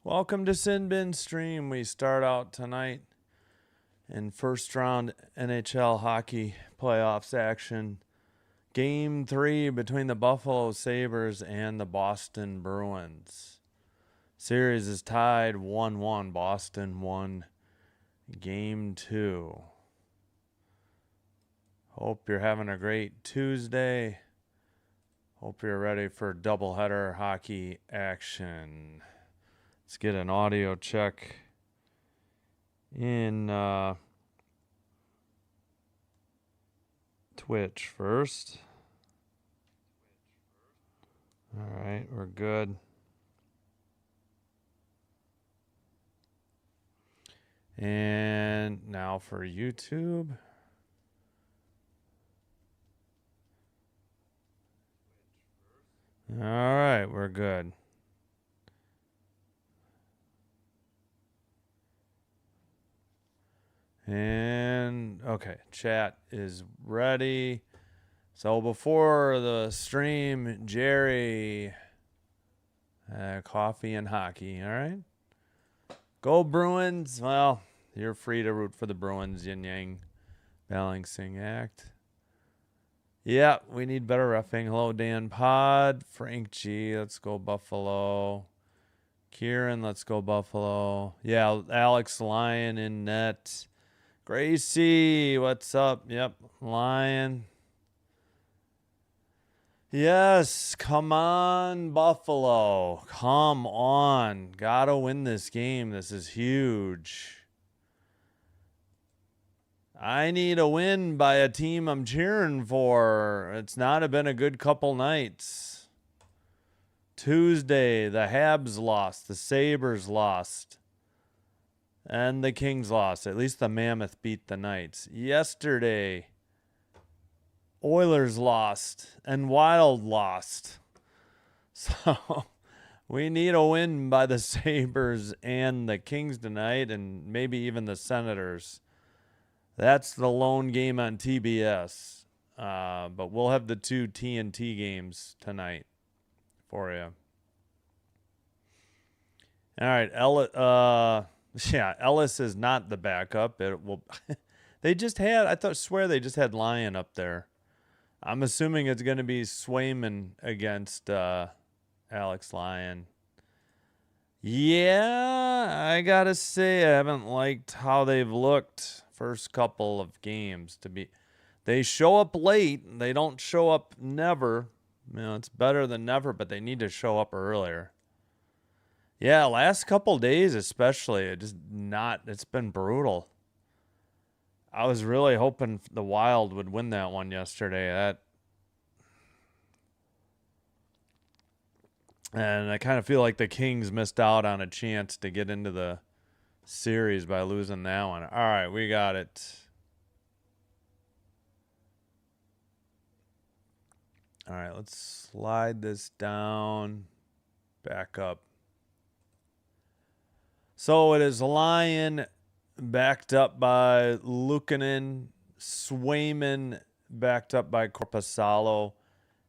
Welcome to Sin Bin Stream. We start out tonight in first round NHL hockey playoffs action. Game 3 between the Buffalo Sabres and the Boston Bruins. Series is tied 1-1. Boston won Game 2. Hope you're having a great Tuesday. Hope you're ready for doubleheader hockey action. Let's get an audio check in Twitch first. All right, we're good. And now for YouTube. All right, we're good. And okay, chat is ready. So before the stream, Jerry, coffee and hockey. All right. Go Bruins. Well, you're free to root for the Bruins. Yin Yang balancing act. Yeah, we need better reffing. Hello, Dan Pod. Frank G. Let's go Buffalo. Kieran, let's go Buffalo. Yeah, Alex Lyon in net. Gracie, what's up? Yep, Lion. Yes, come on, Buffalo. Come on. Gotta win this game. This is huge. I need a win by a team I'm cheering for. It's not been a good couple nights. Tuesday, the Habs lost. The Sabres lost. And the Kings lost. At least the Mammoth beat the Knights. Yesterday, Oilers lost. And Wild lost. So we need a win by the Sabres and the Kings tonight. And maybe even the Senators. That's the lone game on TBS. But we'll have the two TNT games tonight for you. All right, Ellis is not the backup. It will. They just had. Swear they just had Lyon up there. I'm assuming it's going to be Swayman against Alex Lyon. Yeah, I gotta say I haven't liked how they've looked first couple of games. They show up late. They don't show up never. You know, it's better than never, but they need to show up earlier. Yeah, last couple days especially, it's been brutal. I was really hoping the Wild would win that one yesterday. And I kind of feel like the Kings missed out on a chance to get into the series by losing that one. All right, we got it. All right, let's slide this down, back up. So it is Lyon backed up by Luukkonen, Swayman backed up by Korpisalo,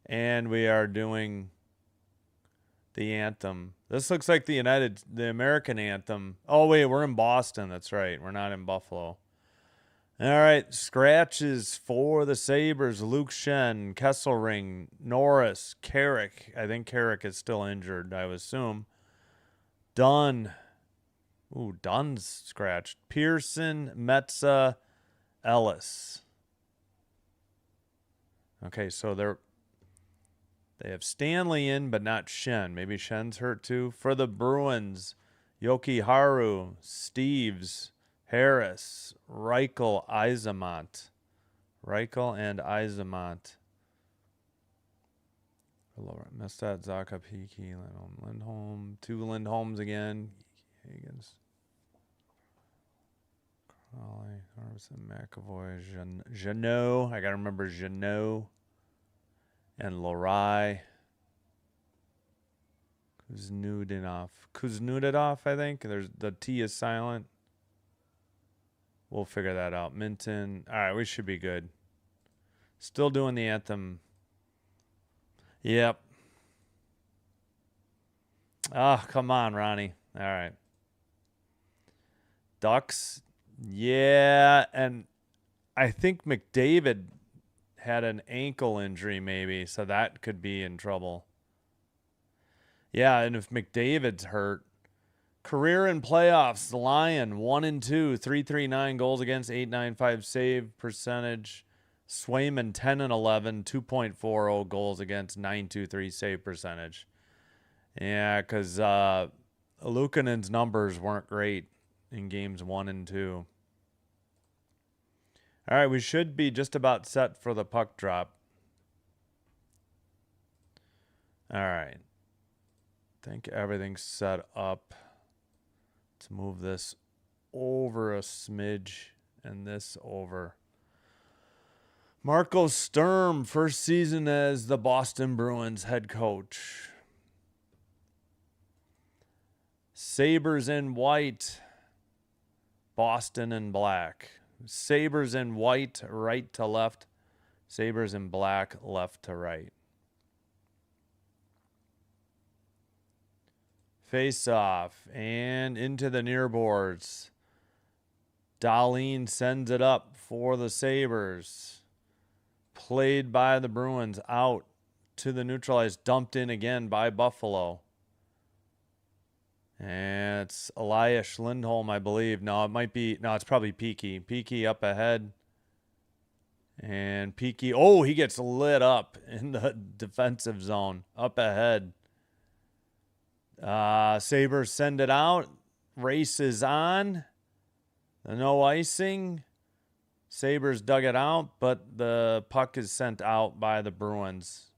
and we are doing the anthem. This looks like the American anthem. Oh, wait, we're in Boston. That's right. We're not in Buffalo. All right, scratches for the Sabres. Luke Shen, Kesselring, Norris, Carrick. I think Carrick is still injured, I would assume. Dunn. Ooh, Dunn's scratched. Pearson, Metza, Ellis. Okay, so they have Stanley in, but not Shen. Maybe Shen's hurt too. For the Bruins, Yoki Haru, Steves, Harris, Reichel, Eisemont. Reichel and Eisemont. Mestat, Zaka, Peaky, Lindholm. Two Lindholms again. Higgins. Crawley, Harbison, McAvoy, Jeannot. I got to remember Jeannot. And Lorai. Kuznetsov, I think. The T is silent. We'll figure that out. Minton. All right, we should be good. Still doing the anthem. Yep. Ah, come on, Ronnie. All right. Ducks. Yeah, and I think McDavid had an ankle injury maybe, so that could be in trouble. Yeah, and if McDavid's hurt, career in playoffs, the Lion 1-2, 339 goals against, 895 save percentage. Swayman 10-11, 2.40 goals against, 923 save percentage. Yeah, because Luukkonen's numbers weren't great in games 1 and 2. All right, we should be just about set for the puck drop. All right. I think everything's set up. Let's move this over a smidge and this over. Marco Sturm, first season as the Boston Bruins head coach. Sabres in white, Boston in black. Sabres in white, right to left. Sabres in black, left to right. Face off and into the near boards. Dahlin sends it up for the Sabres. Played by the Bruins, out to the neutralized, dumped in again by Buffalo. And it's Elias Lindholm, I believe. No, it might be. No, it's probably Peaky. Peaky up ahead. And Peaky. Oh, he gets lit up in the defensive zone. Up ahead. Sabres send it out. Race is on. No icing. Sabres dug it out, but the puck is sent out by the Bruins.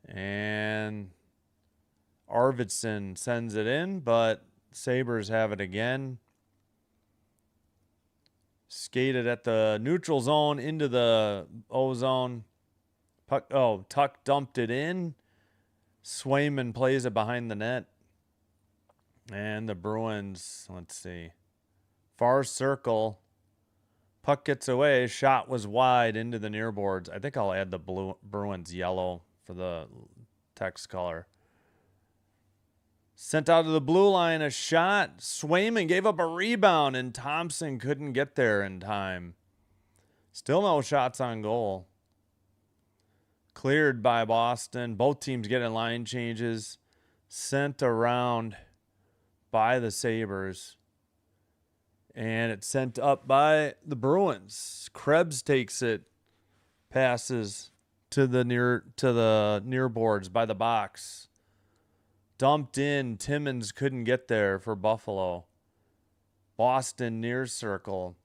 And Arvidsson sends it in, but Sabres have it again. Skated at the neutral zone into the O zone. Puck, Tuck dumped it in. Swayman plays it behind the net. And the Bruins, let's see. Far circle. Puck gets away. Shot was wide into the near boards. I think I'll add the Bruins yellow for the text color. Sent out to the blue line, a shot. Swayman gave up a rebound, and Thompson couldn't get there in time. Still no shots on goal. Cleared by Boston. Both teams getting line changes. Sent around by the Sabres. And it's sent up by the Bruins. Krebs takes it. Passes to the near boards by the box. Dumped in. Timmins couldn't get there for Buffalo. Boston near circle.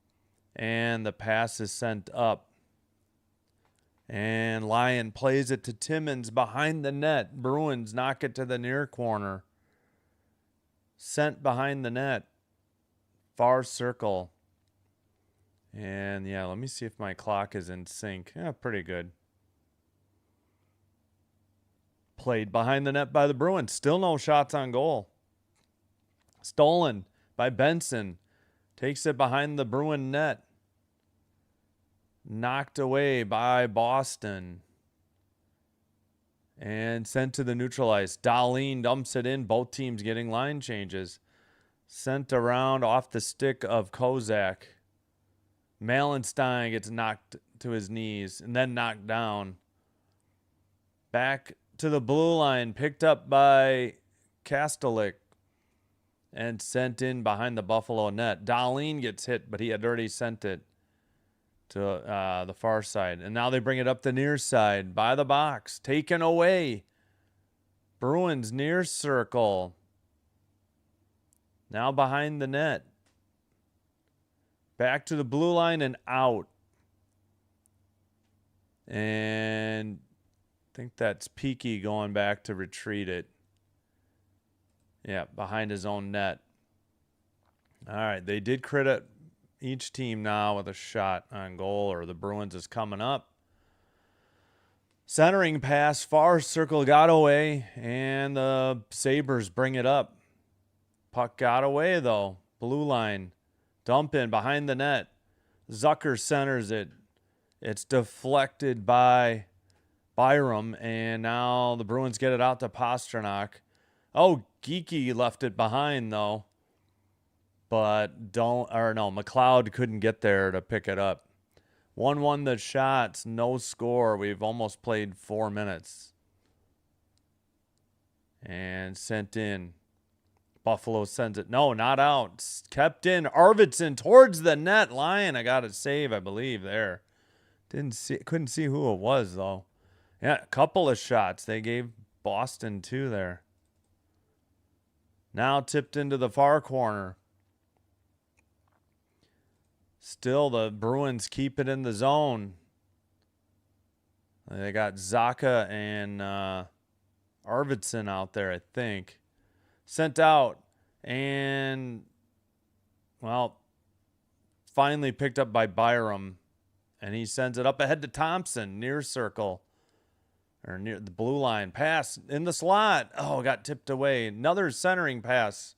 And the pass is sent up. And Lyon plays it to Timmins behind the net. Bruins knock it to the near corner. Sent behind the net. Far circle. And yeah, let me see if my clock is in sync. Yeah, pretty good. Played behind the net by the Bruins. Still no shots on goal. Stolen by Benson. Takes it behind the Bruin net. Knocked away by Boston. And sent to the neutralized. Dahlin dumps it in. Both teams getting line changes. Sent around off the stick of Kozak. Malenstein gets knocked to his knees and then knocked down. Back to the blue line. Picked up by Kastelik. And sent in behind the Buffalo net. Dahlin gets hit, but he had already sent it to the far side. And now they bring it up the near side by the box. Taken away. Bruins near circle. Now behind the net. Back to the blue line and out. And I think that's Peaky going back to retrieve it. Yeah, behind his own net. All right, they did credit each team now with a shot on goal, or the Bruins is coming up. Centering pass, far circle got away, and the Sabres bring it up. Puck got away, though. Blue line. Dump in behind the net. Zucker centers it. It's deflected by Byram, and now the Bruins get it out to Pasternak. Oh, Geeky left it behind, though. But McLeod couldn't get there to pick it up. 1-1 the shots, no score. We've almost played 4 minutes. And sent in. Buffalo sends it. No, not out. Kept in. Arvidsson towards the net. Lyon, I got a save, I believe, there. Couldn't see who it was, though. Yeah, a couple of shots. They gave Boston 2 there. Now tipped into the far corner. Still, the Bruins keep it in the zone. They got Zaka and Arvidsson out there, I think. Sent out. And, well, finally picked up by Byram. And he sends it up ahead to Thompson, near circle. Or near the blue line. Pass in the slot. Oh, got tipped away. Another centering pass.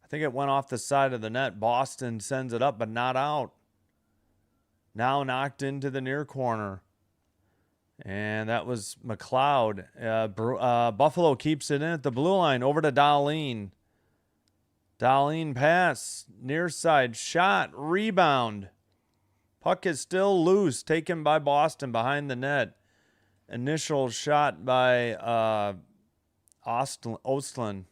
I think it went off the side of the net. Boston sends it up, but not out. Now knocked into the near corner. And that was McLeod. Buffalo keeps it in at the blue line. Over to Dahlin. Dahlin pass. Near side. Shot. Rebound. Puck is still loose. Taken by Boston behind the net. Initial shot by Ostlund.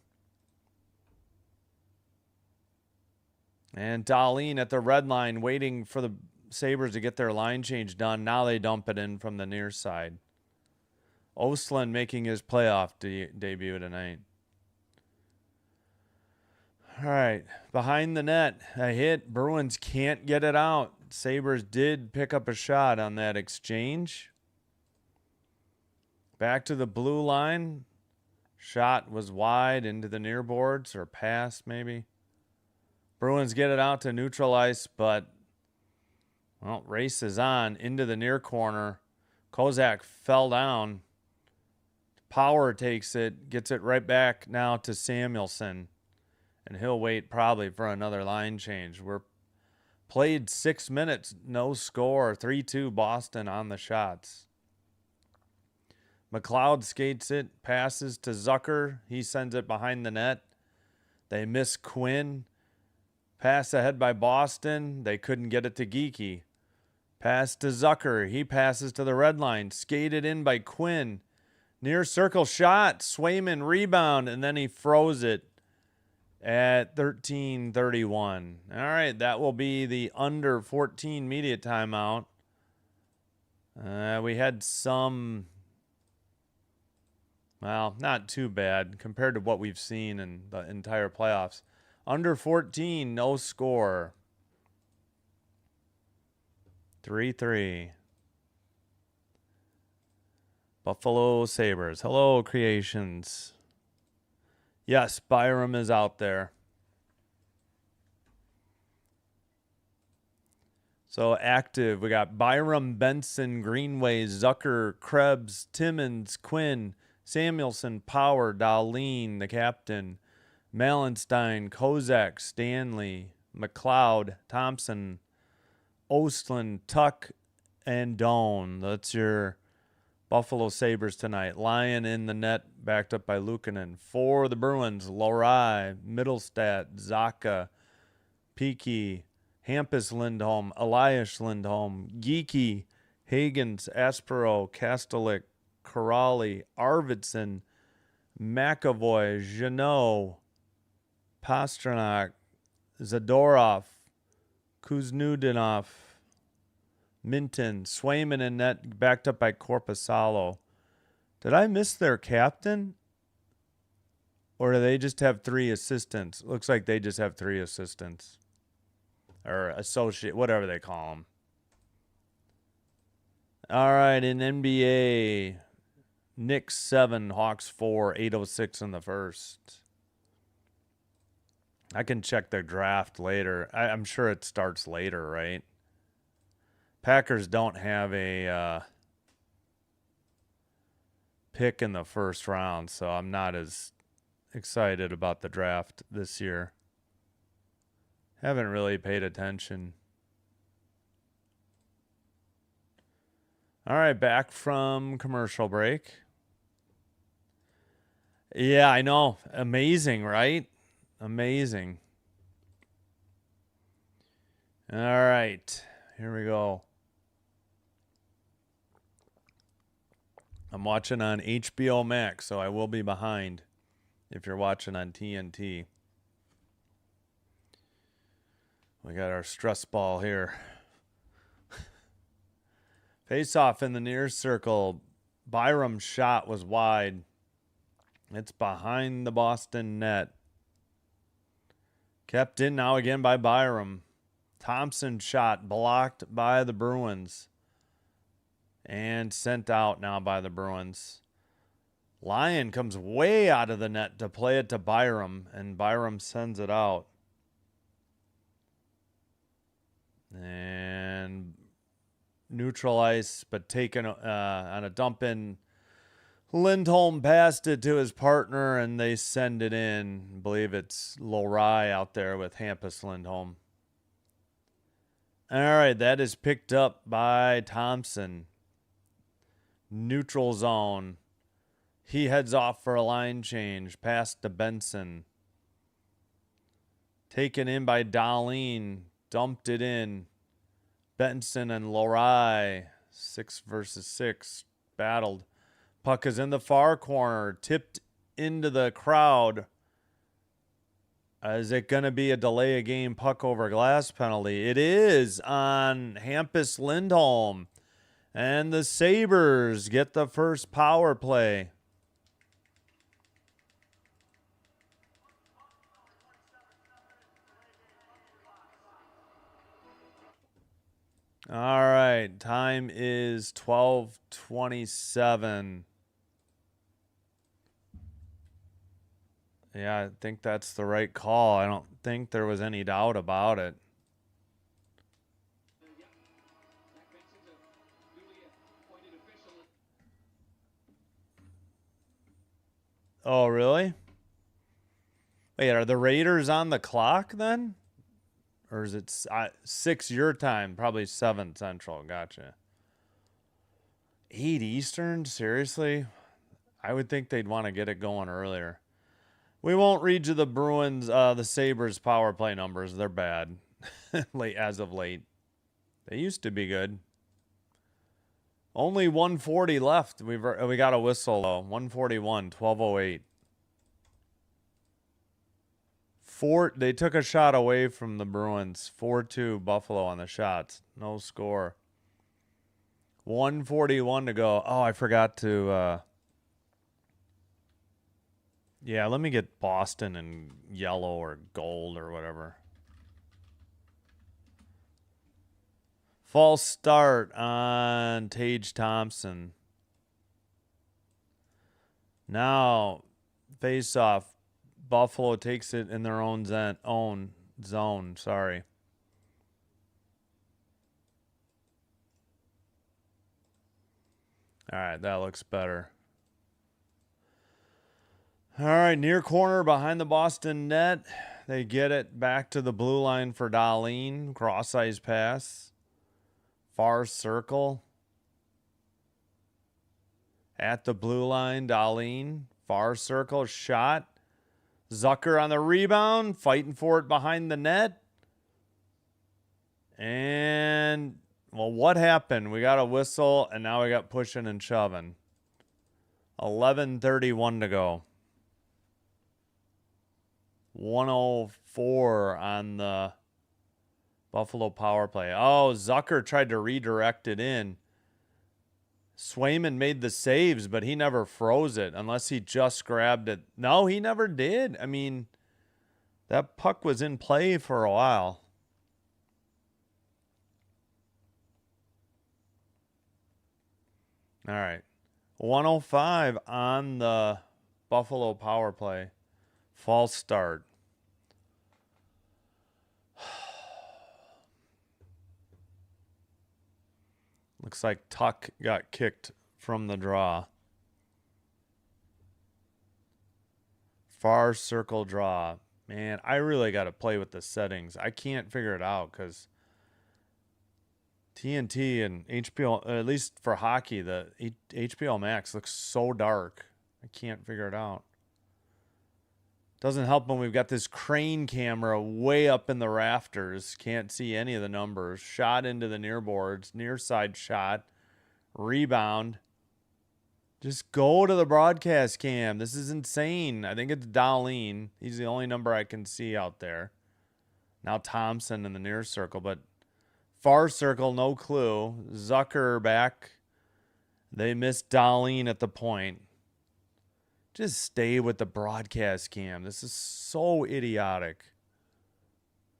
And Dahlin at the red line waiting for the Sabres to get their line change done. Now they dump it in from the near side. Ostlund making his playoff debut tonight. All right. Behind the net. A hit. Bruins can't get it out. Sabres did pick up a shot on that exchange. Back to the blue line. Shot was wide into the near boards, or pass maybe. Bruins get it out to neutral ice, but, well, race is on into the near corner. Kozak fell down. Power takes it, gets it right back now to Samuelson. And he'll wait probably for another line change. We're played 6 minutes, no score. 3-2 Boston on the shots. McLeod skates it, passes to Zucker. He sends it behind the net. They miss Quinn. Pass ahead by Boston. They couldn't get it to Geeky. Pass to Zucker. He passes to the red line. Skated in by Quinn. Near circle shot. Swayman rebound, and then he froze it at 13:31. All right, that will be the under 14 media timeout. We had some, well, not too bad compared to what we've seen in the entire playoffs. Under 14, no score. 3-3. Buffalo Sabres. Hello, Creations. Yes, Byram is out there. So active, we got Byram, Benson, Greenway, Zucker, Krebs, Timmons, Quinn, Samuelson, Power, Dahlin, the captain, Malenstein, Kozak, Stanley, McLeod, Thompson, Ostlund, Tuck, and Doan. That's your Buffalo Sabres tonight. Lyon in the net, backed up by Luukkonen. For the Bruins, Lorai, Middlestat, Zaka, Peaky, Hampus Lindholm, Elias Lindholm, Geeky, Hagens, Aspero, Kastelik, Corrali, Arvidsson, McAvoy, Jeannot, Pasternak, Zadorov, Kuznetsov, Minton, Swayman in net, backed up by Korpisalo. Did I miss their captain? Or do they just have 3 assistants? Looks like they just have 3 assistants. Or associate, whatever they call them. All right, in NBA, Knicks 7, Hawks 4, 8:06 in the first. I can check the draft later. I'm sure it starts later, right? Packers don't have a pick in the first round, so I'm not as excited about the draft this year. Haven't really paid attention. All right, back from commercial break. Yeah, I know. Amazing, right? Amazing. All right. Here we go. I'm watching on HBO Max, so I will be behind if you're watching on TNT. We got our stress ball here. Face off in the near circle. Byram's shot was wide. It's behind the Boston net. Kept in now again by Byram. Thompson shot blocked by the Bruins. And sent out now by the Bruins. Lyon comes way out of the net to play it to Byram, and Byram sends it out. And neutral ice, but taken on a dump in. Lindholm passed it to his partner, and they send it in. I believe it's Lorai out there with Hampus Lindholm. All right, that is picked up by Thompson. Neutral zone. He heads off for a line change. Pass to Benson. Taken in by Dahlin. Dumped it in. Benson and Lorai. 6 versus 6. Battled. Puck is in the far corner. Tipped into the crowd. Is it going to be a delay of game puck over glass penalty? It is on Hampus Lindholm. And the Sabres get the first power play. All right, time is 12:27. Yeah, I think that's the right call. I don't think there was any doubt about it. Oh, really? Wait, are the Raiders on the clock then? Or is it 6 your time? Probably 7 Central. Gotcha. 8 Eastern? Seriously? I would think they'd want to get it going earlier. We won't read you the Bruins, the Sabres power play numbers. They're bad. Late as of late. They used to be good. Only 140 left. We got a whistle though. 141, 12:08. They took a shot away from the Bruins. 4-2 Buffalo on the shots. No score. 141 to go. Oh, I forgot to yeah, let me get Boston in yellow or gold or whatever. False start on Tage Thompson. Now, face off. Buffalo takes it in their own zone. Sorry. All right, that looks better. All right, near corner behind the Boston net. They get it back to the blue line for Dahlin. Cross-ice pass. Far circle. At the blue line, Dahlin. Far circle, shot. Zucker on the rebound, fighting for it behind the net. And, well, what happened? We got a whistle, and now we got pushing and shoving. 11:31 to go. 104 on the Buffalo power play. Oh, Zucker tried to redirect it in. Swayman made the saves, but he never froze it unless he just grabbed it. No, he never did. I mean, that puck was in play for a while. All right. 105 on the Buffalo power play. False start. Looks like Tuck got kicked from the draw. Far circle draw. Man, I really got to play with the settings. I can't figure it out because TNT and HBO, at least for hockey, the HBO Max looks so dark. I can't figure it out. Doesn't help when we've got this crane camera way up in the rafters. Can't see any of the numbers. Shot into the near boards. Near side shot. Rebound. Just go to the broadcast cam. This is insane. I think it's Darlene. He's the only number I can see out there. Now Thompson in the near circle, but far circle, no clue. Zucker back. They missed Darlene at the point. Just stay with the broadcast cam. This is so idiotic.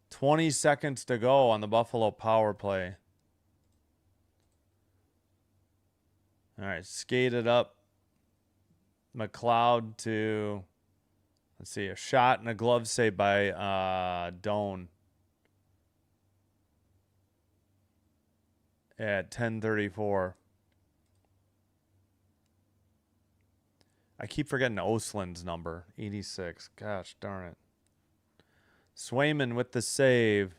20 seconds to go on the Buffalo power play. All right, skated up. McLeod to, let's see, a shot and a glove save by Doan at 10:34. I keep forgetting Oslin's number, 86. Gosh darn it. Swayman with the save.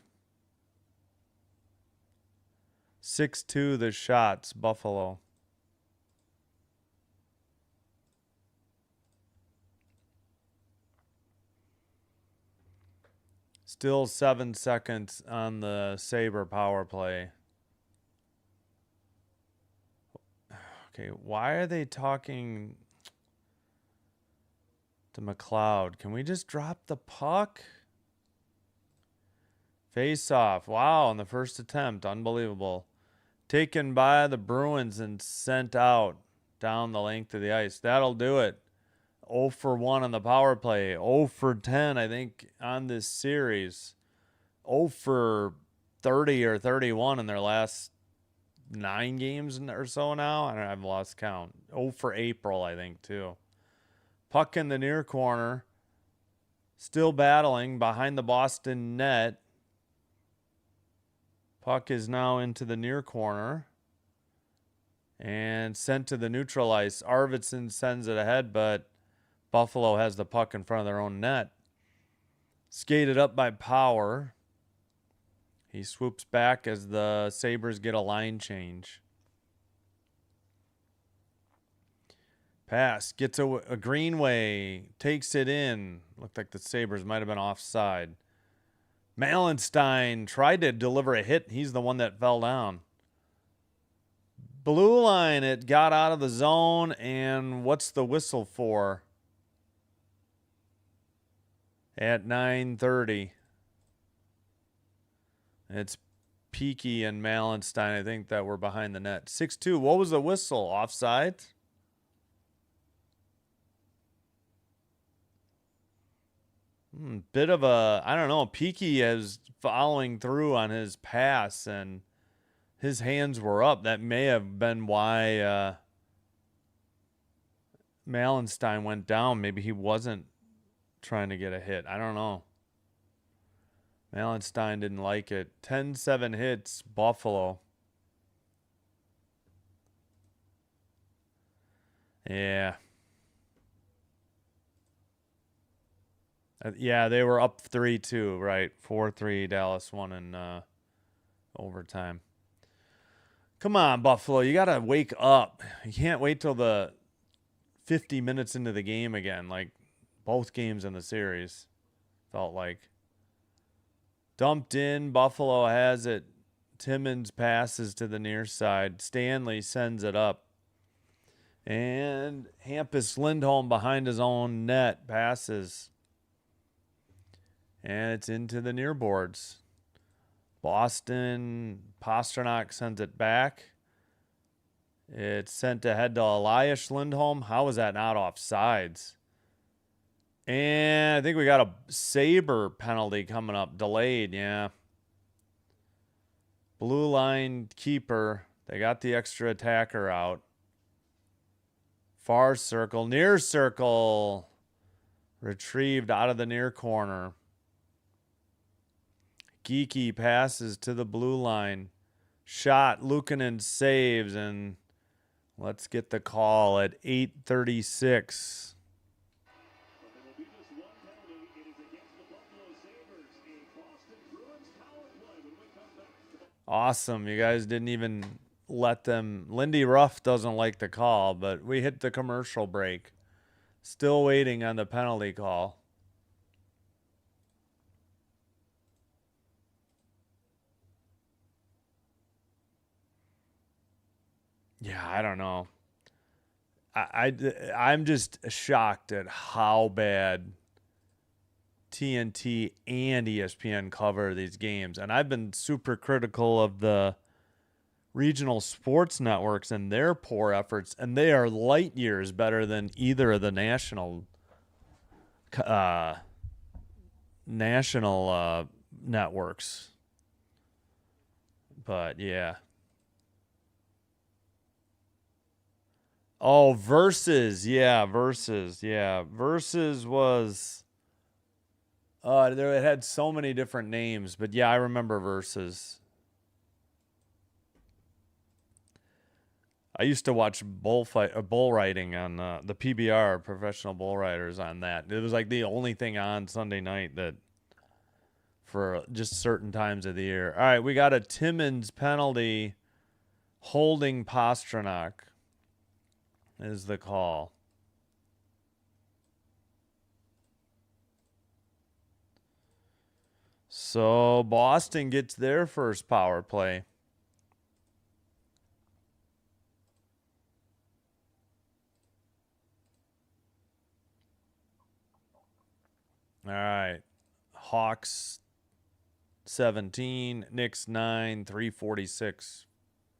6-2 the shots, Buffalo. Still 7 seconds on the Sabre power play. Okay, why are they talking to McLeod? Can we just drop the puck? Face off. Wow, on the first attempt. Unbelievable. Taken by the Bruins and sent out down the length of the ice. That'll do it. 0 for 1 on the power play. 0 for 10, I think, on this series. 0 for 30 or 31 in their last 9 games or so now. I don't know, I've lost count. 0 for April, I think, too. Puck in the near corner. Still battling behind the Boston net. Puck is now into the near corner. And sent to the neutral ice. Arvidsson sends it ahead, but Buffalo has the puck in front of their own net. Skated up by Power. He swoops back as the Sabres get a line change. Pass. Gets a Greenway. Takes it in. Looked like the Sabres might have been offside. Malenstein tried to deliver a hit. He's the one that fell down. Blue line. It got out of the zone. And what's the whistle for? At 9:30. It's Peaky and Malenstein, I think, that were behind the net. 6-2. What was the whistle? Offside? Bit of a, I don't know. Peaky is following through on his pass, and his hands were up. That may have been why Malenstein went down. Maybe he wasn't trying to get a hit. I don't know. Malenstein didn't like it. 10-7 hits, Buffalo. Yeah. Yeah, they were up 3-2, right? 4-3, Dallas won in overtime. Come on, Buffalo. You got to wake up. You can't wait till the 50 minutes into the game again, like both games in the series, felt like. Dumped in. Buffalo has it. Timmins passes to the near side. Stanley sends it up. And Hampus Lindholm behind his own net passes. And it's into the near boards. Boston, Pasternak sends it back. It's sent ahead to Elias Lindholm. How is that not offsides? And I think we got a Sabre penalty coming up. Delayed, yeah. Blue line keeper. They got the extra attacker out. Far circle. Near circle. Retrieved out of the near corner. Geeky passes to the blue line. Shot. Luukkonen saves. And let's get the call at 8:36. Awesome. You guys didn't even let them. Lindy Ruff doesn't like the call, but we hit the commercial break. Still waiting on the penalty call. Yeah, I don't know. I'm just shocked at how bad TNT and ESPN cover these games. And I've been super critical of the regional sports networks and their poor efforts, and they are light years better than either of the uh, national networks. But yeah. Oh, Versus. Yeah, Versus. Yeah. Versus was there it had so many different names, but yeah, I remember Versus. I used to watch bull riding on the PBR, professional bull riders on that. It was like the only thing on Sunday night that for just certain times of the year. All right, we got a Timmins penalty holding Pasternak is the call. So Boston gets their first power play. All right. Hawks 17, Knicks 9, 3:46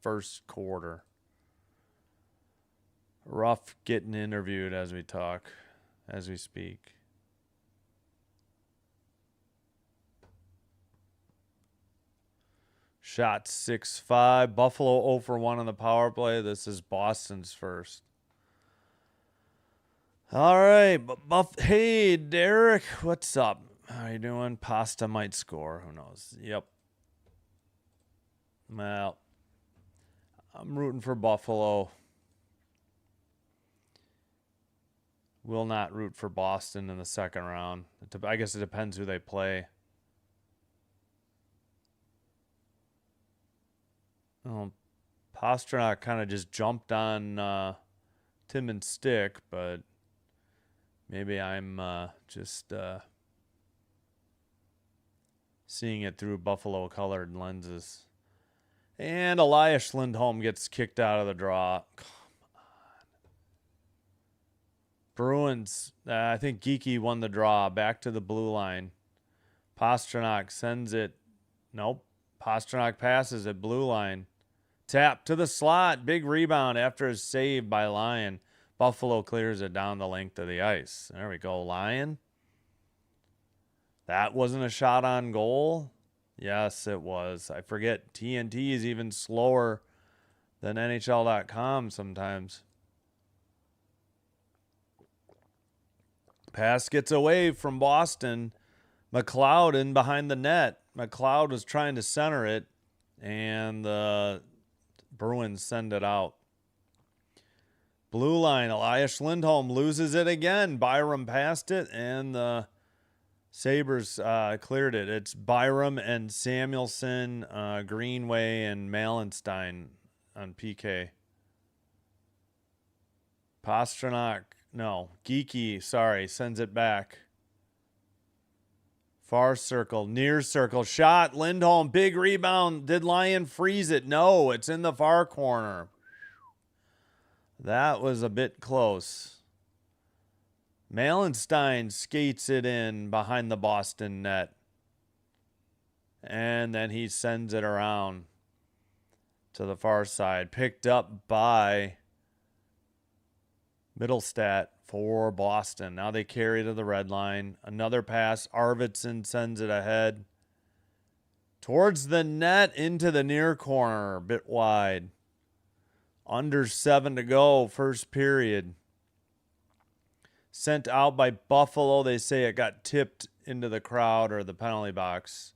first quarter. Ruff getting interviewed as we talk, as we speak. Shot 6-5. Buffalo 0 for 1 on the power play. This is Boston's first. All right. Hey, Derek. What's up? How you doing? Pasta might score. Who knows? Yep. Well, I'm rooting for Buffalo. Will not root for Boston in the second round. I guess it depends who they play. Well, Pasternak kind of just jumped on Timmins' stick, but maybe I'm just seeing it through Buffalo-colored lenses. And Elias Lindholm gets kicked out of the draw. Come on. Bruins, I think Geeky won the draw. Back to the blue line. Pasternak sends it. Nope. Pasternak passes it. Blue line. Tap to the slot. Big rebound after his save by Lyon. Buffalo clears it down the length of the ice. There we go, Lyon. That wasn't a shot on goal. Yes, it was. I forget TNT is even slower than NHL.com sometimes. Pass gets away from Boston. McLeod in behind the net. McLeod was trying to center it, and the Bruins send it out. Blue line, Elias Lindholm loses it again. Byram passed it, and the Sabres cleared it. It's Byram and Samuelson, Greenway, and Malenstein on PK. Pasternak, no, Geeky, sorry, sends it back. Far circle, near circle, shot, Lindholm, big rebound. Did Lyon freeze it? No, it's in the far corner. That was a bit close. Malenstein skates it in behind the Boston net. And then he sends it around to the far side. Picked up by Middlestat for Boston. Now they carry to the red line. Another pass. Arvidsson sends it ahead. Towards the net into the near corner. A bit wide. Under 7 to go. First period. Sent out by Buffalo. They say it got tipped into the crowd or the penalty box.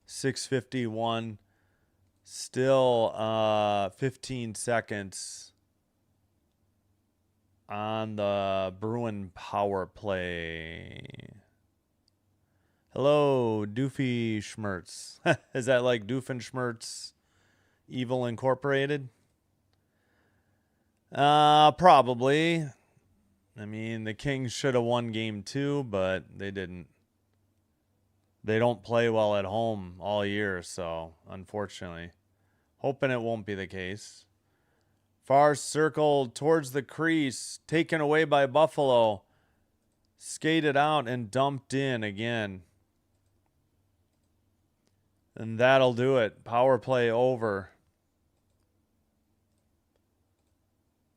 6:51. Still 15 seconds on the Bruin power play. Hello, Doofy Schmertz. Is that like Doofenshmirtz Evil Incorporated? Probably. I mean, the Kings should have won game 2, but they didn't. They don't play well at home all year, so unfortunately. Hoping it won't be the case. Far circle towards the crease. Taken away by Buffalo. Skated out and dumped in again. And that'll do it. Power play over.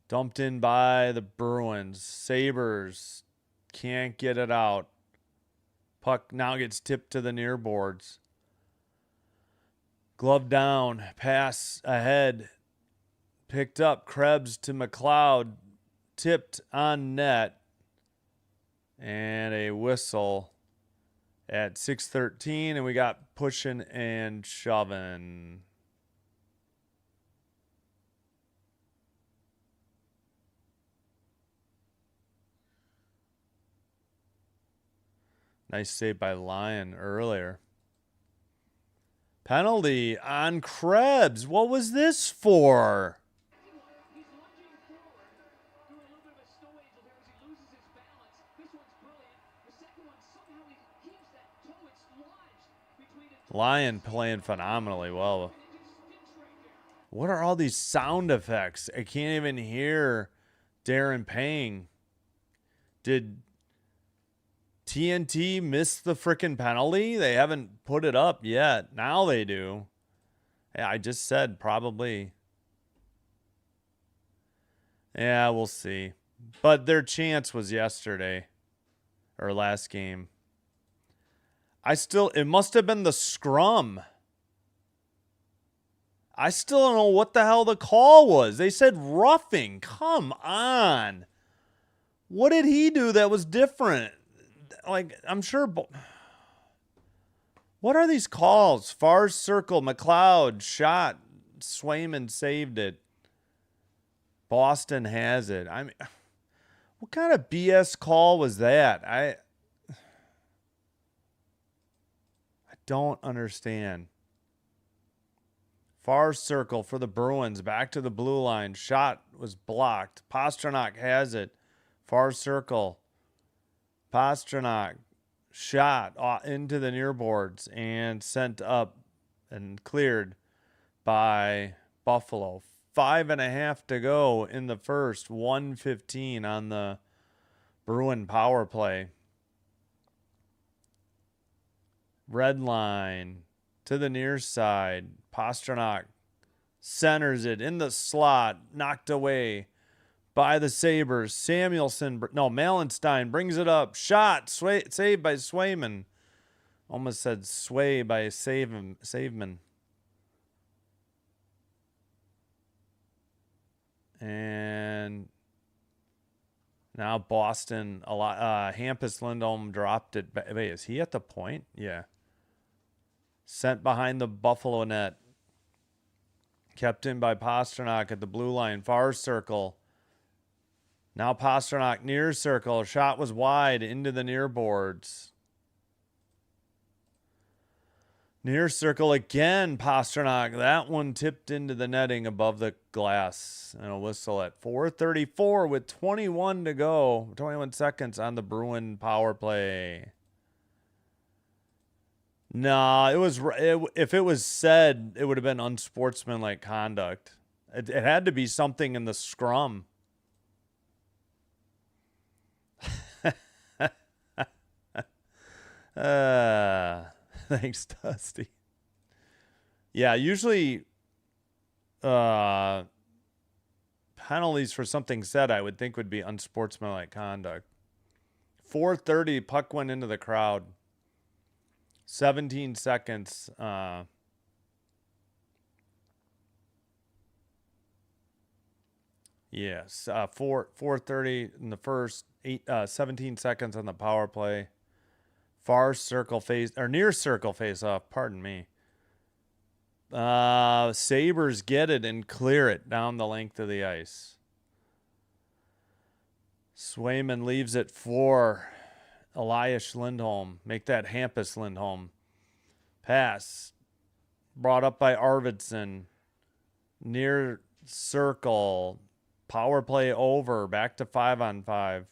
Dumped in by the Bruins. Sabres can't get it out. Puck now gets tipped to the near boards. Glove down. Pass ahead. Picked up. Krebs to McLeod. Tipped on net. And a whistle at 6:13. And we got pushing and shoving. Nice save by Lyon earlier. Penalty on Krebs. What was this for? Lyon playing phenomenally well. What are all these sound effects? I can't even hear Darren Payne. Did TNT miss the frickin' penalty? They haven't put it up yet. Now they do. Yeah, I just said probably. Yeah, we'll see. But their chance was yesterday. Or last game. It must have been the scrum. I still don't know what the hell the call was. They said roughing. Come on. What did he do that was different? Like, I'm sure. What are these calls? Far circle, McLeod, shot. Swayman saved it. Boston has it. I mean, what kind of BS call was that? I don't understand. Far circle for the Bruins. Back to the blue line. Shot was blocked. Pastrnak has it. Far circle. Pastrnak. Shot into the near boards and sent up and cleared by Buffalo. 5.5 to go in the first. 1:15 on the Bruin power play. Red line to the near side. Pastrnak centers it in the slot. Knocked away by the Sabres. Malenstein brings it up. Shot. Saved by Swayman. Almost said sway by Saveman. And now Boston. Hampus Lindholm dropped it. Wait, is he at the point? Yeah. Sent behind the Buffalo net. Kept in by Pastrnak at the blue line. Far circle. Now Pastrnak near circle. Shot was wide into the near boards. Near circle again. Pastrnak. That one tipped into the netting above the glass. And a whistle at 4:34 with 21 to go. 21 seconds on the Bruin power play. No, if it was said, it would have been unsportsmanlike conduct. It had to be something in the scrum. Thanks, Dusty. Yeah, usually penalties for something said I would think would be unsportsmanlike conduct. 4:30, puck went into the crowd. 17 seconds. Yes, 4:30 in the first. 17 seconds on the power play. Far circle face or near circle face off. Pardon me. Sabres get it and clear it down the length of the ice. Swayman leaves it for Elias Lindholm. Make that Hampus Lindholm. Pass. Brought up by Arvidsson. Near circle. Power play over. Back to 5-on-5.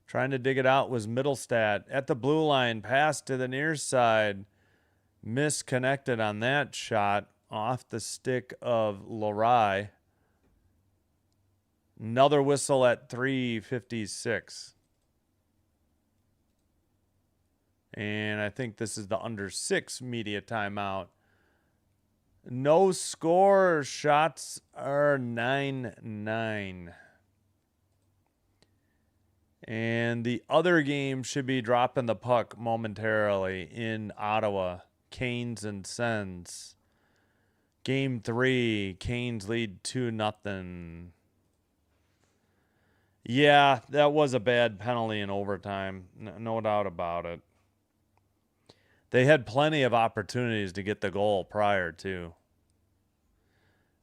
Trying to dig it out was Middlestat. At the blue line. Pass to the near side. Misconnected on that shot. Off the stick of Lorei. Another whistle at 3:56. And I think this is the under 6 media timeout. No score. Shots are 9-9. And the other game should be dropping the puck momentarily in Ottawa. Canes and Sens. Game 3. Canes lead 2-0. Yeah, that was a bad penalty in overtime. No doubt about it. They had plenty of opportunities to get the goal prior to.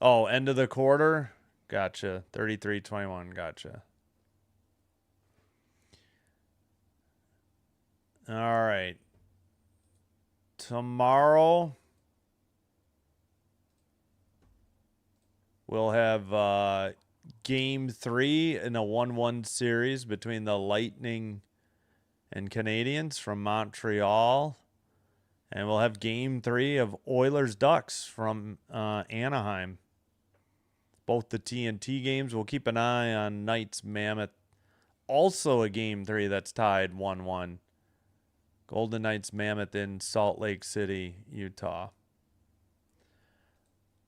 Oh, end of the quarter? Gotcha. 33-21. Gotcha. All right. Tomorrow, we'll have Game 3 in a 1-1 series between the Lightning and Canadiens from Montreal. And we'll have Game 3 of Oilers Ducks from Anaheim. Both the TNT games. We'll keep an eye on Knights Mammoth. Also a Game 3 that's tied 1-1. Golden Knights Mammoth in Salt Lake City, Utah.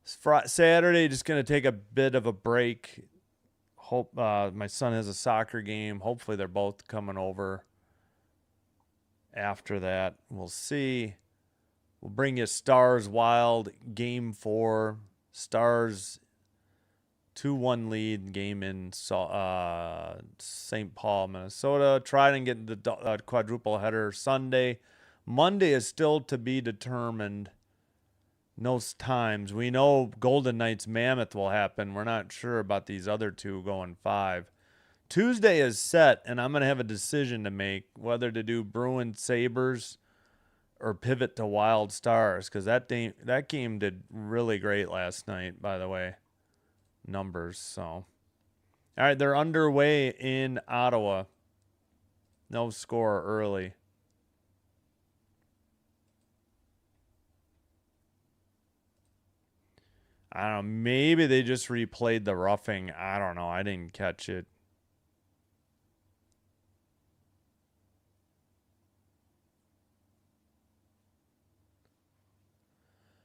Saturday, just going to take a bit of a break. Hope my son has a soccer game. Hopefully they're both coming over after that. We'll see. We'll bring you Stars Wild Game 4. Stars 2-1 lead game in St. Paul, Minnesota. Try and get the quadruple header Sunday. Monday is still to be determined. No times. We know Golden Knights Mammoth will happen. We're not sure about these other two going 5. Tuesday is set, and I'm going to have a decision to make whether to do Bruins Sabres or pivot to Wild Stars, because that game did really great last night, by the way. Numbers. So, all right, they're underway in Ottawa. No score early. I don't know. Maybe they just replayed the roughing. I don't know. I didn't catch it.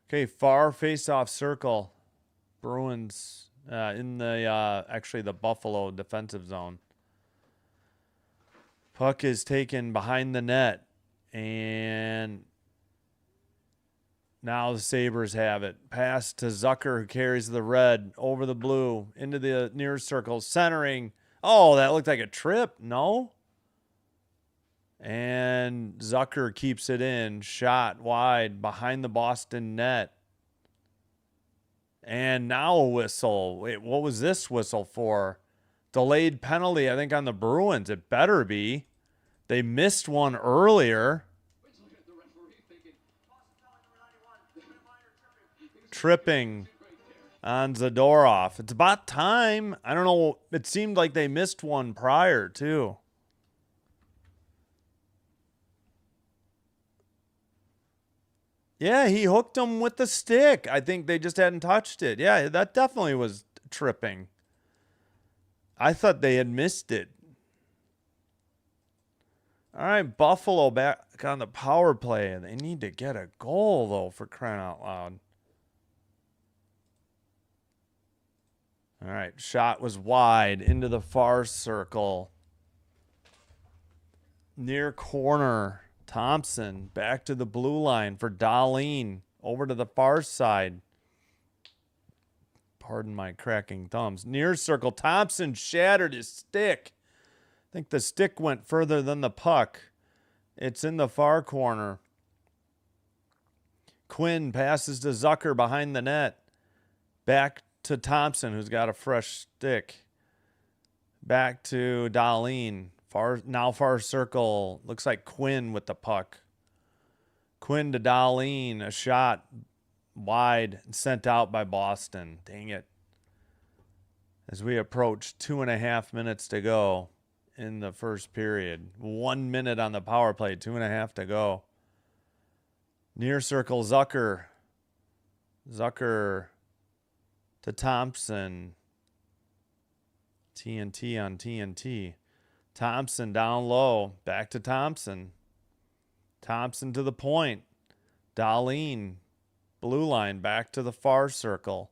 Okay, far face-off circle. Bruins in the actually the Buffalo defensive zone. Puck is taken behind the net, and now the Sabres have it. Pass to Zucker, who carries the red over the blue into the near circle, centering. Oh, that looked like a trip. No? And Zucker keeps it in. Shot wide behind the Boston net. And now a whistle. Wait, what was this whistle for? Delayed penalty, I think, on the Bruins. It better be. They missed one earlier. Tripping on Zadorov. It's about time. I don't know. It seemed like they missed one prior, too. Yeah, he hooked him with the stick. I think they just hadn't touched it. Yeah, that definitely was tripping. I thought they had missed it. All right, Buffalo back on the power play. They need to get a goal, though, for crying out loud. All right, shot was wide into the far circle. Near corner. Thompson back to the blue line for Dahlin. Over to the far side. Pardon my cracking thumbs. Near circle. Thompson shattered his stick. I think the stick went further than the puck. It's in the far corner. Quinn passes to Zucker behind the net. Back to Thompson, who's got a fresh stick. Back to Dahlin. Far circle. Looks like Quinn with the puck. Quinn to Dahlin. A shot wide and sent out by Boston. Dang it. As we approach 2.5 minutes to go in the first period. 1 minute on the power play. 2.5 to go. Near circle, Zucker. Zucker to Thompson. TNT on TNT. Thompson down low. Back to Thompson. Thompson to the point. Dahlin, blue line, back to the far circle.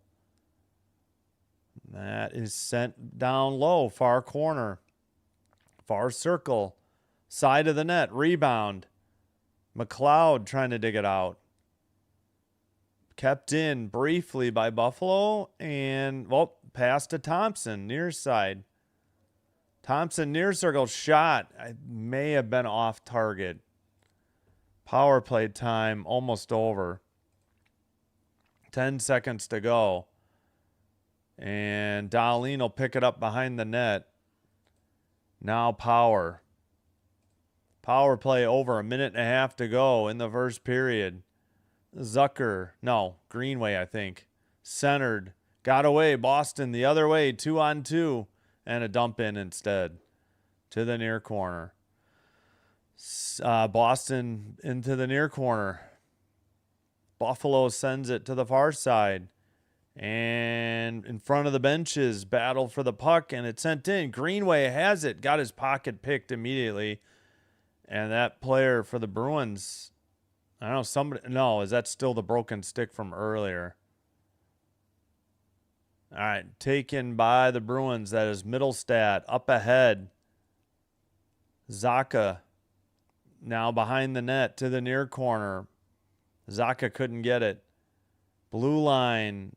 That is sent down low, far corner. Far circle. Side of the net, rebound. McLeod trying to dig it out. Kept in briefly by Buffalo, and, well, pass to Thompson, near side. Thompson, near circle, shot. I may have been off target. Power play time almost over. 10 seconds to go. And Dahlin will pick it up behind the net. Now power. Power play over. A minute and a half to go in the first period. Greenway, I think. Centered. Got away. Boston the other way. 2-on-2. And a dump in instead. To the near corner. Boston into the near corner. Buffalo sends it to the far side. And in front of the benches, battle for the puck, and it's sent in. Greenway has it. Got his pocket picked immediately. And that player for the Bruins, I don't know, is that still the broken stick from earlier? All right, taken by the Bruins. That is Middlestat up ahead. Zaka now behind the net to the near corner. Zaka couldn't get it. Blue line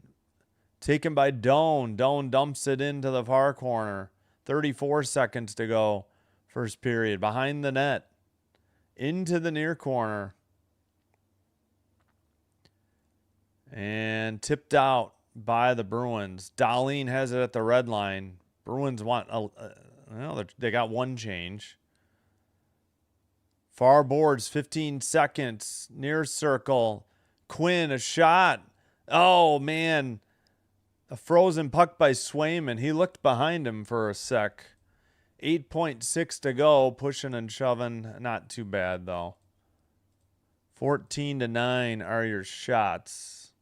taken by Doan. Doan dumps it into the far corner. 34 seconds to go. First period. Behind the net. Into the near corner. And tipped out by the Bruins. Dahlin has it at the red line. Bruins want they got one change. Far boards, 15 seconds. Near circle. Quinn, a shot. Oh, man. A frozen puck by Swayman. He looked behind him for a sec. 8.6 to go. Pushing and shoving. Not too bad, though. 14-9 are your shots.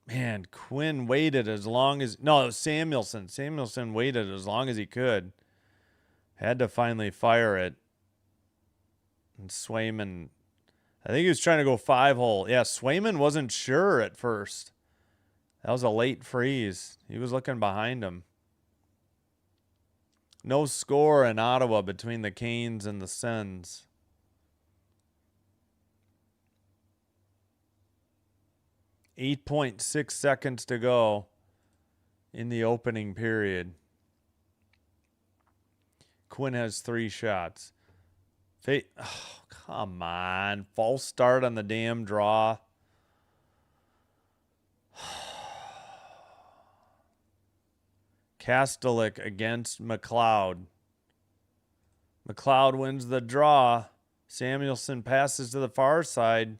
Man, Quinn waited as long as... No, it was Samuelson. Samuelson waited as long as he could. Had to finally fire it. And Swayman, I think he was trying to go 5-hole. Yeah, Swayman wasn't sure at first. That was a late freeze. He was looking behind him. No score in Ottawa between the Canes and the Sens. .6 seconds to go in the opening period. Quinn has 3 shots. Oh, come on. False start on the damn draw. Kastelik against McLeod. McLeod wins the draw. Samuelson passes to the far side.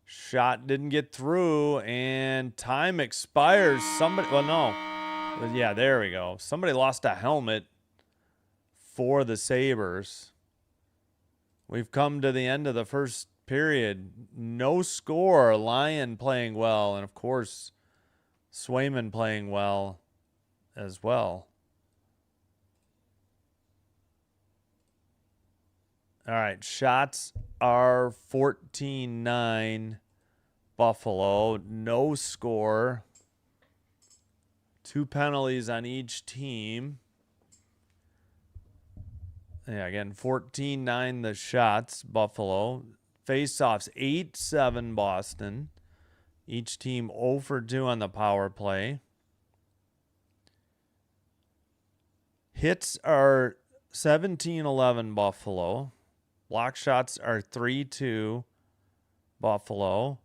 Shot didn't get through, and time expires. Yeah, there we go. Somebody lost a helmet for the Sabres. We've come to the end of the first period. No score. Lyon playing well, and of course, Swayman playing well as well. All right, shots are 14-9 Buffalo. No score. 2 penalties on each team. Yeah, again, 14-9 the shots, Buffalo. Face-offs, 8-7 Boston. Each team 0 for 2 on the power play. Hits are 17-11 Buffalo. Block shots are 3-2 Buffalo.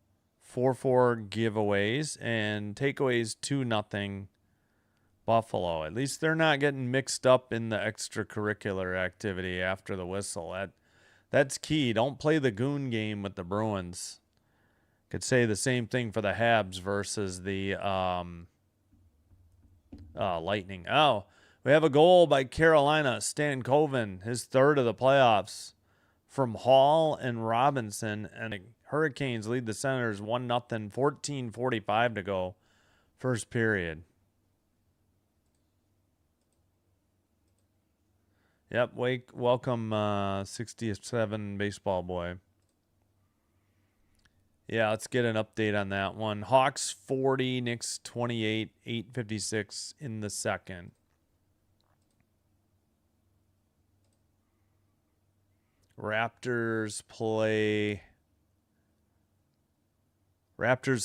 4-4 giveaways. And takeaways 2-0 Buffalo. At least they're not getting mixed up in the extracurricular activity after the whistle. That's key. Don't play the goon game with the Bruins. Could say the same thing for the Habs versus the Lightning. Oh, we have a goal by Carolina. Stan Coven, his 3rd of the playoffs, from Hall and Robinson. And the Hurricanes lead the Senators 1-0, 14:45 to go. First period. Yep, welcome 67 baseball boy. Yeah, let's get an update on that one. Hawks 40, Knicks 28, 8:56 in the second. Raptors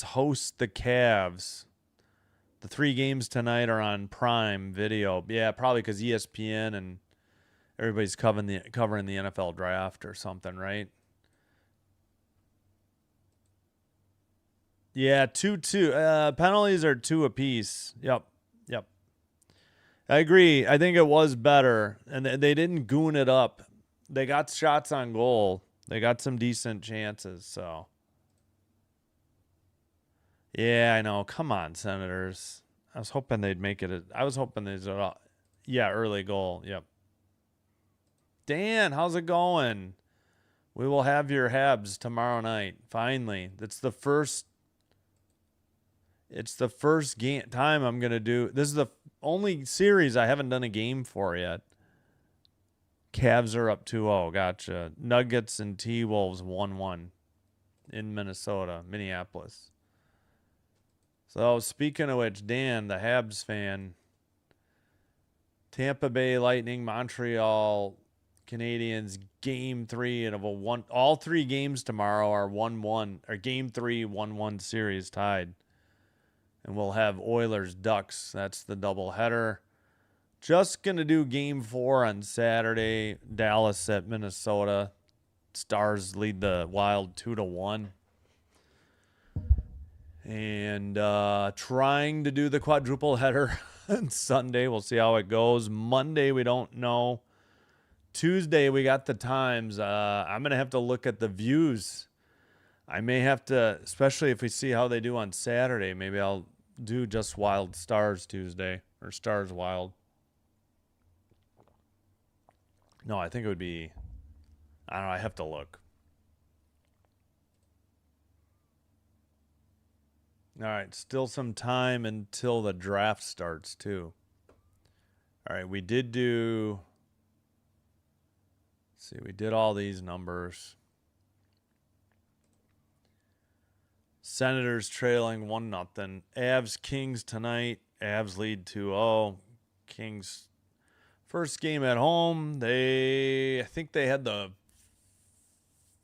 host the Cavs. The 3 games tonight are on Prime Video. Yeah, probably because ESPN and everybody's covering the NFL draft or something, right? Yeah, 2-2. Penalties are 2 apiece. Yep. I agree. I think it was better, and they didn't goon it up. They got shots on goal. They got some decent chances. So, yeah, I know. Come on, Senators. I was hoping they'd make it. I was hoping they'd. Yeah, early goal. Yep. Dan, how's it going? We will have your Habs tomorrow night. Finally, it's the first game time I'm gonna do. This is the only series I haven't done a game for yet. Cavs are up 2-0. Gotcha. Nuggets and T-Wolves 1-1 in Minneapolis. So speaking of which, Dan, the Habs fan, Tampa Bay Lightning, Montreal Canadiens, Game 3 and of a one. All 3 games tomorrow are 1-1 or Game 3 1-1 series tied, and we'll have Oilers Ducks. That's the doubleheader. Just gonna do Game 4 on Saturday. Dallas at Minnesota. Stars lead the Wild 2-1. And trying to do the quadruple header on Sunday. We'll see how it goes. Monday, we don't know. Tuesday, we got the times. I'm going to have to look at the views. I may have to, especially if we see how they do on Saturday, maybe I'll do just Wild Stars Tuesday or Stars Wild. No, I think it would be, I don't know, I have to look. All right, still some time until the draft starts, too. All right, we did do, let's see, we did all these numbers. Senators trailing 1-0. Avs Kings tonight. Avs lead 2-0. Kings first game at home. I think they had the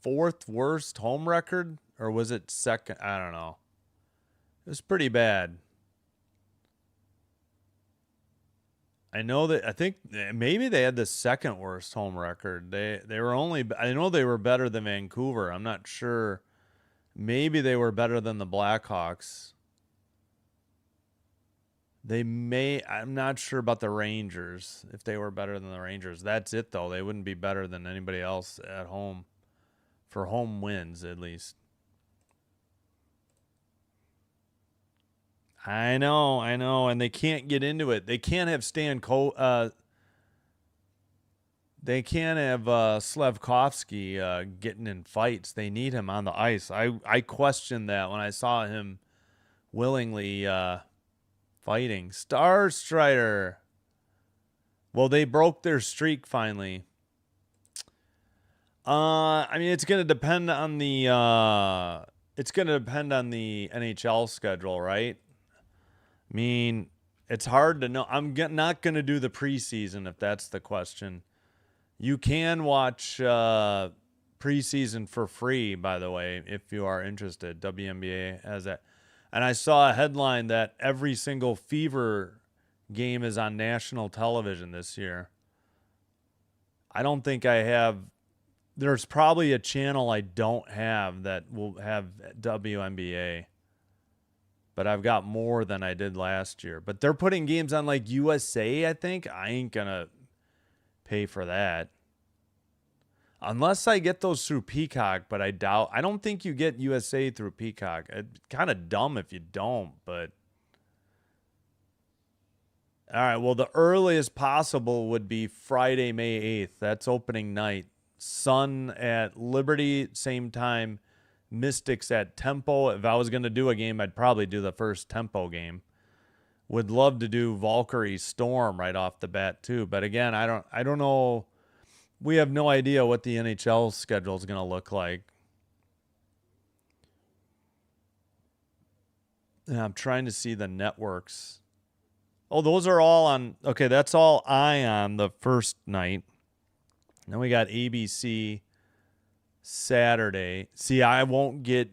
4th worst home record, or was it second? I don't know. It was pretty bad. I think maybe they had the 2nd worst home record. They were only, I know they were better than Vancouver. I'm not sure. Maybe they were better than the Blackhawks. I'm not sure about the Rangers, if they were better than the Rangers. That's it, though. They wouldn't be better than anybody else at home, for home wins, at least. I know, and they can't get into it. They can't have Slavkovsky getting in fights. They need him on the ice. I questioned that when I saw him willingly fighting. Star Strider. Well, they broke their streak finally. I mean, it's gonna depend on the NHL schedule, right? I mean, it's hard to know. I'm not gonna do the preseason if that's the question. You can watch preseason for free, by the way, if you are interested. WNBA has that. And I saw a headline that every single Fever game is on national television this year. I don't think I have. There's probably a channel I don't have that will have WNBA. But I've got more than I did last year. But they're putting games on like USA, I think. I ain't going to pay for that. Unless I get those through Peacock, but I doubt. I don't think you get USA through Peacock. It's kind of dumb if you don't, but. All right, well, the earliest possible would be Friday, May 8th. That's opening night. Sun at Liberty, same time. Mystics at Tempo. If I was going to do a game, I'd probably do the first Tempo game. Would love to do Valkyrie Storm right off the bat too, but again, I don't know. We have no idea what the NHL schedule is going to look like. And I'm trying to see the networks. Oh, those are all on. Okay, that's all Ion the first night. Then we got ABC Saturday. See, I won't get.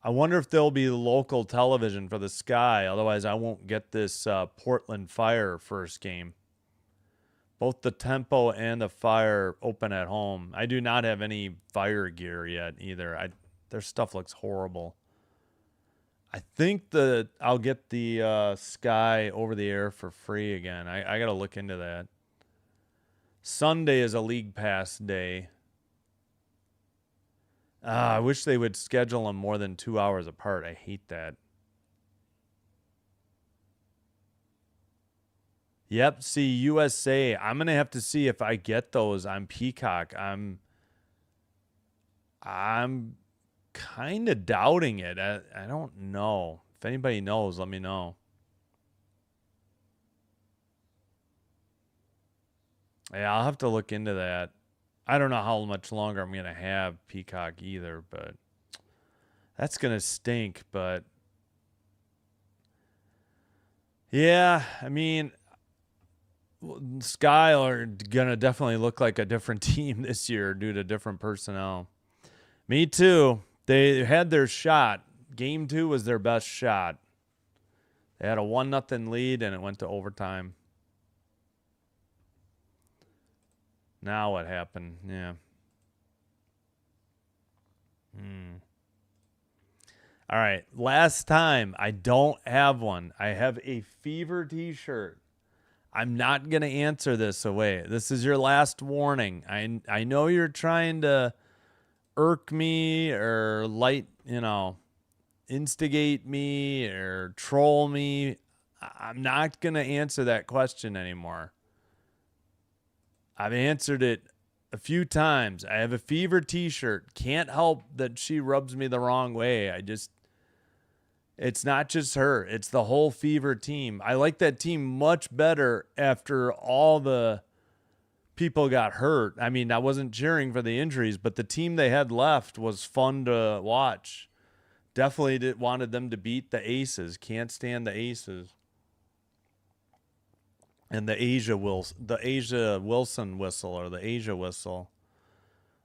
I wonder if there'll be local television for the Sky. Otherwise, I won't get this Portland Fire first game. Both the Tempo and the Fire open at home. I do not have any Fire gear yet either. Their stuff looks horrible. I think I'll get the Sky over the air for free again. I got to look into that. Sunday is a League Pass day. I wish they would schedule them more than 2 hours apart. I hate that. Yep, see, USA. I'm going to have to see if I get those on Peacock. I'm kind of doubting it. I don't know. If anybody knows, let me know. Yeah, I'll have to look into that. I don't know how much longer I'm going to have Peacock either, but that's going to stink. But yeah, I mean, Sky are going to definitely look like a different team this year due to different personnel. Me too. They had their shot. Game 2 was their best shot. They had a 1-0 lead, and it went to overtime. Now what happened? Yeah. All right. Last time, I don't have one. I have a Fever t-shirt. I'm not going to answer this away. This is your last warning. I know you're trying to irk me or instigate me or troll me. I'm not going to answer that question anymore. I've answered it a few times. I have a Fever t-shirt. Can't help that she rubs me the wrong way. It's not just her. It's the whole Fever team. I like that team much better after all the people got hurt. I mean, I wasn't cheering for the injuries, but the team they had left was fun to watch. Definitely wanted them to beat the Aces. Can't stand the Aces. And the Asia Wilson whistle or the Asia whistle.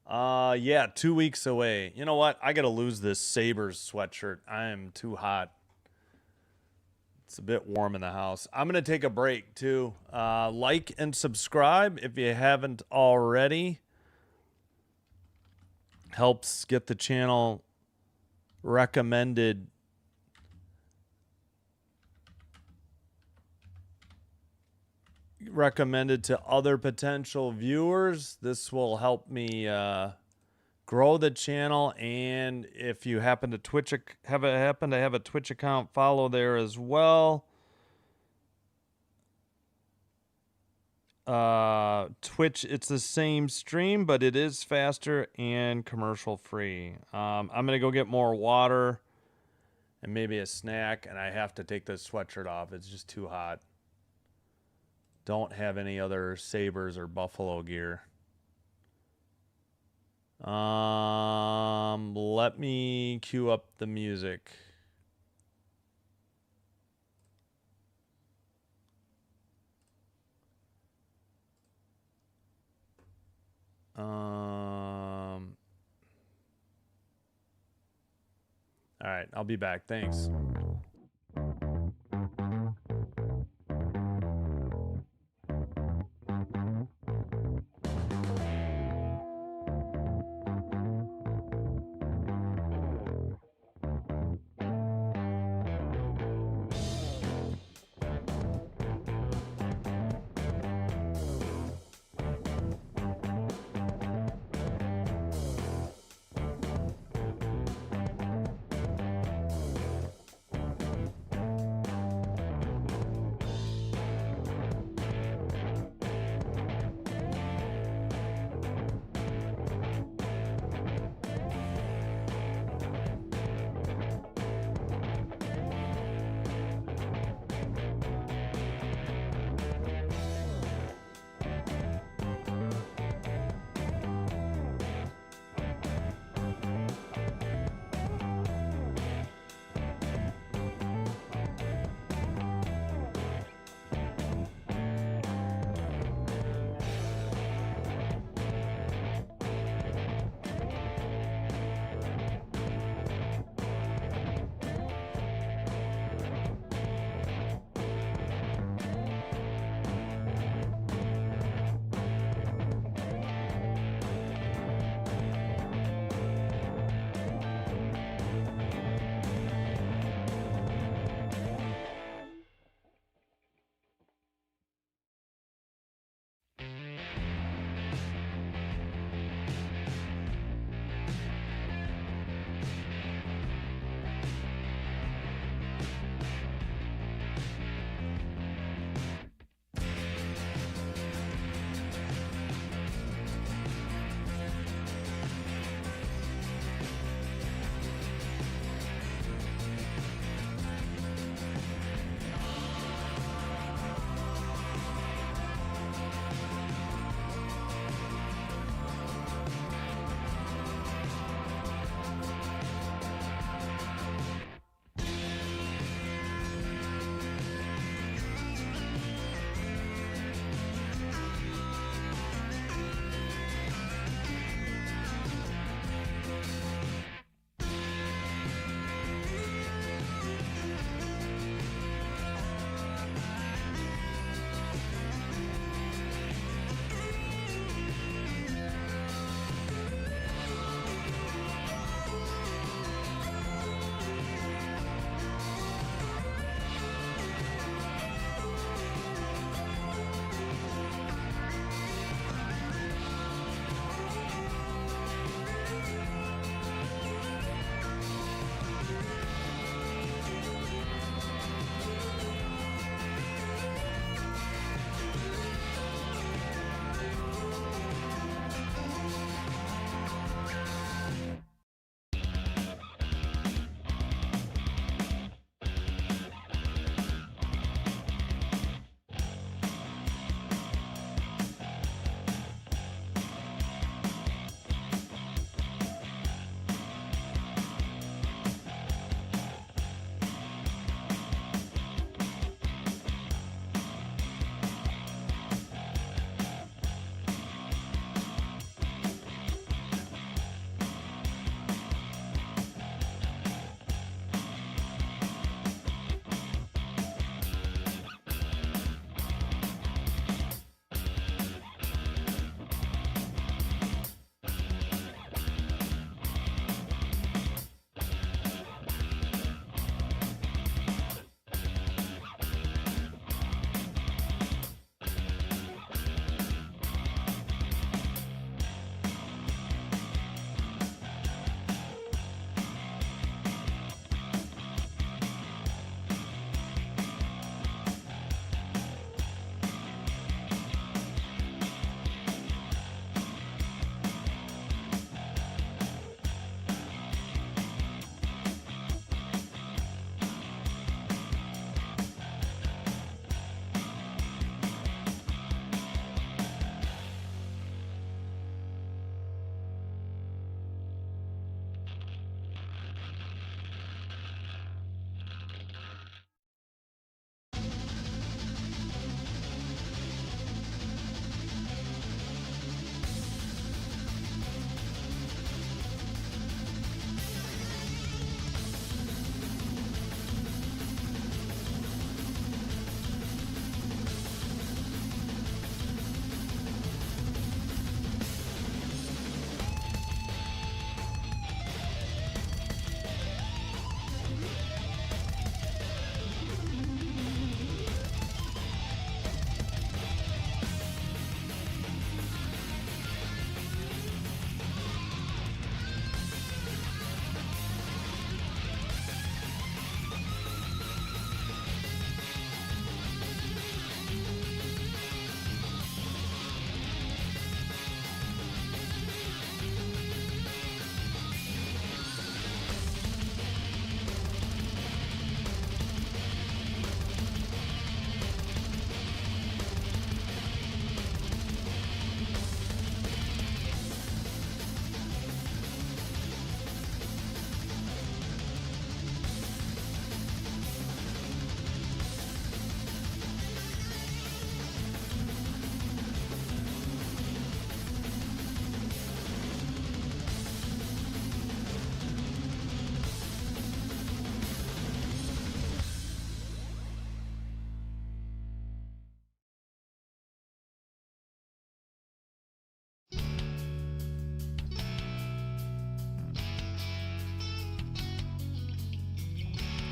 Yeah, 2 weeks away. You know what? I got to lose this Sabres sweatshirt. I am too hot. It's a bit warm in the house. I'm going to take a break too. Like and subscribe if you haven't already. Helps get the channel recommended to other potential viewers. This will help me grow the channel, and if you happen to have a Twitch account, follow there as well. Twitch, it's the same stream, but it is faster and commercial free. I'm gonna go get more water and maybe a snack, and I have to take this sweatshirt off. It's just too hot. Don't have any other Sabres or Buffalo gear. Let me cue up the music. All right, I'll be back. Thanks.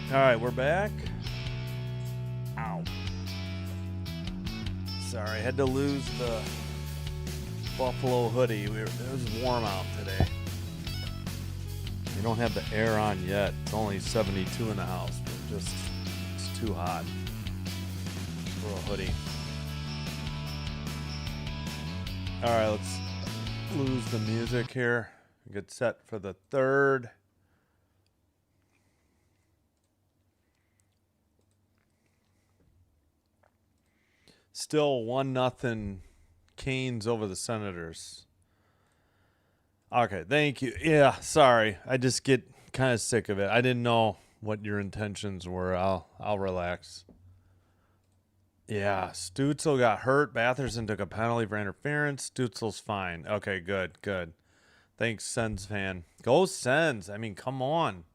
All right, we're back. Ow. Sorry, I had to lose the Buffalo hoodie. It was warm out today. We don't have the air on yet. It's only 72 in the house, but it's too hot for a hoodie. All right, let's lose the music here. Get set for the third. Still 1-0 Canes over the Senators. Okay, thank you. Yeah, sorry. I just get kind of sick of it. I didn't know what your intentions were. I'll relax. Yeah, Stutzel got hurt. Batherson took a penalty for interference. Stutzel's fine. Okay, good. Thanks, Sens fan. Go Sens. I mean, come on.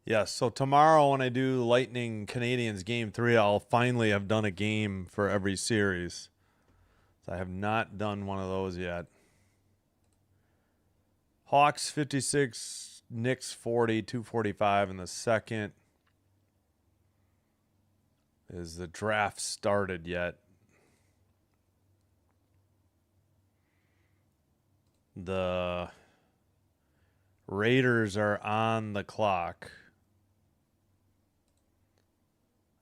Yes, so tomorrow when I do Lightning Canadiens Game 3, I'll finally have done a game for every series. So I have not done one of those yet. Hawks 56, Knicks 40, 245 in the second. Is the draft started yet? The Raiders are on the clock.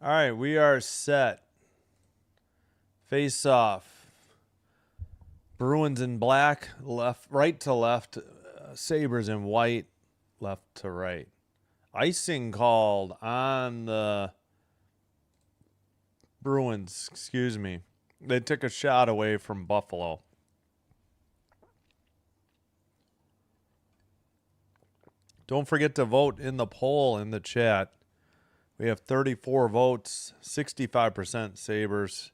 All right, we are set. Face off. Bruins in black, right to left. Sabres in white, left to right. Icing called on the Bruins, excuse me. They took a shot away from Buffalo. Don't forget to vote in the poll in the chat. We have 34 votes, 65% Sabres,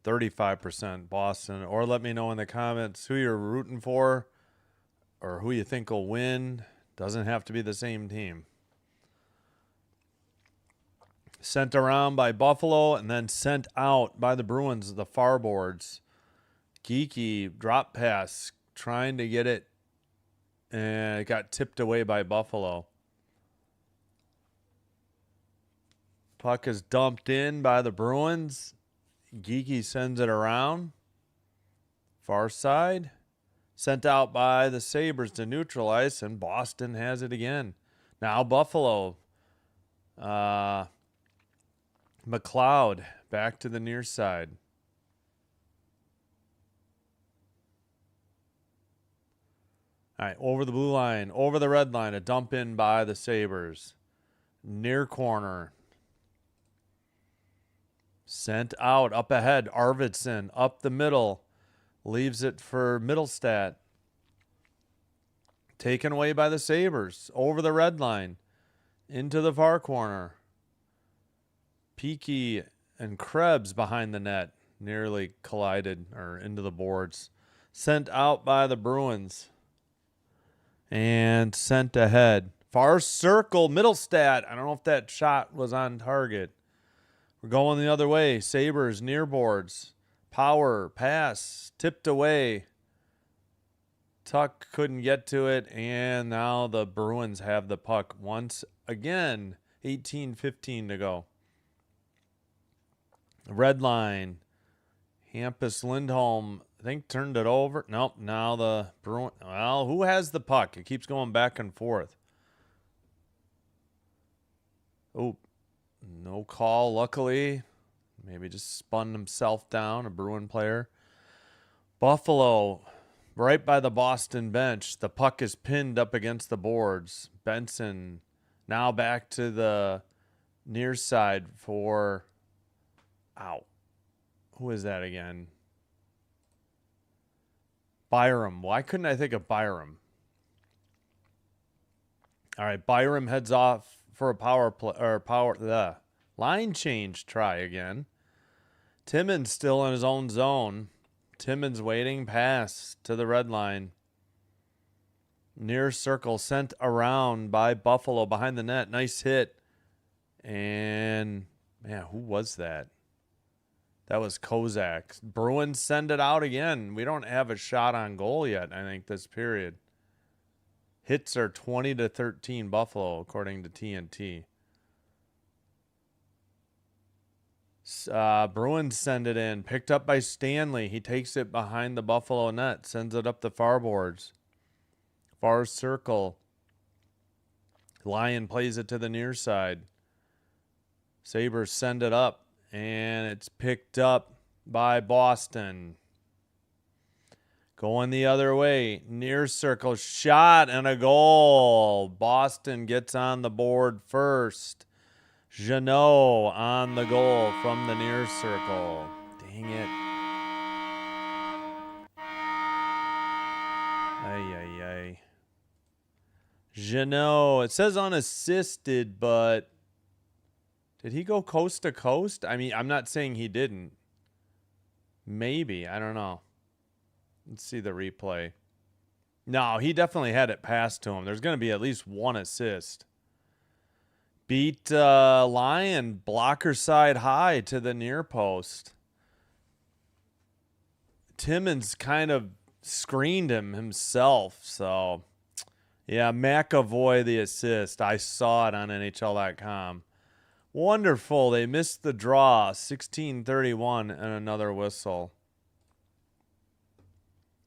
35% Boston. Or let me know in the comments who you're rooting for or who you think will win. Doesn't have to be the same team. Sent around by Buffalo and then sent out by the Bruins, the far boards. Geeky drop pass, trying to get it, and it got tipped away by Buffalo. Puck is dumped in by the Bruins. Geeky sends it around. Far side. Sent out by the Sabres to neutralize, and Boston has it again. Now Buffalo. McLeod back to the near side. All right, over the blue line, over the red line, a dump in by the Sabres. Near corner. Sent out, up ahead, Arvidsson, up the middle. Leaves it for Middlestat. Taken away by the Sabres, over the red line. Into the far corner. Peaky and Krebs behind the net. Nearly collided, or into the boards. Sent out by the Bruins. And sent ahead. Far circle, Middlestat. I don't know if that shot was on target. We're going the other way. Sabres near boards. Power, pass, tipped away. Tuck couldn't get to it, and now the Bruins have the puck once again. 18:15 to go. Red line. Hampus Lindholm, I think, turned it over. Nope, now the Bruins. Well, who has the puck? It keeps going back and forth. Oh, no call, luckily. Maybe just spun himself down, a Bruin player. Buffalo, right by the Boston bench. The puck is pinned up against the boards. Benson now back to the near side for... Ow. Who is that again? Byram. Why couldn't I think of Byram? All right, Byram heads off for a power play, or line change try again. Timmins still in his own zone. Timmins waiting, pass to the red line. Near circle sent around by Buffalo behind the net. Nice hit. And, man, who was that? That was Kozak. Bruins send it out again. We don't have a shot on goal yet, I think, this period. Hits are 20-13 Buffalo, according to TNT. Bruins send it in. Picked up by Stanley. He takes it behind the Buffalo net. Sends it up the far boards. Far circle. Lion plays it to the near side. Sabres send it up. And it's picked up by Boston. Going the other way. Near circle. Shot and a goal. Boston gets on the board first. Jeannot on the goal from the near circle. Dang it. Ay. Jeannot. It says unassisted, but did he go coast to coast? I mean, I'm not saying he didn't. Maybe. I don't know. Let's see the replay. No, he definitely had it passed to him. There's going to be at least one assist. Beat Lion blocker side high to the near post. Timmons kind of screened him himself. So, yeah, McAvoy the assist. I saw it on NHL.com. Wonderful. They missed the draw. 16:31 and another whistle.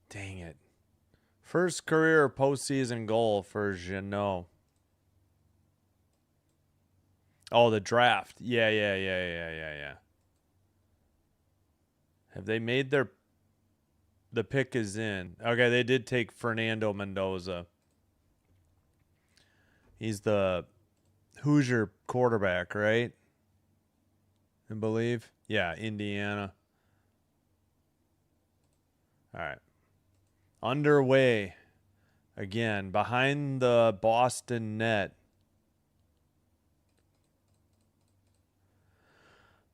Dang it. First career postseason goal for Jeannot. Oh, the draft. Yeah. Have they made their... The pick is in. Okay, they did take Fernando Mendoza. He's the Hoosier quarterback, right? I believe. Yeah, Indiana. All right. Underway. Again, behind the Boston net.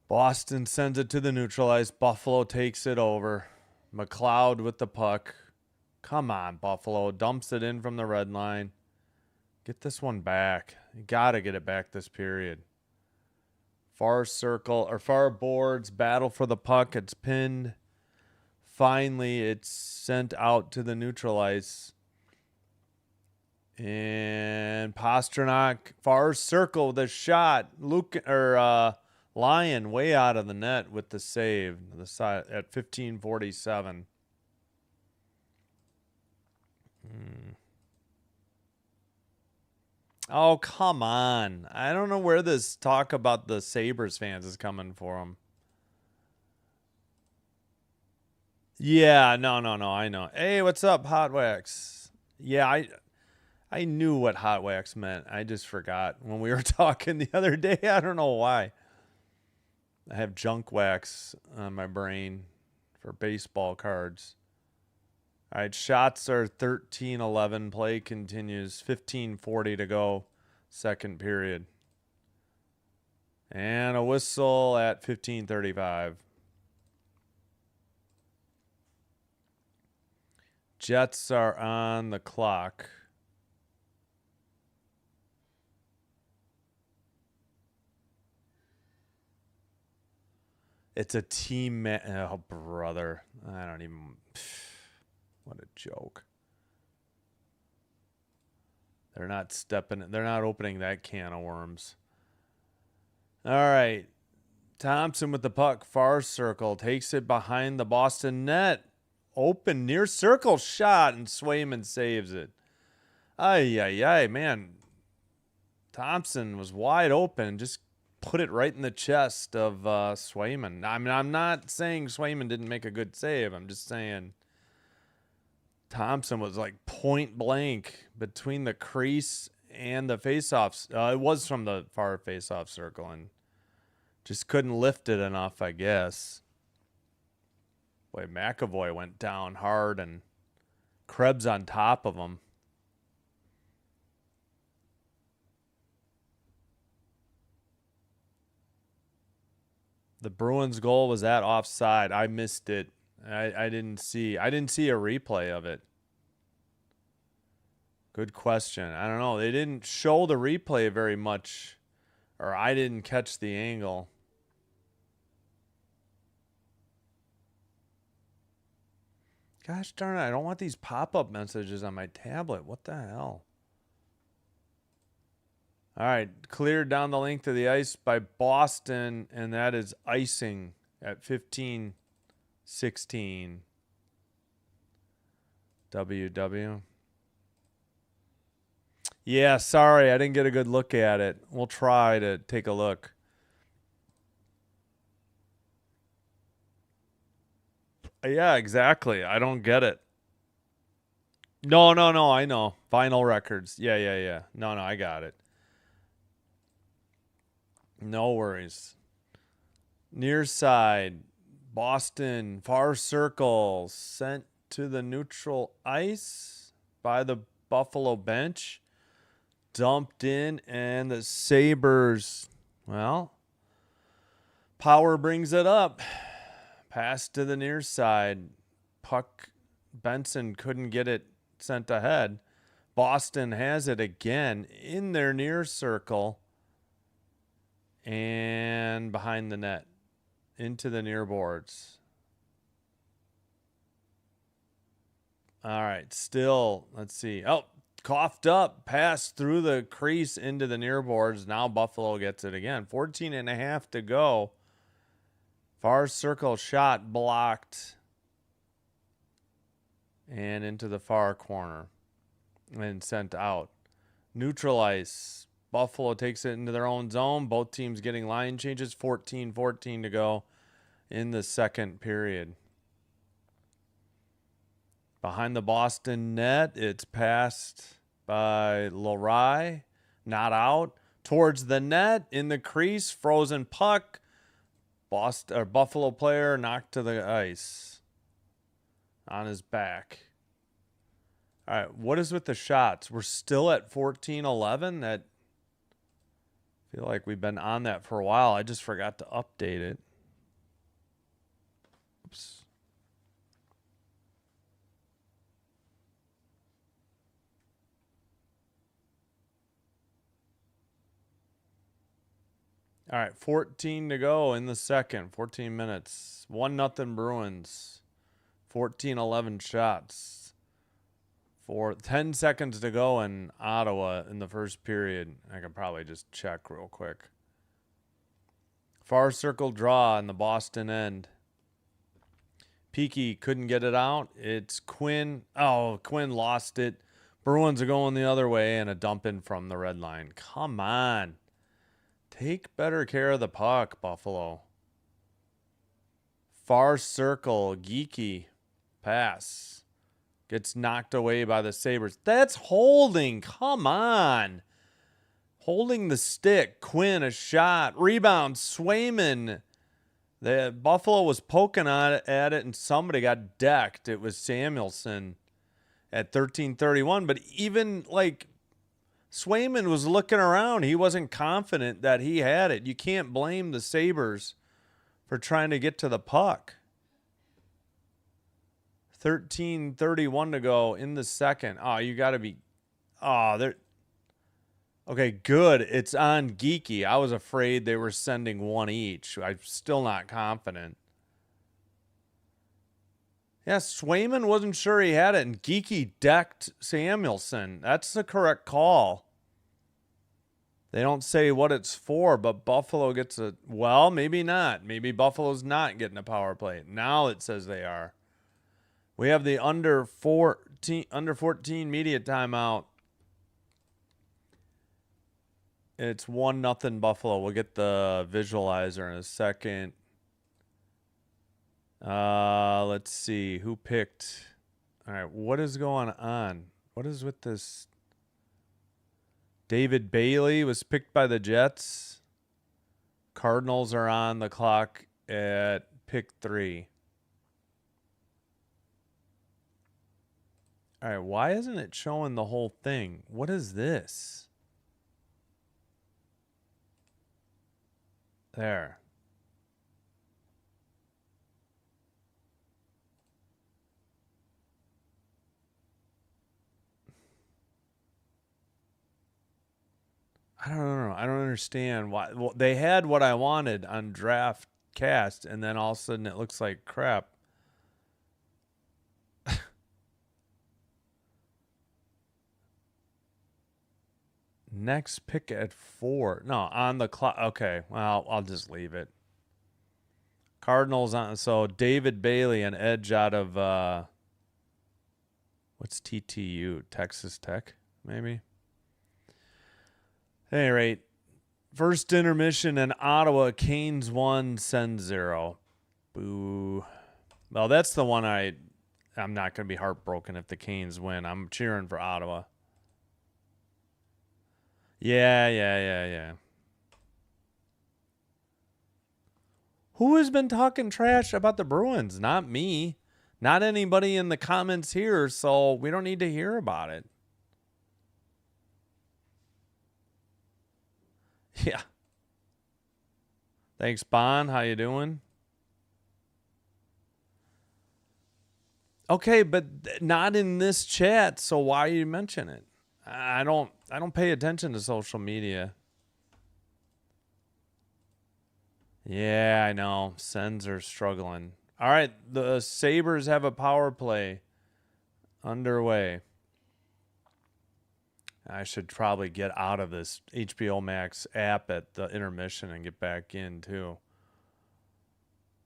Boston sends it to the neutralized. Buffalo takes it over. McLeod with the puck. Come on, Buffalo. Dumps it in from the red line. Get this one back. You got to get it back this period. Far circle or far boards. Battle for the puck. It's pinned. Finally, it's sent out to the neutralize. And Pastrnak, far circle, the shot. Lion way out of the net with the save. The side at 15:47. Oh, come on. I don't know where this talk about the Sabres fans is coming from. Yeah, no, I know. Hey, what's up, Hot Wax? Yeah, I knew what Hot Wax meant. I just forgot when we were talking the other day. I don't know why. I have junk wax on my brain for baseball cards. All right, shots are 13-11. Play continues. 15:40 to go. Second period. And a whistle at 15:35. Jets are on the clock. It's a team. Oh, brother. I don't even. What a joke. They're not stepping. They're not opening that can of worms. All right. Thompson with the puck. Far circle. Takes it behind the Boston net. Open near circle shot. And Swayman saves it. Ay, man. Thompson was wide open. Just put it right in the chest of Swayman. I mean, I'm not saying Swayman didn't make a good save. I'm just saying Thompson was like point blank between the crease and the faceoffs. It was from the far faceoff circle and just couldn't lift it enough, I guess. Boy, McAvoy went down hard and Krebs on top of him. The Bruins goal was that offside. I missed it. I didn't see a replay of it. Good question. I don't know. They didn't show the replay very much, or I didn't catch the angle. Gosh darn it, I don't want these pop-up messages on my tablet. What the hell? All right, cleared down the length of the ice by Boston, and that is icing at 15-16. WW. Yeah, sorry, I didn't get a good look at it. We'll try to take a look. Yeah, exactly. I don't get it. No, I know. Vinyl records. Yeah. No, I got it. No worries. Near side. Boston, far circle, sent to the neutral ice by the Buffalo bench. Dumped in, and the Sabres, well, power brings it up. Pass to the near side. Puck, Benson couldn't get it sent ahead. Boston has it again in their near circle and behind the net into the near boards. All right, still, let's see. Oh, coughed up, passed through the crease into the near boards. Now Buffalo gets it again. 14.5 to go. Far circle shot blocked. And into the far corner. And sent out. Neutral ice. Buffalo takes it into their own zone. Both teams getting line changes. 14-14 to go in the second period. Behind the Boston net, it's passed by Lorai. Not out. Towards the net, in the crease, frozen puck. Buffalo player knocked to the ice. On his back. All right, what is with the shots? We're still at 14-11. That, I feel like we've been on that for a while. I just forgot to update it. Oops. All right, 14 to go in the second. 14 minutes. 1-0 Bruins. 14-11 shots. For 10 seconds to go in Ottawa in the first period. I can probably just check real quick. Far circle draw in the Boston end. Peaky couldn't get it out. It's Quinn. Oh, Quinn lost it. Bruins are going the other way and a dump in from the red line. Come on. Take better care of the puck, Buffalo. Far circle, Geeky. Pass. Gets knocked away by the Sabres. That's holding. Come on. Holding the stick. Quinn, a shot. Rebound. Swayman. The Buffalo was poking at it, and somebody got decked. It was Samuelson at 13:31. But even, like, Swayman was looking around. He wasn't confident that he had it. You can't blame the Sabres for trying to get to the puck. 13:31 to go in the second. Oh, you got to be... Oh, they're... Okay, good. It's on Geeky. I was afraid they were sending one each. I'm still not confident. Yeah, Swayman wasn't sure he had it, and Geeky decked Samuelson. That's the correct call. They don't say what it's for, but Buffalo gets a... Well, maybe not. Maybe Buffalo's not getting a power play. Now it says they are. We have the under 14 media timeout. It's 1-0 Buffalo. We'll get the visualizer in a second. Let's see who picked. All right, what is going on? What is with this? David Bailey was picked by the Jets. Cardinals are on the clock at pick 3. All right, why isn't it showing the whole thing? What is this? There. I don't know. I don't understand why. Well, they had what I wanted on draft cast, and then all of a sudden it looks like crap. Next pick at 4. No, on the clock. Okay, well, I'll just leave it. Cardinals on. So David Bailey, an edge out of what's TTU? Texas Tech, maybe. At any rate, first intermission in Ottawa. Canes 1, Sens 0. Boo. Well, that's the one I'm not going to be heartbroken if the Canes win. I'm cheering for Ottawa. Yeah. Who has been talking trash about the Bruins? Not me. Not anybody in the comments here, so we don't need to hear about it. Yeah. Thanks, Bon. How you doing? Okay, but not in this chat, so why you mention it? I don't pay attention to social media. Yeah, I know. Sens are struggling. All right, the Sabres have a power play underway. I should probably get out of this HBO Max app at the intermission and get back in too.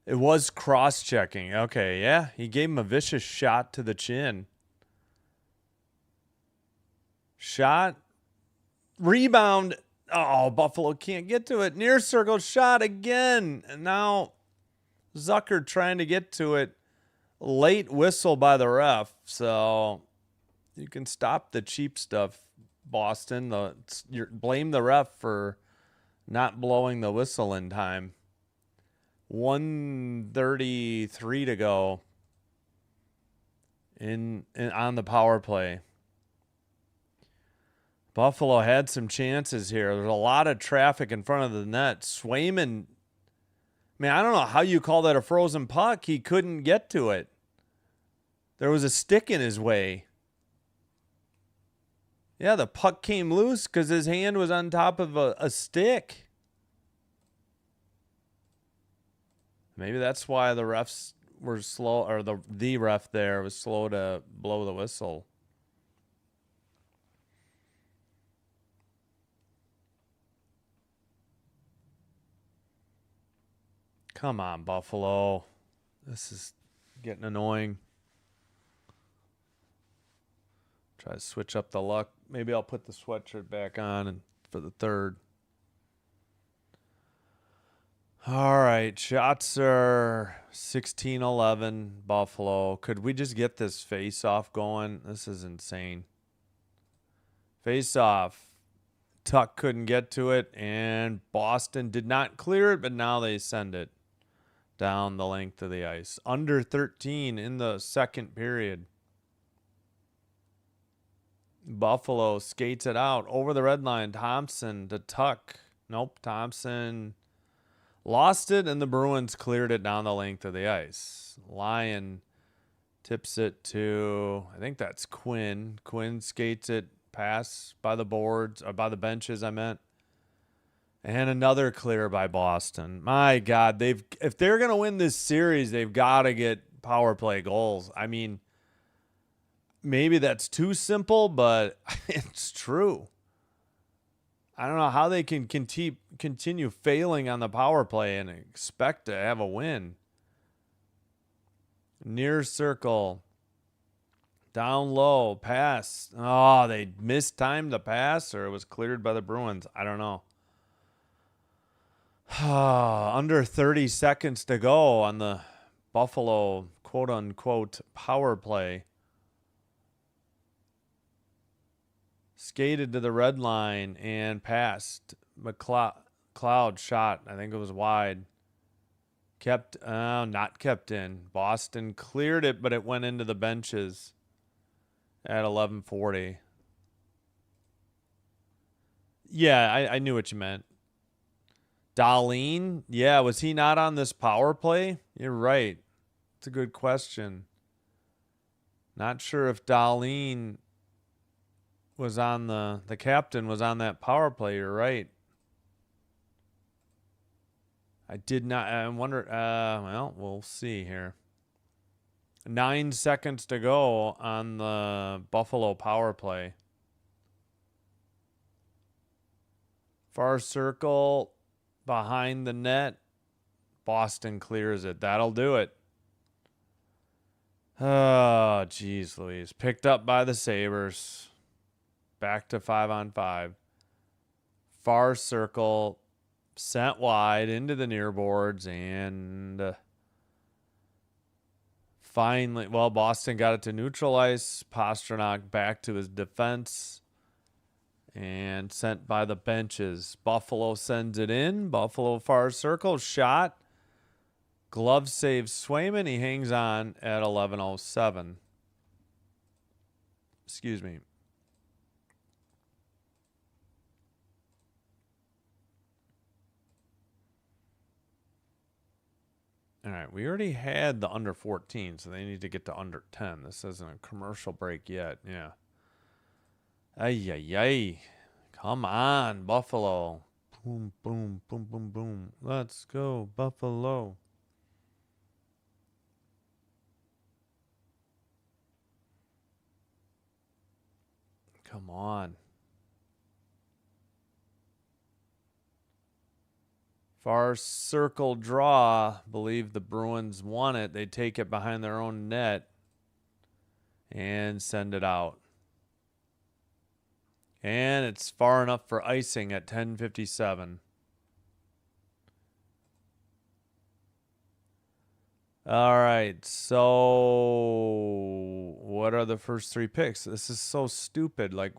It was cross-checking. Okay, yeah. He gave him a vicious shot to the chin. Shot. Rebound. Oh, Buffalo can't get to it. Near circle shot again. And now Zucker trying to get to it. Late whistle by the ref. So you can stop the cheap stuff, Boston. Blame the ref for not blowing the whistle in time. 1:33 to go in on the power play. Buffalo had some chances here. There's a lot of traffic in front of the net. Swayman, man, I don't know how you call that a frozen puck. He couldn't get to it. There was a stick in his way. Yeah, the puck came loose because his hand was on top of a stick. Maybe that's why the refs were slow, or the ref there was slow to blow the whistle. Come on, Buffalo. This is getting annoying. Try to switch up the luck. Maybe I'll put the sweatshirt back on and for the third. All right, shots are 16-11 Buffalo. Could we just get this face-off going? This is insane. Face-off. Tuck couldn't get to it, and Boston did not clear it, but now they send it down the length of the ice. Under 13 in the second period. Buffalo skates it out over the red line. Thompson to Tuck. Nope, Thompson lost it, and the Bruins cleared it down the length of the ice. Lyon tips it to, I think that's Quinn. Quinn skates it past by the boards, or by the benches, I meant. And another clear by Boston. My God, if they're going to win this series, they've got to get power play goals. I mean, maybe that's too simple, but it's true. I don't know how they can continue failing on the power play and expect to have a win. Near circle. Down low. Pass. Oh, they mistimed the pass, or it was cleared by the Bruins. I don't know. Under 30 seconds to go on the Buffalo quote-unquote power play. Skated to the red line and passed. McLeod shot. I think it was wide. Not kept in. Boston cleared it, but it went into the benches at 11:40. Yeah, I knew what you meant. Dahlin? Yeah, was he not on this power play? You're right. It's a good question. Not sure if Dahlin was on the captain was on that power play. You're right. I did not. I wonder. Well, we'll see here. 9 seconds to go on the Buffalo power play. Far circle behind the net. Boston clears it. That'll do it. Oh, geez, Louise. Picked up by the Sabres. Back to 5-on-5. Far circle. Sent wide into the near boards. And finally, well, Boston got it to neutral ice. Pastrnak back to his defense. And sent by the benches. Buffalo sends it in. Buffalo far circle. Shot. Glove saves Swayman. He hangs on at 11:07. Excuse me. All right, we already had the under 14, so they need to get to under 10. This isn't a commercial break yet. Yeah. Ay, ay, ay. Come on, Buffalo. Boom, boom, boom, boom, boom. Let's go, Buffalo. Come on. Far circle draw. Believe the Bruins won it. They take it behind their own net and send it out. And it's far enough for icing at 10:57. All right, so what are the first three picks? This is so stupid. Like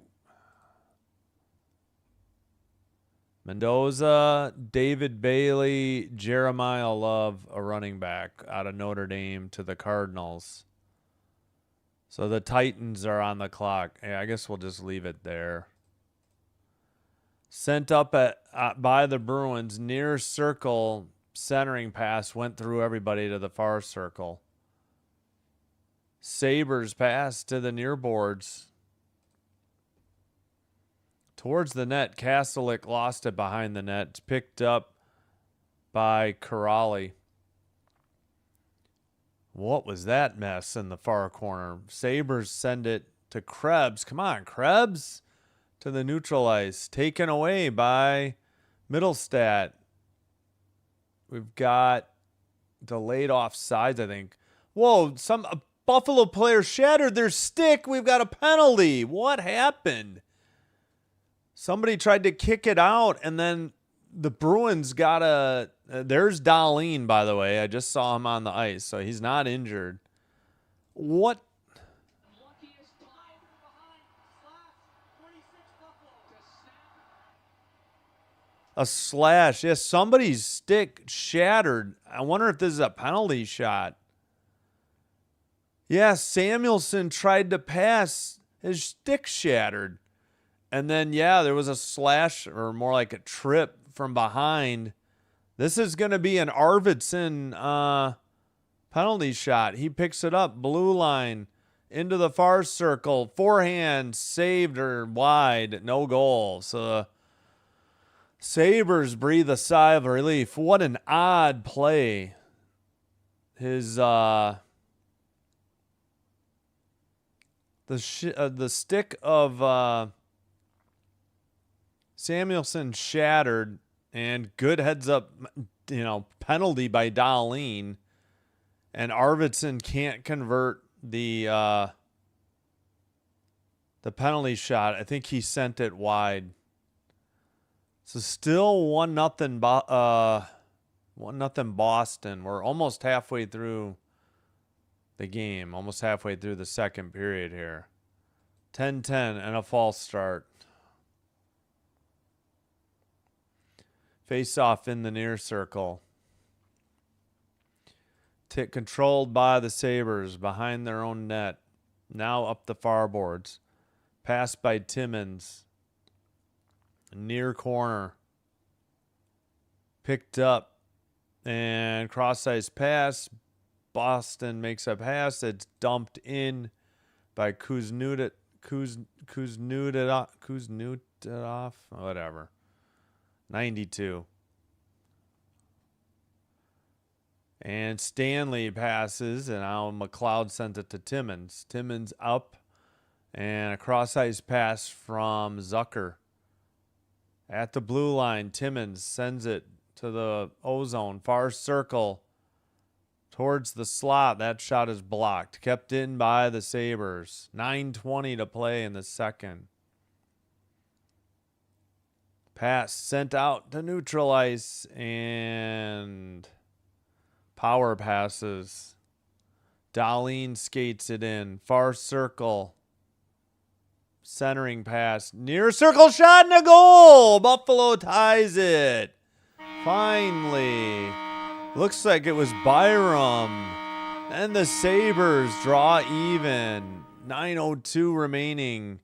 Mendoza, David Bailey, Jeremiah Love, a running back out of Notre Dame to the Cardinals. So the Titans are on the clock. Yeah, I guess we'll just leave it there. Sent up by the Bruins, near circle, centering pass went through everybody to the far circle. Sabres pass to the near boards. Towards the net, Kastelik lost it behind the net. It's picked up by Corrali. What was that mess in the far corner? Sabres send it to Krebs. Come on, Krebs. To the neutral ice. Taken away by Middlestat. We've got delayed offsides, I think. Whoa, a Buffalo player shattered their stick. We've got a penalty. What happened? Somebody tried to kick it out, and then the Bruins got a... there's Dahlin, by the way. I just saw him on the ice, so he's not injured. What? A slash. Yes, somebody's stick shattered. I wonder if this is a penalty shot. Yeah, Samuelson tried to pass. His stick shattered. And then, yeah, there was a slash, or more like a trip from behind. This is going to be an Arvidsson penalty shot. He picks it up. Blue line into the far circle. Forehand saved or wide. No goal. So Sabres breathe a sigh of relief. What an odd play. His the stick of Samuelson shattered, and good heads up, penalty by Dahlin, and Arvidsson can't convert the penalty shot. I think he sent it wide. So still 1-0 Boston. We're almost halfway through the game, almost halfway through the second period here. 10-10 and a false start. Face off in the near circle. Controlled by the Sabres behind their own net. Now up the far boards. Pass by Timmins. Near corner. Picked up. And cross-ice pass. Boston makes a pass. It's dumped in by Kuznetsov. Whatever. 92. And Stanley passes, and now McLeod sent it to Timmins. Timmins up, and a cross-ice pass from Zucker. At the blue line, Timmins sends it to the O-zone. Far circle towards the slot. That shot is blocked. Kept in by the Sabres. 9:20 to play in the second. Pass sent out to neutral ice, and power passes. Dahlin skates it in. Far circle. Centering pass. Near circle shot and a goal. Buffalo ties it. Finally. Looks like it was Byram. And the Sabres draw even. 9:02 remaining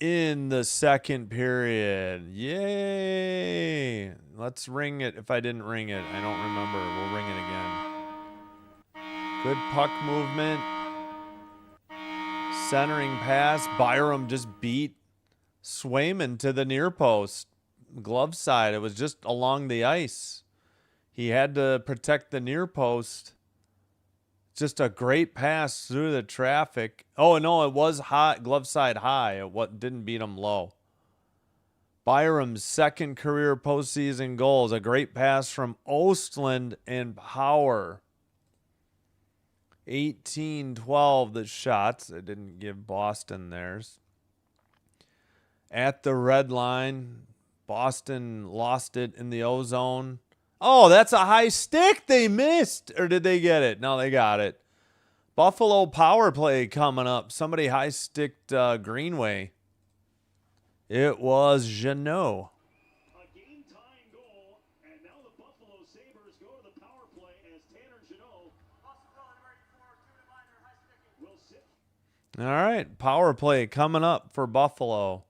in the second period. Yay. Let's ring it. If I didn't ring it, I don't remember. We'll ring it again. Good puck movement. Centering pass. Byram just beat Swayman to the near post. Glove side. It was just along the ice. He had to protect the near post. Just a great pass through the traffic. Oh, no, it was high, glove side high. It didn't beat him low. Byram's second career postseason goal is a great pass from Ostland and Power. 18-12 the shots. I didn't give Boston theirs. At the red line, Boston lost it in the O-zone. Oh, that's a high stick they missed. Or did they get it? No, they got it. Buffalo power play coming up. Somebody high sticked Greenway. It was Jeannot. A game-tying goal, and now the Buffalo Sabres go to the power play as Tanner Jeannot will sit. All right, power play coming up for Buffalo.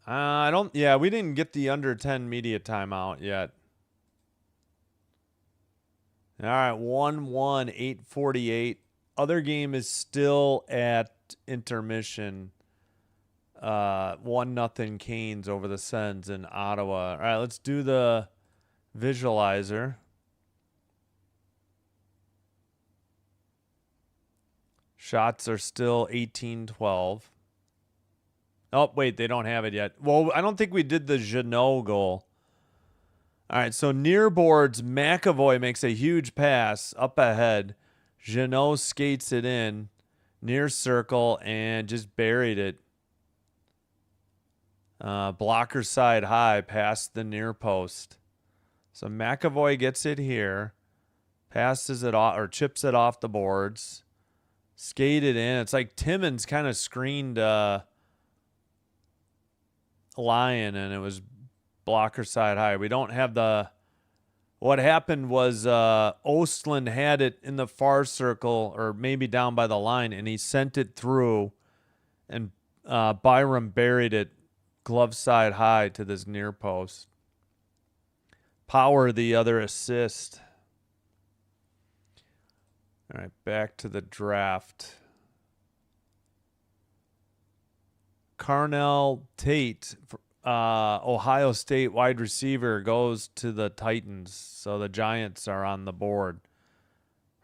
We didn't get the under 10 media timeout yet. All right, 1-1, 8:48. Other game is still at intermission. 1-0 Canes over the Sens in Ottawa. All right, let's do the visualizer. Shots are still 18-12. Oh, wait, they don't have it yet. Well, I don't think we did the Jeannot goal. All right, so near boards, McAvoy makes a huge pass up ahead. Jeannot skates it in, near circle, and just buried it. Blocker side high past the near post. So McAvoy gets it here, passes it off, or chips it off the boards, skated in. It's like Timmins kind of screened Lyon, and it was blocker side high. We don't have the... What happened was Ostland had it in the far circle, or maybe down by the line, and he sent it through, and Byram buried it glove side high to this near post. Power the other assist. All right, back to the draft. Carnell Tate, Ohio State wide receiver, goes to the Titans. So the Giants are on the board,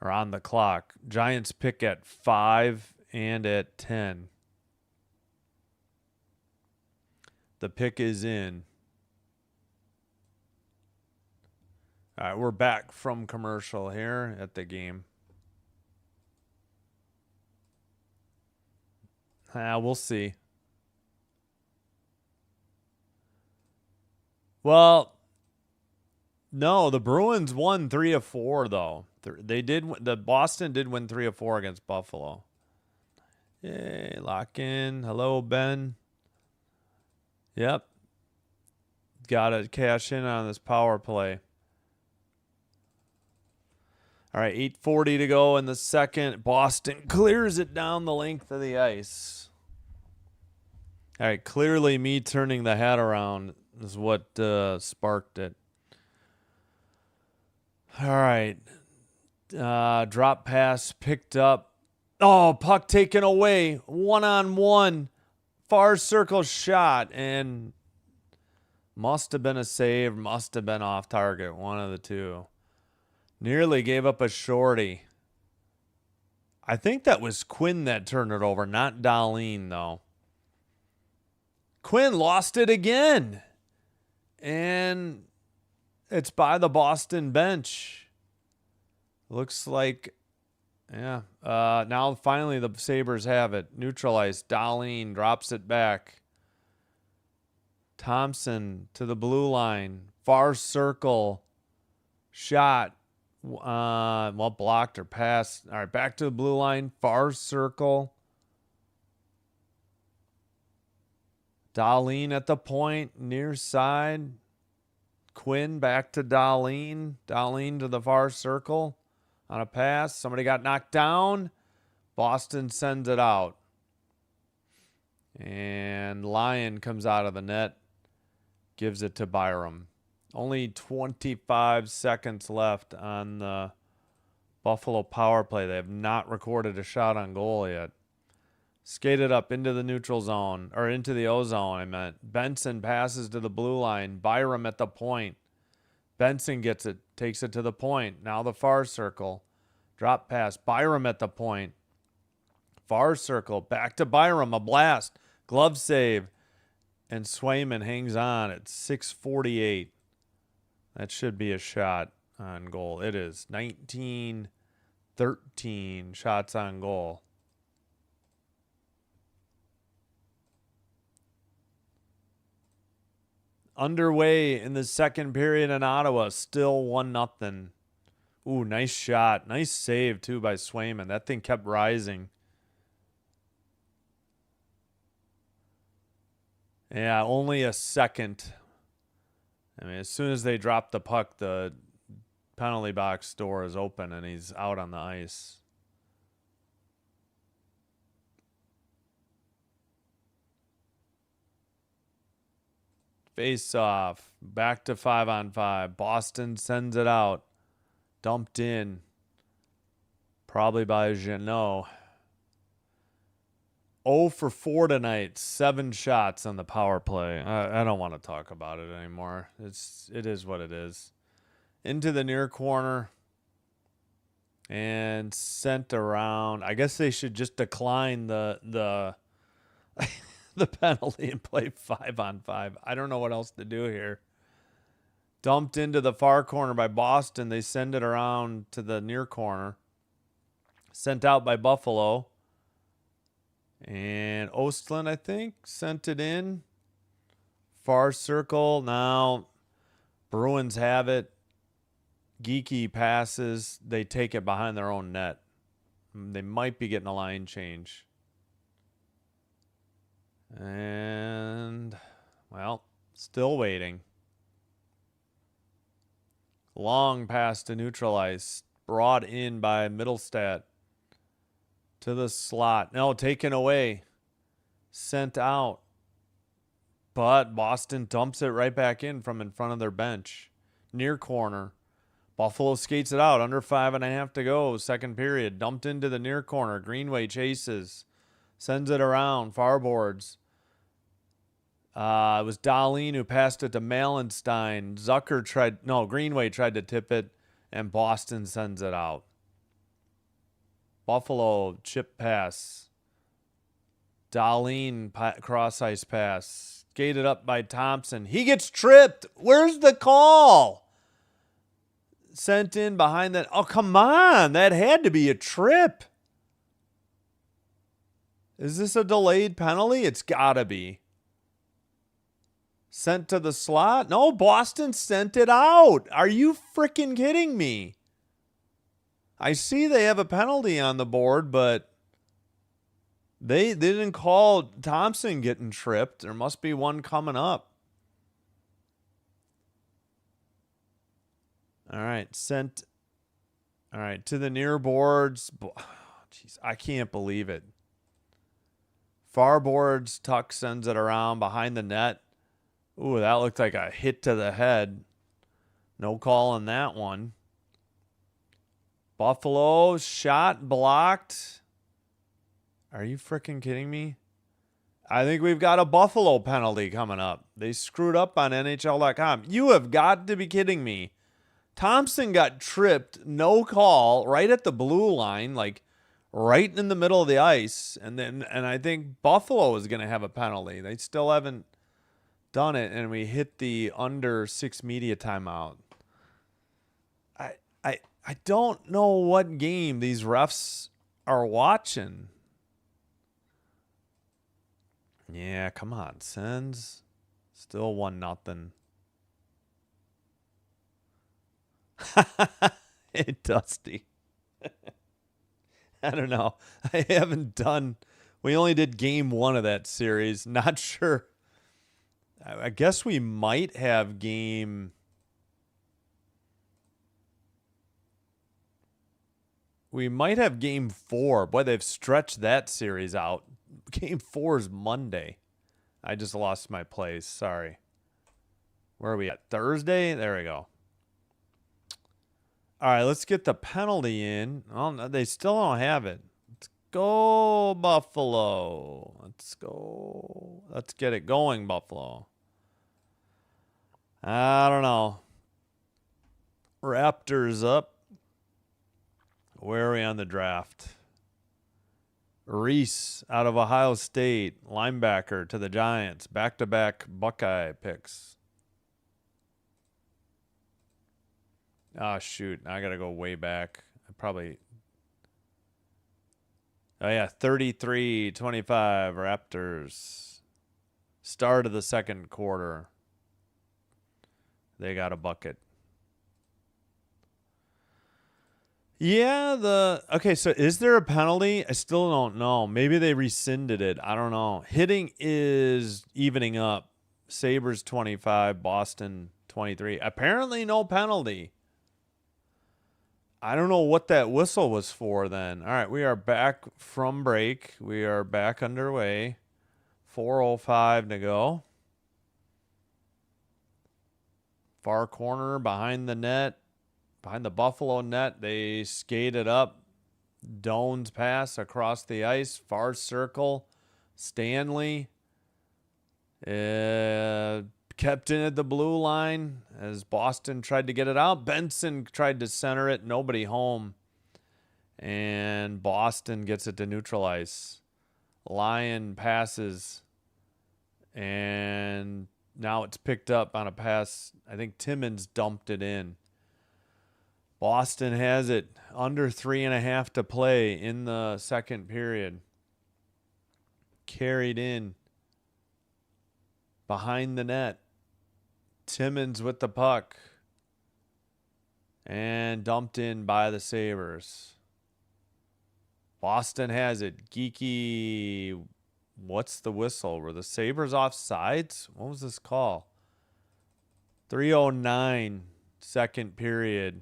or on the clock. Giants pick at 5 and at 10. The pick is in. All right, we're back from commercial here at the game. We'll see. Well, no, the Bruins won 3 of 4 though. The Boston did win 3 of 4 against Buffalo. Yay, lock in. Hello, Ben. Yep. Got to cash in on this power play. All right, 8:40 to go in the second. Boston clears it down the length of the ice. All right, clearly me turning the hat around is what sparked it. All right. Drop pass picked up. Oh, puck taken away. 1-on-1. Far circle shot, and must have been a save, must have been off target, one of the two. Nearly gave up a shorty. I think that was Quinn that turned it over, not Dahlin, though. Quinn lost it again. And it's by the Boston bench. Looks like, yeah. Now finally the Sabres have it. Neutralized. Dahlin drops it back. Thompson to the blue line. Far circle. Shot. Well, blocked or passed. All right, back to the blue line. Far circle. Dahlin at the point. Near side. Quinn back to Dahlin. Dahlin to the far circle. On a pass. Somebody got knocked down. Boston sends it out. And Lyon comes out of the net. Gives it to Byram. Only 25 seconds left on the Buffalo power play. They have not recorded a shot on goal yet. Skated up into the neutral zone. Or into the O zone, I meant. Benson passes to the blue line. Byram at the point. Benson gets it. Takes it to the point. Now the far circle. Drop pass. Byram at the point. Far circle. Back to Byram. A blast. Glove save. And Swayman hangs on at 6:48. That should be a shot on goal. It is 19-13 shots on goal. Underway in the second period in Ottawa. Still 1-0. Ooh, nice shot. Nice save, too, by Swayman. That thing kept rising. Yeah, only a second. I mean, as soon as they drop the puck, the penalty box door is open and he's out on the ice. Face off. Back to 5-on-5. Boston sends it out. Dumped in. Probably by Jeannot. 0 for 4 tonight. 7 shots on the power play. I don't want to talk about it anymore. It is what it is. Into the near corner. And sent around. I guess they should just decline the the penalty and play 5-on-5. I don't know what else to do here. Dumped into the far corner by Boston. They send it around to the near corner. Sent out by Buffalo. And Ostlund, I think, sent it in. Far circle. Now Bruins have it. Geeky passes. They take it behind their own net. They might be getting a line change. And, well, still waiting. Long pass to neutralize. Brought in by Middlestat. To the slot. No, taken away. Sent out. But Boston dumps it right back in from in front of their bench. Near corner. Buffalo skates it out. Under 5.5 to go. Second period. Dumped into the near corner. Greenway chases. Sends it around. Far boards. It was Dahlin who passed it to Malenstein. Greenway tried to tip it. And Boston sends it out. Buffalo chip pass. Dahlin cross ice pass. Skated up by Thompson. He gets tripped. Where's the call? Sent in behind that. Oh, come on. That had to be a trip. Is this a delayed penalty? It's got to be. Sent to the slot? No, Boston sent it out. Are you freaking kidding me? I see they have a penalty on the board, but they didn't call Thompson getting tripped. There must be one coming up. All right, sent. All right, to the near boards. Jeez, I can't believe it. Far boards, Tuck sends it around behind the net. Ooh, that looked like a hit to the head. No call on that one. Buffalo shot blocked. Are you freaking kidding me? I think we've got a Buffalo penalty coming up. They screwed up on NHL.com. You have got to be kidding me. Thompson got tripped, no call, right at the blue line, like right in the middle of the ice, and I think Buffalo is going to have a penalty. They still haven't done it, and we hit the under 6 media timeout. I don't know what game these refs are watching. Yeah, come on, Sens. Still 1-0. Hey, Dusty. I don't know. I haven't done. We only did game 1 of that series. Not sure. I guess we might have game. We might have game 4. Boy, they've stretched that series out. Game 4 is Monday. I just lost my place. Sorry. Where are we at? Thursday? There we go. All right, let's get the penalty in. Oh, no, they still don't have it. Let's go, Buffalo. Let's go. Let's get it going, Buffalo. I don't know. Raptors up. Where are we on the draft? Reese out of Ohio State, linebacker to the Giants. Back-to-back Buckeye picks. Oh, shoot. I got to go way back. Oh, yeah. 33-25 Raptors. Start of the second quarter. They got a bucket. Yeah, okay, so is there a penalty? I still don't know. Maybe they rescinded it. I don't know. Hitting is evening up. Sabres 25, Boston 23. Apparently no penalty. I don't know what that whistle was for then. All right, we are back from break. We are back underway. 4:05 to go. Far corner behind the net. Behind the Buffalo net, they skated up. Doan's pass across the ice. Far circle. Stanley kept in at the blue line as Boston tried to get it out. Benson tried to center it. Nobody home. And Boston gets it to neutral ice. Lyon passes. And now it's picked up on a pass. I think Timmins dumped it in. Boston has it under 3.5 to play in the second period. Carried in behind the net. Timmins with the puck. And dumped in by the Sabres. Boston has it. Geeky. What's the whistle? Were the Sabres offsides? What was this call? 3:09 second period.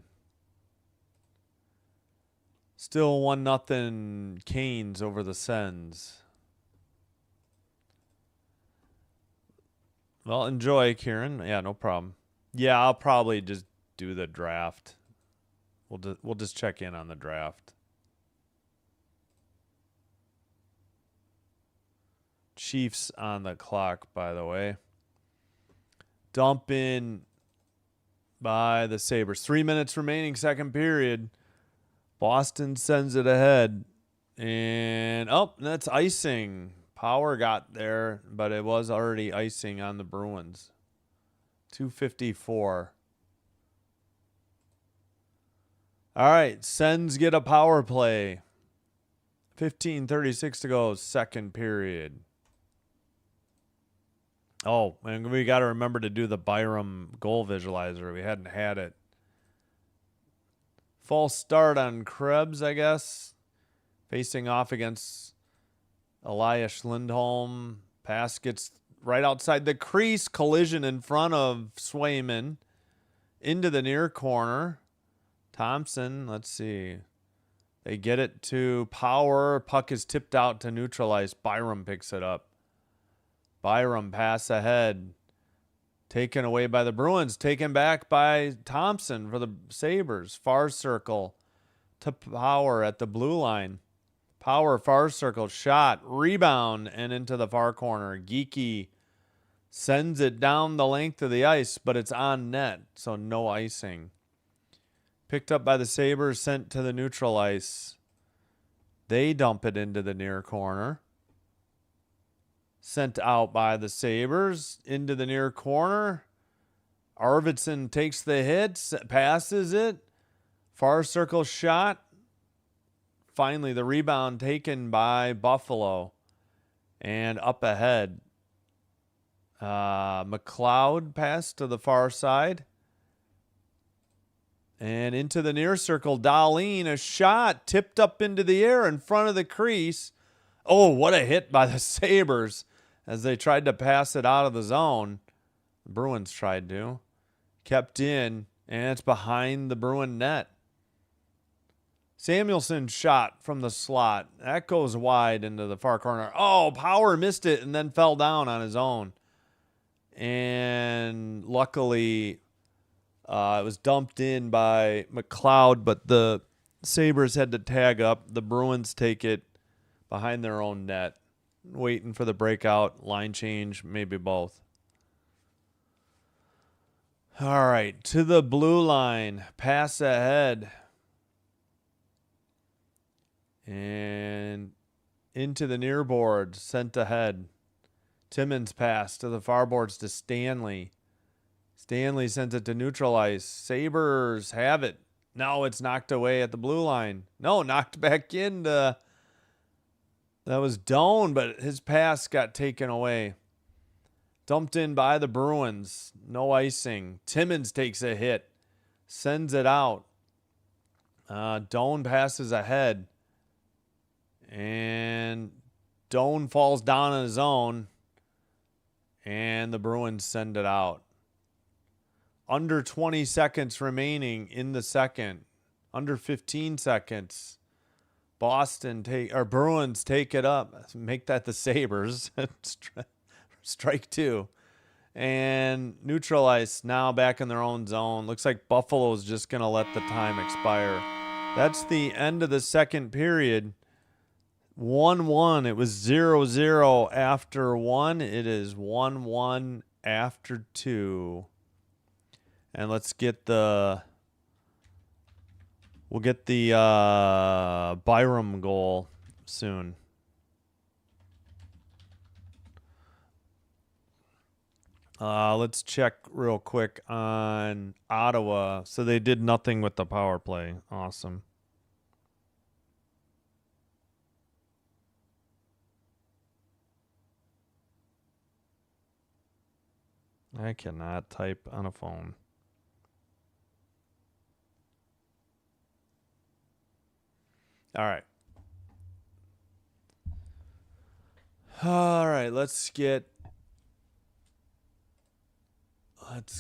Still 1-0 Canes over the Sens. Well, enjoy, Kieran. Yeah, no problem. Yeah, I'll probably just do the draft. We'll just check in on the draft. Chiefs on the clock, by the way. Dump in by the Sabres. 3 minutes remaining, second period. Boston sends it ahead. And, that's icing. Power got there, but it was already icing on the Bruins. 2:54. All right, Sens get a power play. 15:36 to go, second period. Oh, and we got to remember to do the Byram goal visualizer. We hadn't had it. False start on Krebs, I guess. Facing off against Elias Lindholm. Pass gets right outside the crease. Collision in front of Swayman. Into the near corner. Thompson, let's see. They get it to Power. Puck is tipped out to neutralize. Byram picks it up. Byram pass ahead. Taken away by the Bruins. Taken back by Thompson for the Sabres. Far circle to Power at the blue line. Power far circle shot. Rebound and into the far corner. Geeky sends it down the length of the ice, but it's on net, so no icing. Picked up by the Sabres, sent to the neutral ice. They dump it into the near corner. Sent out by the Sabres into the near corner. Arvidsson takes the hit, passes it. Far circle shot. Finally, the rebound taken by Buffalo. And up ahead, McLeod passed to the far side. And into the near circle, Dahlin, a shot tipped up into the air in front of the crease. Oh, what a hit by the Sabres as they tried to pass it out of the zone. The Bruins tried to. Kept in, and it's behind the Bruin net. Samuelsson shot from the slot. That goes wide into the far corner. Oh, Power missed it and then fell down on his own. And luckily, it was dumped in by McLeod, but the Sabres had to tag up. The Bruins take it behind their own net, waiting for the breakout, line change, maybe both. All right, to the blue line, pass ahead. And into the near board, sent ahead. Timmins pass to the far boards to Stanley. Stanley sends it to neutral ice. Sabres have it. No, it's knocked away at the blue line. No, knocked back into. That was Doan, but his pass got taken away. Dumped in by the Bruins. No icing. Timmins takes a hit. Sends it out. Doan passes ahead. And Doan falls down on his own. And the Bruins send it out. Under 20 seconds remaining in the second. Under 15 seconds. Bruins take it up. Make that the Sabres. Strike two. And neutral ice now back in their own zone. Looks like Buffalo's just going to let the time expire. That's the end of the second period. 1-1. It was 0-0 after 1. It is 1-1 after 2. And let's get the... We'll get the Byram goal soon. Let's check real quick on Ottawa. So they did nothing with the power play. Awesome. I cannot type on a phone. All right. All right, let's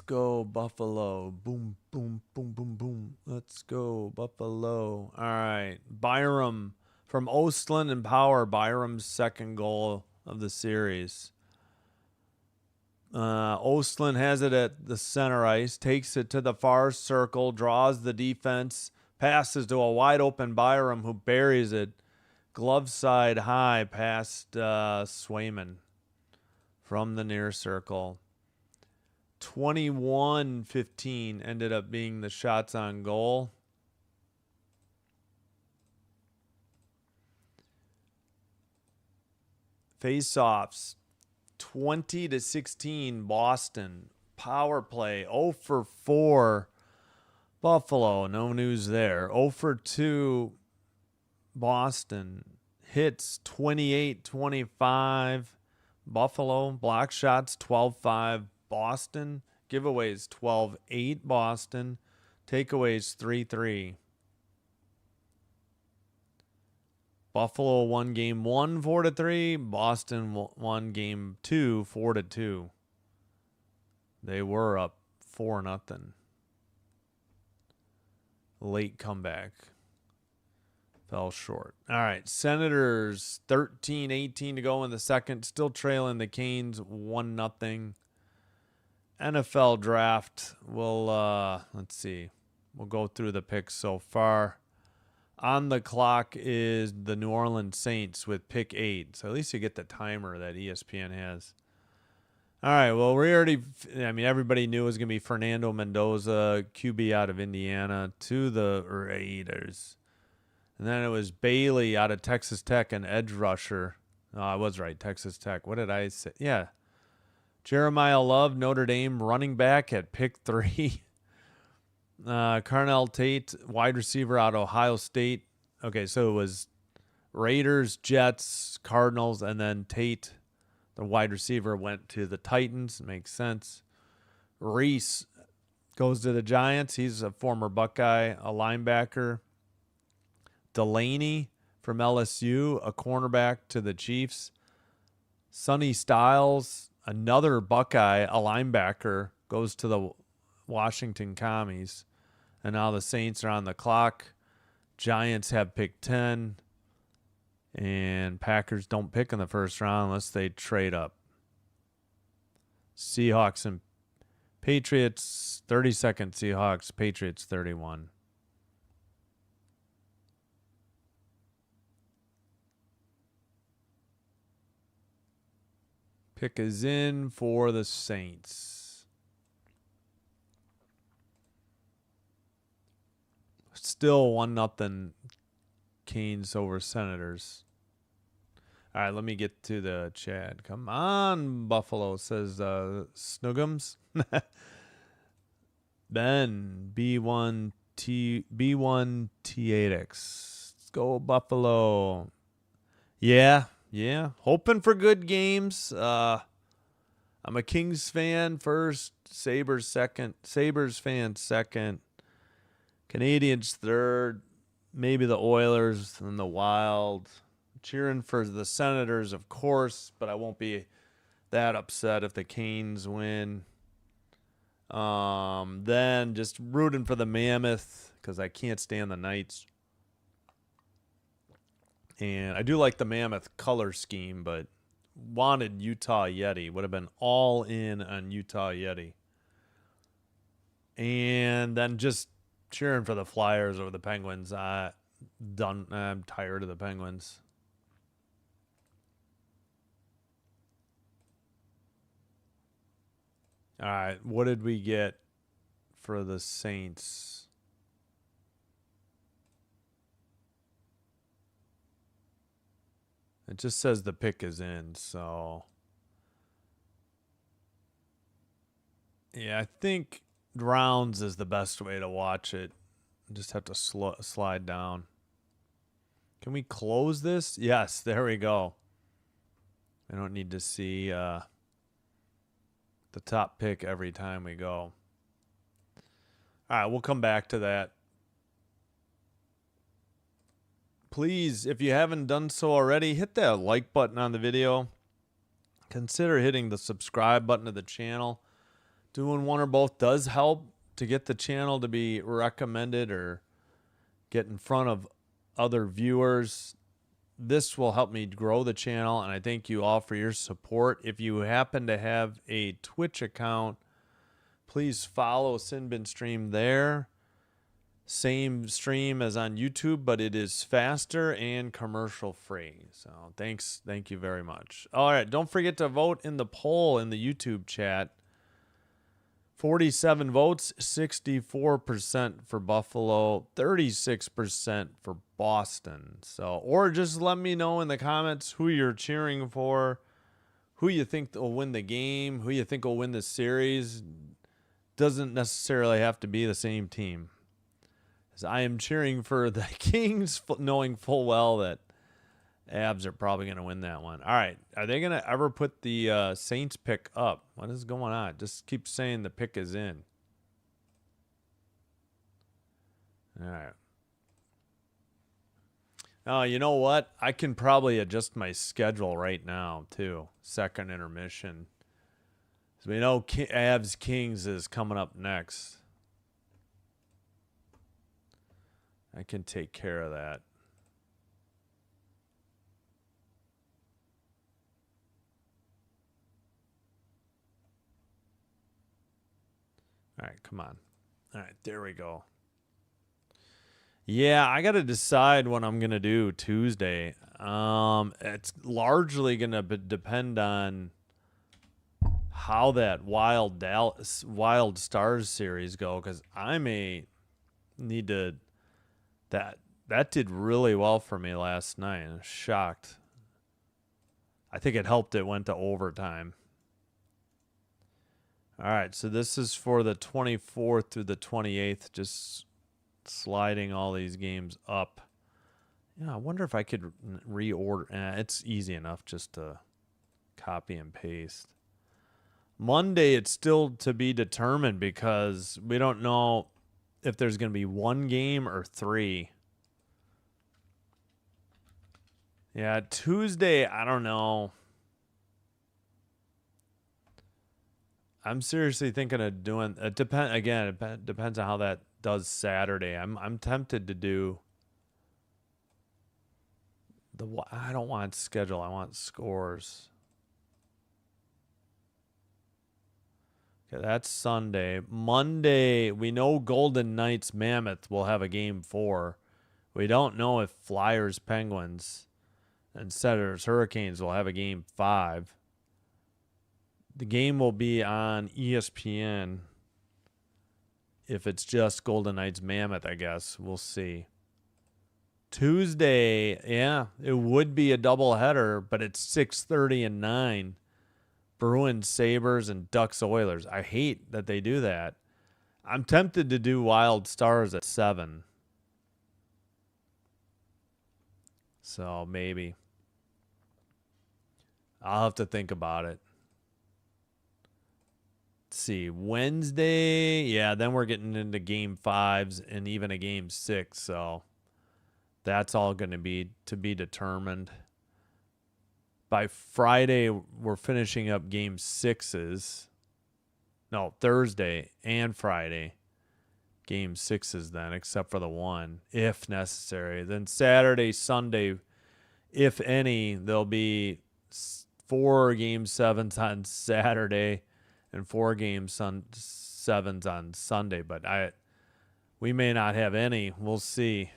go Buffalo. Boom, boom, boom, boom, boom. Let's go Buffalo. All right. Byram from Ostland and Power. Byram's second goal of the series. Ostland has it at the center ice, takes it to the far circle, draws the defense, passes to a wide open Byram who buries it. Glove side high past Swayman from the near circle. 21-15 ended up being the shots on goal. Face-offs. 20-16 Boston. Power play 0 for 4 Buffalo. No news there. 0 for 2 Boston. Hits 28-25 Buffalo. Block shots 12-5 Boston. Giveaways 12-8 Boston. Takeaways 3-3. Buffalo won game 1 4-3. Boston won game 2 4-2. They were up 4-0. Late comeback. Fell short. All right. Senators 13-18 to go in the second. Still trailing the Canes 1-0. NFL draft. Let's see. We'll go through the picks so far. On the clock is the New Orleans Saints with pick 8. So at least you get the timer that ESPN has. All right. Well, everybody knew it was going to be Fernando Mendoza, QB out of Indiana, to the Raiders. And then it was Bailey out of Texas Tech, an edge rusher. Oh, I was right, Texas Tech. What did I say? Yeah. Jeremiah Love, Notre Dame running back at pick 3. Carnell Tate, wide receiver out of Ohio State. Okay, so it was Raiders, Jets, Cardinals, and then Tate, the wide receiver, went to the Titans. Makes sense. Reese goes to the Giants. He's a former Buckeye, a linebacker. Delaney from LSU, a cornerback to the Chiefs. Sonny Styles, another Buckeye, a linebacker, goes to the Washington Commies. And now the Saints are on the clock. Giants have pick 10. And Packers don't pick in the first round unless they trade up. Seahawks and Patriots, 32nd Seahawks, Patriots 31. Pick is in for the Saints. Still 1-0 Canes over Senators. All right, let me get to the chat. Come on, Buffalo, says Snuggums. Ben, B1T8X. Let's go, Buffalo. Yeah. Hoping for good games. I'm a Kings fan first, Sabres second, Sabres fan second, Canadians third, maybe the Oilers and the Wild. Cheering for the Senators, of course, but I won't be that upset if the Canes win. Then just rooting for the Mammoth because I can't stand the Knights. And I do like the Mammoth color scheme, but wanted Utah Yeti. Would have been all in on Utah Yeti. And then just cheering for the Flyers over the Penguins. I'm tired of the Penguins. All right, what did we get for the Saints? It just says the pick is in, so yeah, I think rounds is the best way to watch it. Just have to slide down. Can we close this? Yes, there we go. I don't need to see the top pick every time we go. All right, we'll come back to that. Please, if you haven't done so already, hit that like button on the video. Consider hitting the subscribe button to the channel. Doing one or both does help to get the channel to be recommended or get in front of other viewers. This will help me grow the channel, and I thank you all for your support. If you happen to have a Twitch account, please follow Sinbin Stream there. Same stream as on YouTube, but it is faster and commercial free. So thank you very much. All right, don't forget to vote in the poll in the YouTube chat. 47 votes, 64% for Buffalo, 36% for Boston. So, or just let me know in the comments who you're cheering for, who you think will win the game, who you think will win the series. Doesn't necessarily have to be the same team. As I am cheering for the Kings, knowing full well that Abs are probably going to win that one. All right. Are they going to ever put the Saints pick up? What is going on? Just keep saying the pick is in. All right. Oh, you know what? I can probably adjust my schedule right now, too. Second intermission. So we know Abs Kings is coming up next. I can take care of that. All right, come on. All right, there we go. Yeah, I got to decide what I'm going to do Tuesday. It's largely going to depend on how that Wild Stars series go, because I may need to that did really well for me last night. I was shocked. I think it helped it went to overtime. All right, so this is for the 24th through the 28th, just sliding all these games up. Yeah, I wonder if I could reorder. It's easy enough just to copy and paste. Monday, it's still to be determined because we don't know if there's going to be one game or three. Yeah, Tuesday, I don't know. I'm seriously thinking of doing it. It depends on how that does Saturday. I'm tempted to do I don't want schedule. I want scores. Okay, that's Sunday. Monday, we know Golden Knights Mammoth will have a game 4. We don't know if Flyers Penguins and Senators Hurricanes will have a game 5. The game will be on ESPN. If it's just Golden Knights Mammoth, I guess. We'll see. Tuesday, yeah, it would be a doubleheader, but it's 6:30 and 9. Bruins, Sabres, and Ducks, Oilers. I hate that they do that. I'm tempted to do Wild Stars at 7. So maybe. I'll have to think about it. Let's see. Wednesday, yeah, then we're getting into game 5s and even a game 6. So that's all going to be determined. By Friday, we're finishing up game 6s. No, Thursday and Friday. Game 6s then, except for the one, if necessary. Then Saturday, Sunday, if any, there'll be 4 game 7s on Saturday and 4 game 7s on Sunday. But we may not have any. We'll see.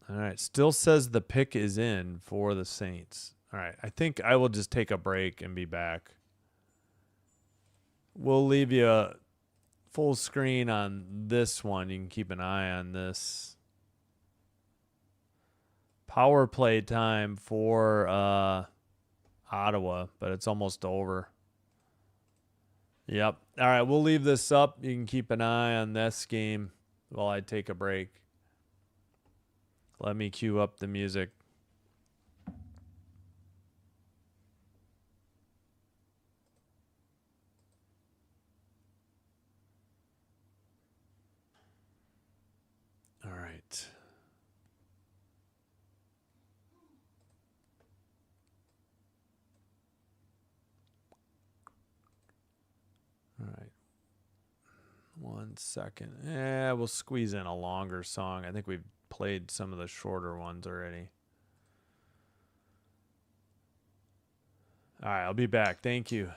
All right, still says the pick is in for the Saints. All right, I think I will just take a break and be back. We'll leave you a full screen on this one. You can keep an eye on this. Power play time for Ottawa, but it's almost over. Yep. All right, we'll leave this up. You can keep an eye on this game while I take a break. Let me cue up the music. All right. All right. 1 second. Yeah, we'll squeeze in a longer song. I think we've played some of the shorter ones already. All right, I'll be back. Thank you.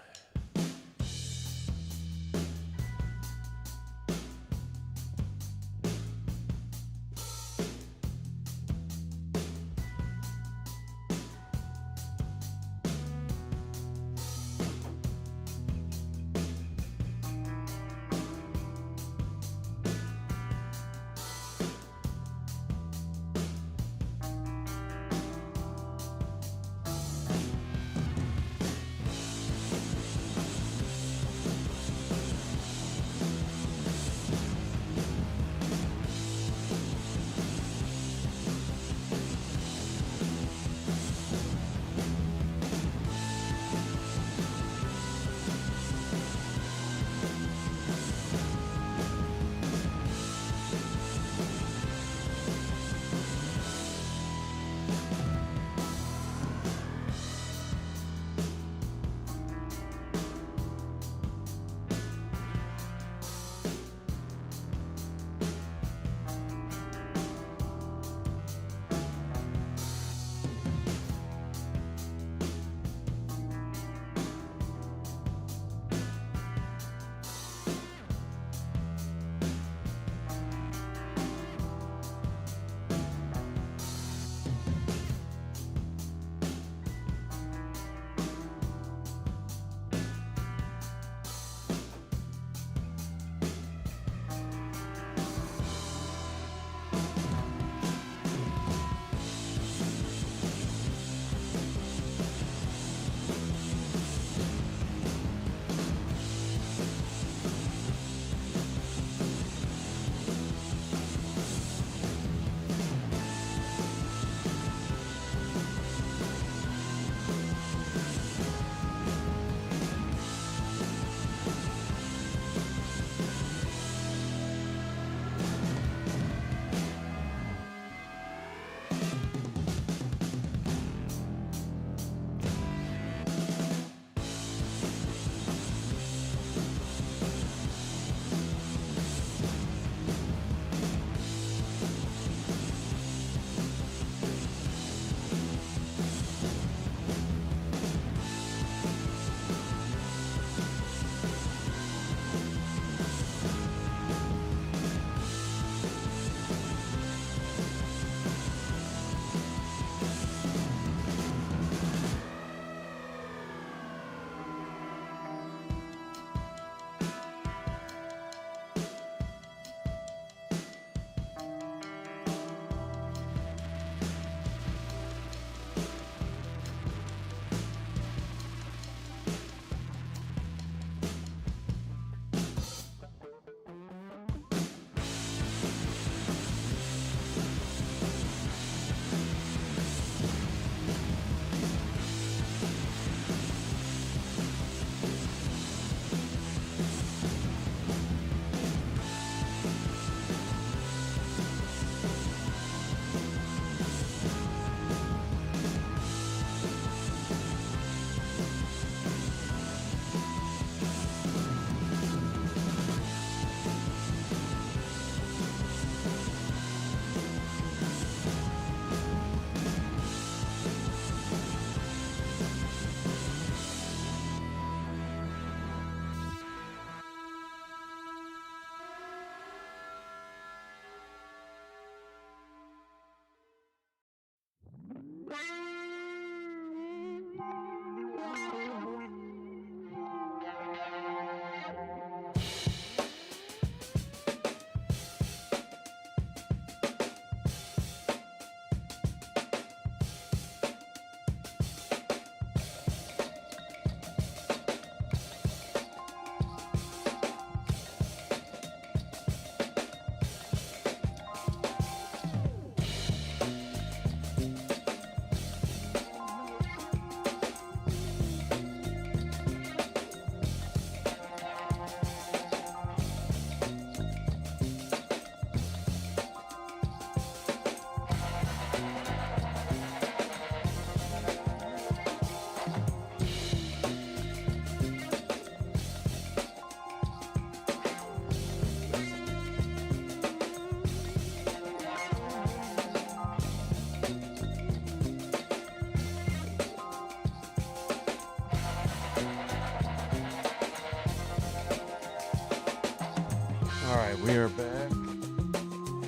we are back.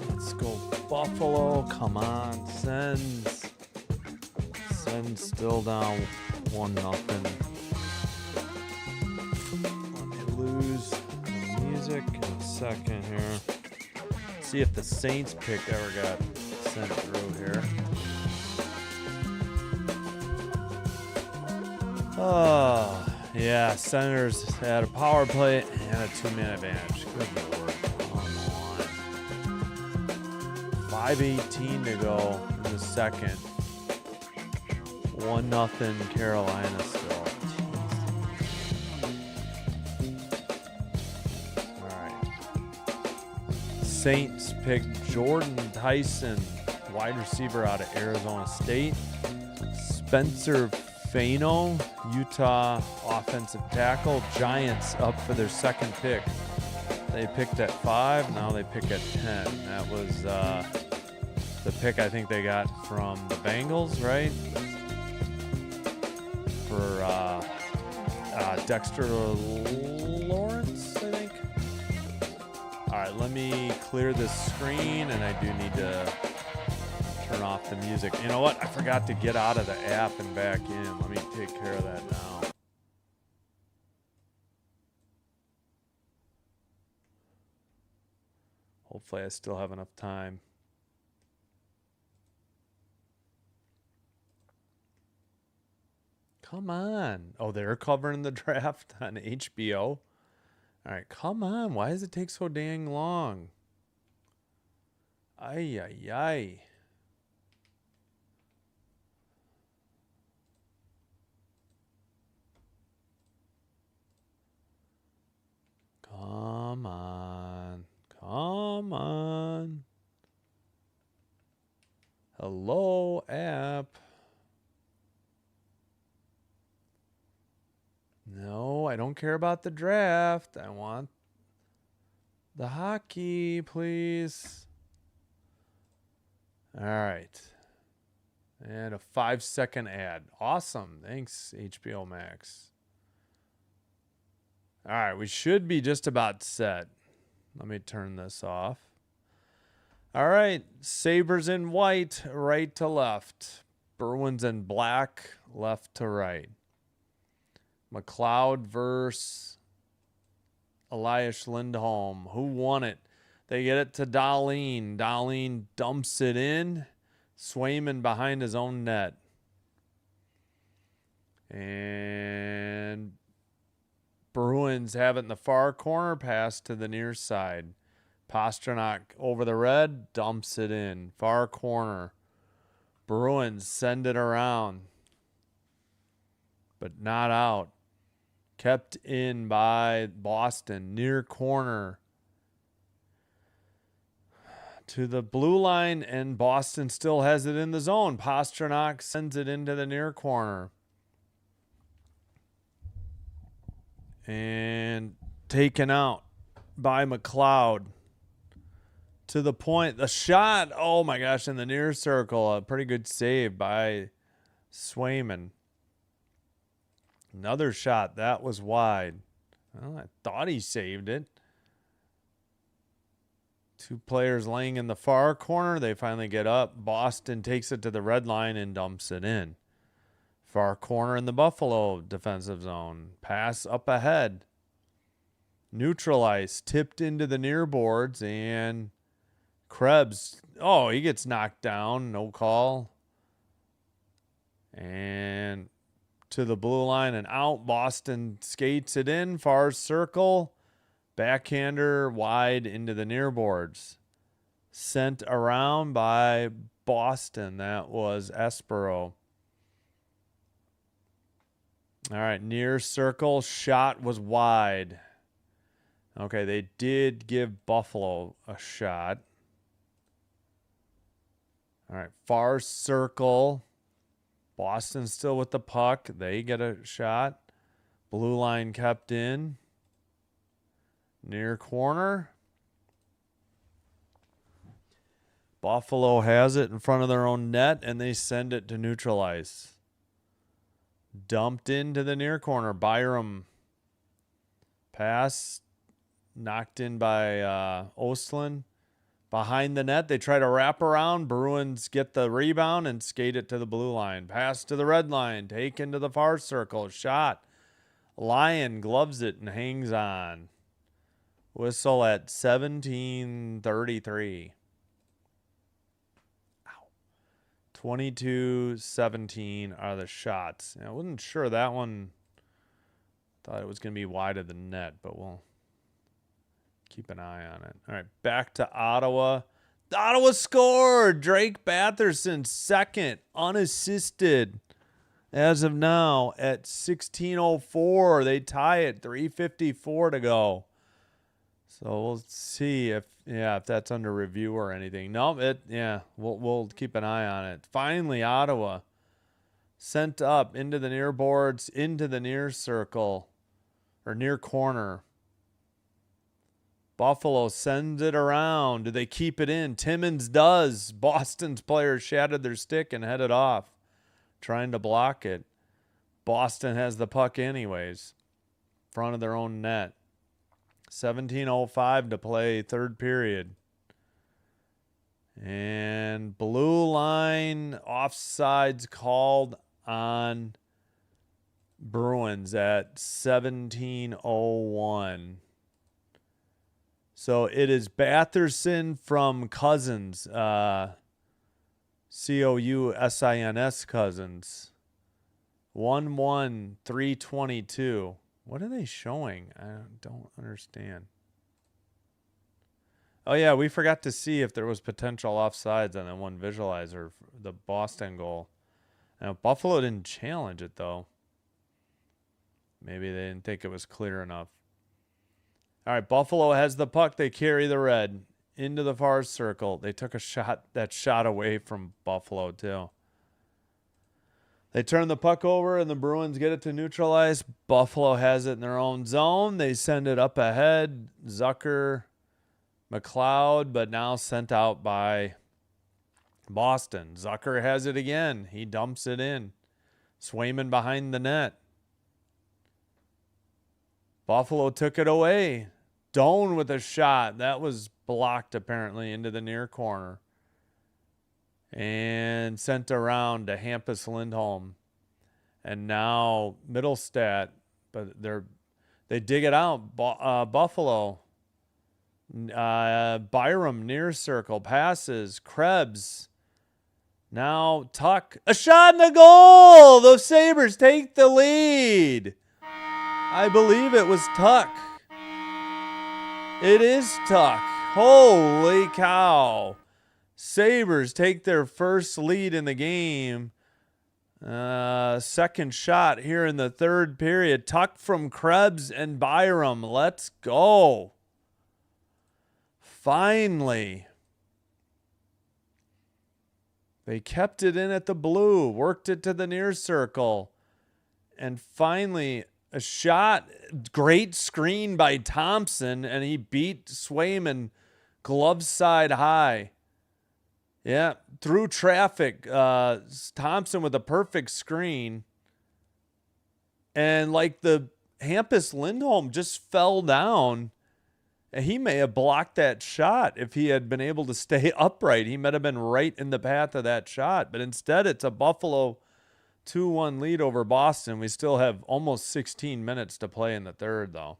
Let's go Buffalo. Come on, Sens. Sens still down 1-0. Let me lose the music in a second here. See if the Saints pick ever got sent through here. Oh, yeah, Senators had a power play and a 2-man advantage. Good lord. Come on. 5:18 to go in the second. 1-0 Carolina still. Jeez. All right. Saints pick Jordan Tyson, wide receiver out of Arizona State. Spencer Fano, Utah offensive tackle. Giants up for their second pick. They picked at 5, now they pick at 10. That was the pick I think they got from the Bengals, right? For Dexter Lawrence, I think. All right, let me clear this screen, and I do need to turn off the music. You know what? I forgot to get out of the app and back in. Let me take care of that now. Hopefully I still have enough time. Come on. Oh, they're covering the draft on HBO? All right, come on. Why does it take so dang long? Ay, ay, ay. Come on. Come on. Hello, app. No, I don't care about the draft. I want the hockey, please. All right. And a 5-second ad. Awesome. Thanks, HBO Max. All right, we should be just about set. Let me turn this off. All right, Sabres in white, right to left. Bruins in black, left to right. McLeod versus Elias Lindholm. Who won it? They get it to Dahlin. Dahlin dumps it in. Swayman behind his own net. And Bruins have it in the far corner, pass to the near side. Pasternak over the red, dumps it in. Far corner. Bruins send it around, but not out. Kept in by Boston. Near corner to the blue line, and Boston still has it in the zone. Pasternak sends it into the near corner. And taken out by McLeod. To the point, the shot, oh my gosh, in the near circle. A pretty good save by Swayman. Another shot, that was wide. Well, I thought he saved it. Two players laying in the far corner. They finally get up. Boston takes it to the red line and dumps it in. Far corner in the Buffalo defensive zone. Pass up ahead. Neutralized. Tipped into the near boards. And Krebs. Oh, he gets knocked down. No call. And to the blue line and out. Boston skates it in. Far circle. Backhander wide into the near boards. Sent around by Boston. That was Espero. All right, near circle. Shot was wide. Okay, they did give Buffalo a shot. All right, far circle. Boston still with the puck. They get a shot. Blue line kept in. Near corner. Buffalo has it in front of their own net, and they send it to neutralize. Dumped into the near corner. Byram. Pass knocked in by Ostlund. Behind the net, they try to wrap around. Bruins get the rebound and skate it to the blue line. Pass to the red line. Take into the far circle. Shot. Lyon gloves it and hangs on. Whistle at 17:33. 22-17 are the shots. I wasn't sure that one. Thought it was going to be wide of the net, but we'll keep an eye on it. All right, back to Ottawa. Ottawa scored. Drake Batherson second, unassisted. As of now, at 16:04, they tie it. 3:54 to go. So we'll see if that's under review or anything. No, we'll keep an eye on it. Finally, Ottawa sent up into the near boards, into the near circle or near corner. Buffalo sends it around. Do they keep it in? Timmins does. Boston's players shattered their stick and headed off, trying to block it. Boston has the puck anyways, front of their own net. 17:05 to play, third period. And blue line offsides called on Bruins at 17:01. So it is Batherson from Cousins, Cousins Cousins. 1-1, 3:22. What are they showing? I don't understand. Oh, yeah, we forgot to see if there was potential offsides on that one visualizer, the Boston goal. Now, Buffalo didn't challenge it, though. Maybe they didn't think it was clear enough. All right, Buffalo has the puck. They carry the red into the far circle. They took that shot away from Buffalo, too. They turn the puck over, and the Bruins get it to neutralize. Buffalo has it in their own zone. They send it up ahead. Zucker, McLeod, but now sent out by Boston. Zucker has it again. He dumps it in. Swayman behind the net. Buffalo took it away. Doan with a shot. That was blocked, apparently, into the near corner. And sent around to Hampus Lindholm. And now Middlestat, but they dig it out. Buffalo. Byram near circle. Passes. Krebs. Now Tuck. A shot in the goal! The Sabres take the lead. I believe it was Tuck. It is Tuck. Holy cow. Sabres take their first lead in the game. Second shot here in the third period. Tuck from Krebs and Byram. Let's go. Finally. They kept it in at the blue. Worked it to the near circle. And finally, a shot. Great screen by Thompson. And he beat Swayman glove side high. Yeah, through traffic, Thompson with a perfect screen. And like the Hampus Lindholm just fell down. And he may have blocked that shot if he had been able to stay upright. He might have been right in the path of that shot. But instead, it's a Buffalo 2-1 lead over Boston. We still have almost 16 minutes to play in the third, though.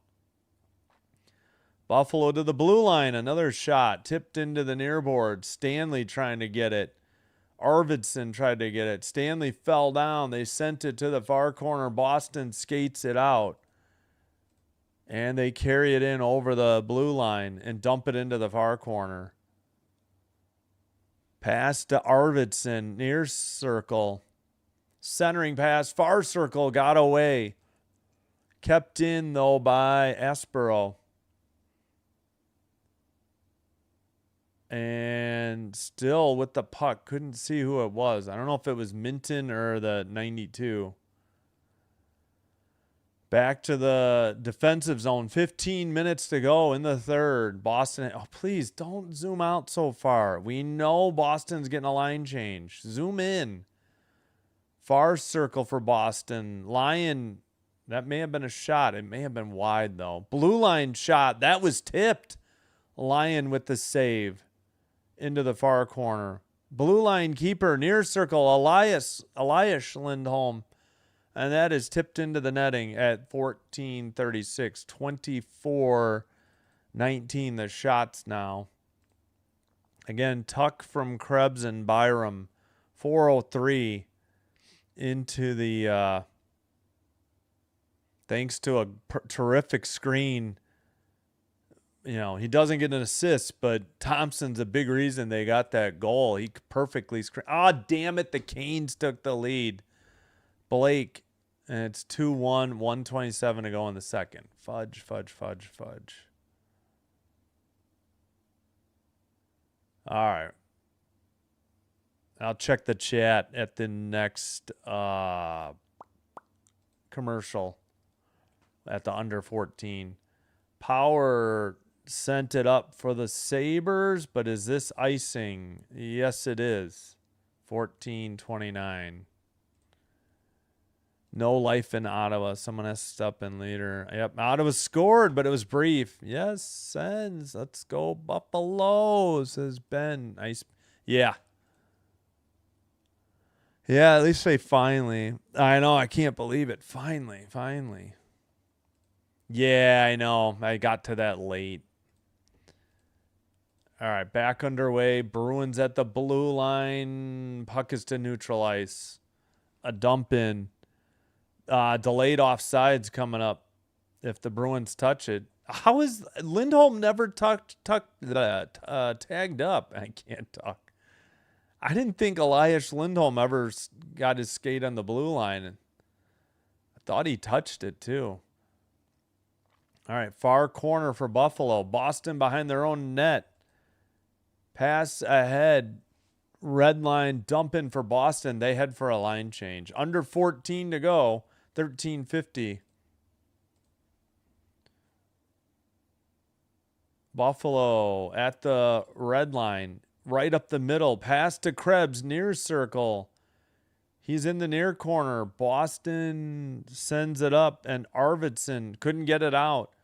Buffalo to the blue line. Another shot. Tipped into the near board. Stanley trying to get it. Arvidsson tried to get it. Stanley fell down. They sent it to the far corner. Boston skates it out. And they carry it in over the blue line and dump it into the far corner. Pass to Arvidsson. Near circle. Centering pass. Far circle. Got away. Kept in, though, by Aspero. And still with the puck. Couldn't see who it was. I don't know if it was Minton or the 92. Back to the defensive zone. 15 minutes to go in the third. Boston. Oh, please don't zoom out so far. We know Boston's getting a line change. Zoom in. Far circle for Boston. Lyon That may have been a shot. It may have been wide, though. Blue line shot. That was tipped. Lyon with the save into the far corner. Blue line keeper, near circle, Elias Lindholm. And that is tipped into the netting at 14:36. 24-19 the shots now. Again, tuck from Krebs and Byram. 4:03 into the thanks to a terrific screen. You know, he doesn't get an assist, but Thompson's a big reason they got that goal. He perfectly screened. Ah, damn it. The Canes took the lead. Blake, and it's 2-1, 1:27 to go in the second. Fudge. All right. I'll check the chat at the next commercial at the under 14. Power sent it up for the Sabres, but is this icing? Yes, it is. 14:29. No life in Ottawa. Someone has to step in later. Yep, Ottawa scored, but it was brief. Yes, Sens. Let's go Buffalo, says Ben. Nice. Yeah. Yeah, at least they finally. I know, I can't believe it. Finally. Yeah, I know. I got to that late. All right, back underway. Bruins at the blue line. Puck is to neutral ice. A dump in. Delayed offsides coming up if the Bruins touch it. How is Lindholm never tagged up? I can't talk. I didn't think Elias Lindholm ever got his skate on the blue line. I thought he touched it too. All right, far corner for Buffalo. Boston behind their own net. Pass ahead. Red line dump in for Boston. They head for a line change. Under 14 to go. 13:50. Buffalo at the red line. Right up the middle. Pass to Krebs. Near circle. He's in the near corner. Boston sends it up, and Arvidsson couldn't get it out.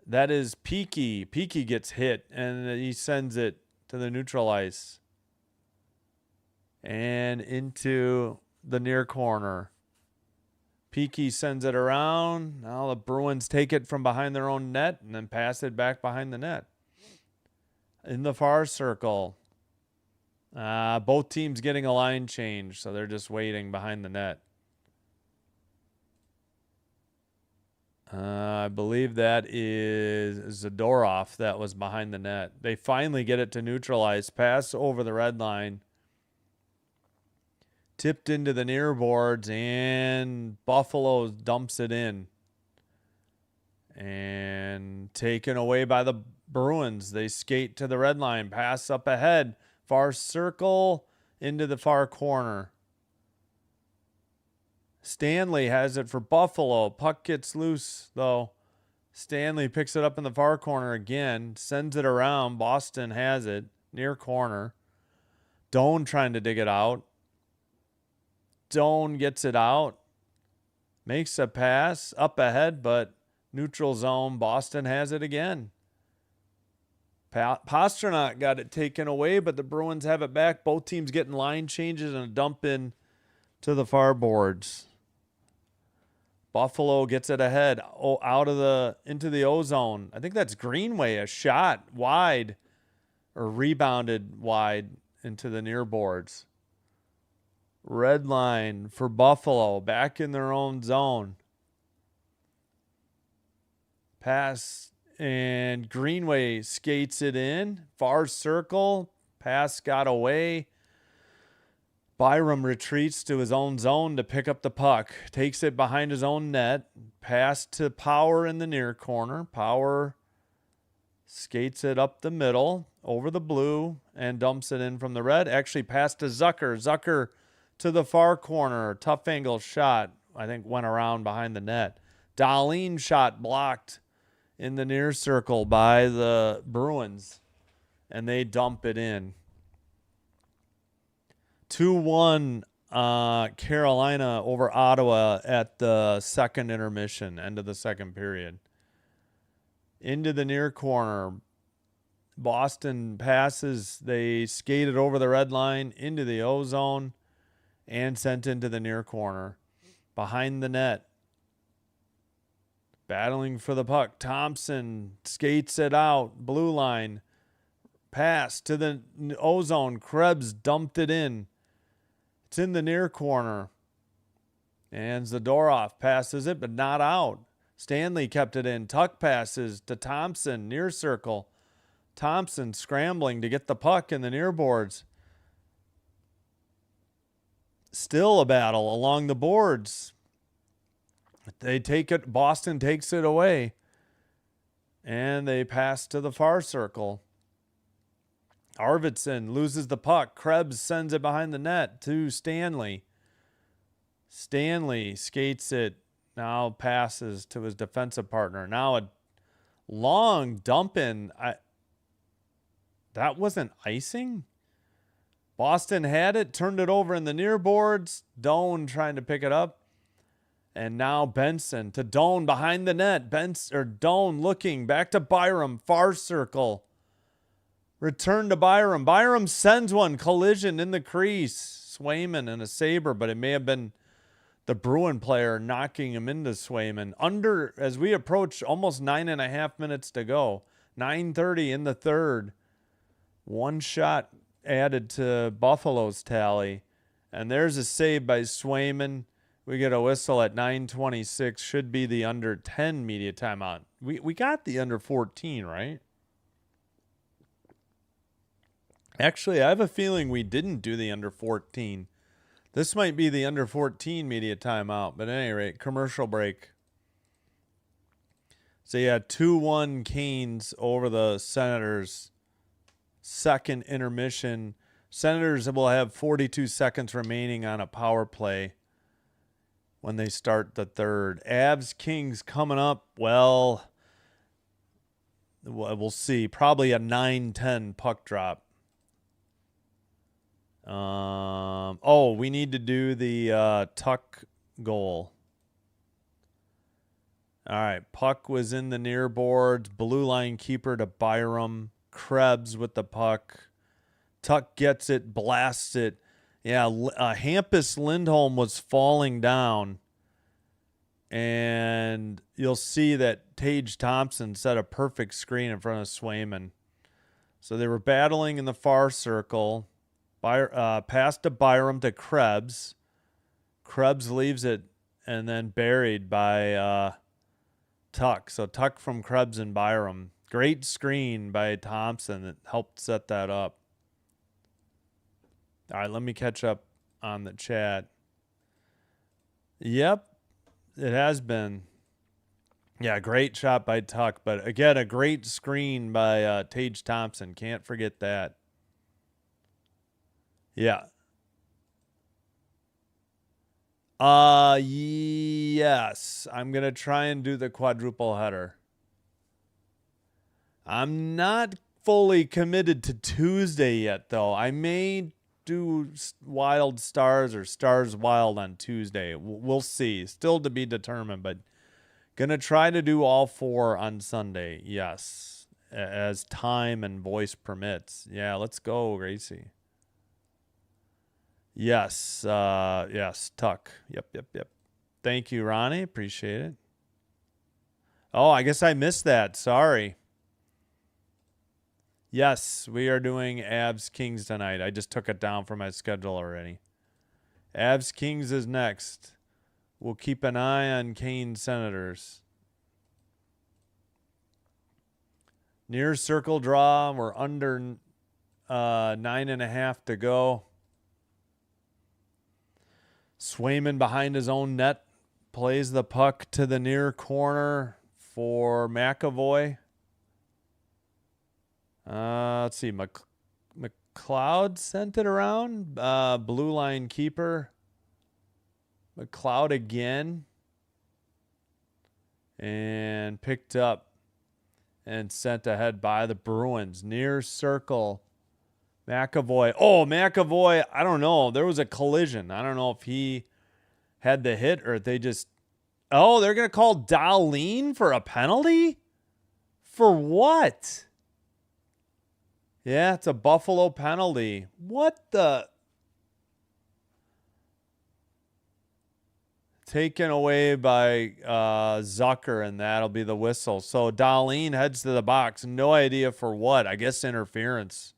That is Peaky. Peaky gets hit, and he sends it to the neutral ice. And into the near corner. Peaky sends it around. Now the Bruins take it from behind their own net and then pass it back behind the net. In the far circle. Both teams getting a line change, so they're just waiting behind the net. I believe that is Zadorov that was behind the net. They finally get it to neutralize. Pass over the red line. Tipped into the near boards, and Buffalo dumps it in. And taken away by the Bruins. They skate to the red line. Pass up ahead. Far circle into the far corner. Stanley has it for Buffalo. Puck gets loose, though. Stanley picks it up in the far corner again. Sends it around. Boston has it. Near corner. Doan trying to dig it out. Doan gets it out. Makes a pass up ahead, but neutral zone. Boston has it again. Pasternak got it taken away, but the Bruins have it back. Both teams getting line changes and a dump in to the far boards. Buffalo gets it ahead, into the O-zone. I think that's Greenway, a shot wide or rebounded wide into the near boards. Red line for Buffalo, back in their own zone. Pass, and Greenway skates it in. Far circle, pass got away. Byram retreats to his own zone to pick up the puck. Takes it behind his own net. Pass to Power in the near corner. Power skates it up the middle, over the blue, and dumps it in from the red. Actually, pass to Zucker. Zucker to the far corner. Tough angle shot. I think went around behind the net. Dahlin shot blocked in the near circle by the Bruins, and they dump it in. 2-1 Carolina over Ottawa at the second intermission, end of the second period. Into the near corner. Boston passes. They skated over the red line into the O zone and sent into the near corner. Behind the net. Battling for the puck. Thompson skates it out. Blue line. Pass to the O zone. Krebs dumped it in. It's in the near corner. And Zadorov passes it, but not out. Stanley kept it in. Tuck passes to Thompson. Near circle. Thompson scrambling to get the puck in the near boards. Still a battle along the boards. They take it. Boston takes it away. And they pass to the far circle. Arvidsson loses the puck. Krebs sends it behind the net to Stanley. Stanley skates it. Now passes to his defensive partner. Now a long dump in. That wasn't icing? Boston had it, turned it over in the near boards. Doan trying to pick it up. And now Benson to Doan behind the net. Doan looking back to Byram, far circle. Return to Byram. Byram sends one. Collision in the crease. Swayman and a Sabre, but it may have been the Bruin player knocking him into Swayman. Under, as we approach almost 9.5 minutes to go. 9:30 in the third. One shot added to Buffalo's tally. And there's a save by Swayman. We get a whistle at 9:26. Should be the under 10 media timeout. We got the under 14, right? Actually, I have a feeling we didn't do the under 14. This might be the under 14 media timeout. But at any rate, commercial break. So yeah, 2-1 Canes over the Senators. Second intermission. Senators will have 42 seconds remaining on a power play when they start the third. Avs Kings coming up. Well, we'll see. Probably a 9-10 puck drop. We need to do the Tuck goal. All right, puck was in the near boards. Blue line keeper to Byram. Krebs with the puck. Tuck gets it, blasts it. Yeah, Hampus Lindholm was falling down. And you'll see that Tage Thompson set a perfect screen in front of Swayman. So they were battling in the far circle. Pass to Byram to Krebs. Krebs leaves it and then buried by Tuck. So Tuck from Krebs and Byram. Great screen by Thompson that helped set that up. All right, let me catch up on the chat. Yep, it has been. Yeah, great shot by Tuck. But again, a great screen by Tage Thompson. Can't forget that. Yeah. Yes. I'm going to try and do the quadruple header. I'm not fully committed to Tuesday yet, though. I may do Wild Stars or Stars Wild on Tuesday. We'll see. Still to be determined, but going to try to do all four on Sunday. Yes. As time and voice permits. Yeah, let's go, Gracie. Yes. Yes. Tuck. Yep. Thank you, Ronnie. Appreciate it. Oh, I guess I missed that. Sorry. Yes, we are doing Avs Kings tonight. I just took it down from my schedule already. Avs Kings is next. We'll keep an eye on Kane Senators. Near circle draw. We're under 9.5 to go. Swayman behind his own net plays the puck to the near corner for McAvoy. Let's see. McLeod sent it around. Blue line keeper. McLeod again. And picked up and sent ahead by the Bruins. Near circle. McAvoy. Oh, McAvoy. I don't know. There was a collision. I don't know if he had the hit or if they just. Oh, they're going to call Darlene for a penalty? For what? Yeah, it's a Buffalo penalty. What the? Taken away by Zucker, and that'll be the whistle. So Darlene heads to the box. No idea for what. I guess interference.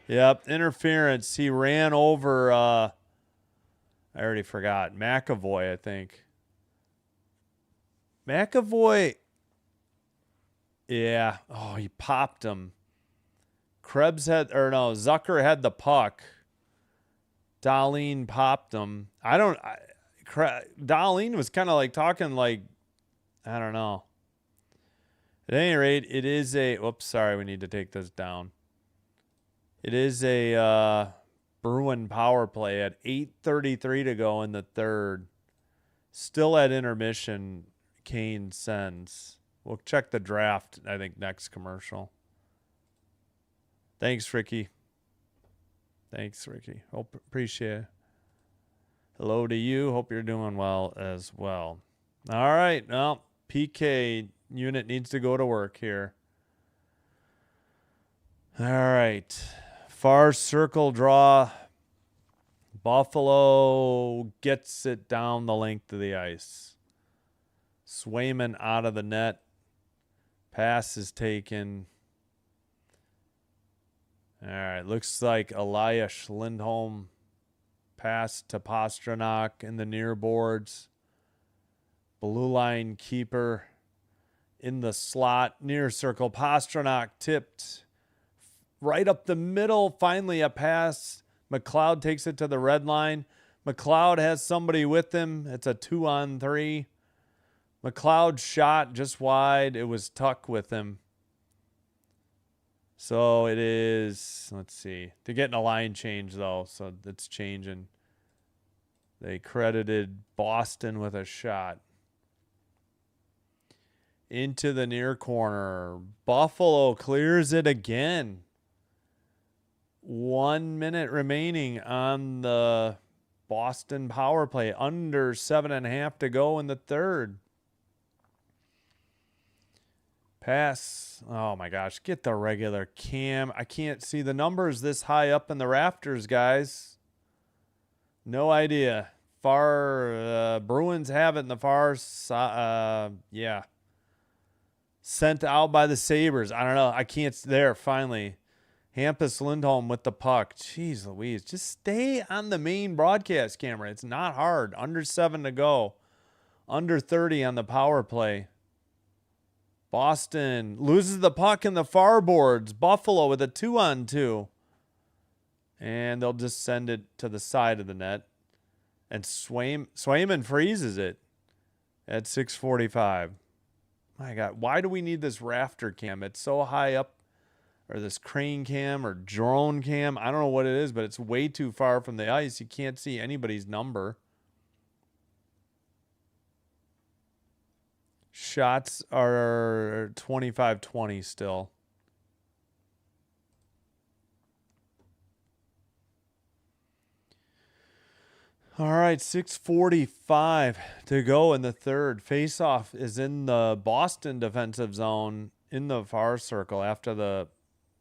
Yep, interference. He ran over, I already forgot, McAvoy, I think. McAvoy, yeah. Oh, he popped him. Zucker had the puck. Darlene popped him. Darlene was kind of like talking like, I don't know. At any rate, it is a, whoops, sorry, we need to take this down. It is a Bruin power play at 8:33 to go in the third. Still at intermission, Kane sends. We'll check the draft, I think, next commercial. Thanks, Ricky. Thanks, Ricky. Appreciate it. Hello to you. Hope you're doing well as well. All right. Well, PK unit needs to go to work here. All right. Far circle draw. Buffalo gets it down the length of the ice. Swayman out of the net. Pass is taken. All right, looks like Elias Lindholm pass to Pastrnak in the near boards. Blue line keeper in the slot, near circle. Pastrnak tipped right up the middle. Finally a pass. McLeod takes it to the red line. McLeod has somebody with him. It's a 2-on-3. McLeod shot just wide. It was Tuck with him. So it is, let's see. They're getting a line change, though, so it's changing. They credited Boston with a shot. Into the near corner. Buffalo clears it again. 1 minute remaining on the Boston power play. Under 7.5 to go in the third. Pass. Oh, my gosh. Get the regular cam. I can't see the numbers this high up in the rafters, guys. No idea. Bruins have it in the far side. Yeah. Sent out by the Sabres. I don't know. I can't. There, finally. Hampus Lindholm with the puck. Jeez Louise. Just stay on the main broadcast camera. It's not hard. Under 7 to go. Under 30 on the power play. Boston loses the puck in the far boards. Buffalo with a 2-on-2. And they'll just send it to the side of the net. And Swayman freezes it at 6:45. My God, why do we need this rafter cam? It's so high up. Or this crane cam or drone cam. I don't know what it is, but it's way too far from the ice. You can't see anybody's number. Shots are 25-20 still. All right, 6:45 to go in the third. Faceoff is in the Boston defensive zone in the far circle after the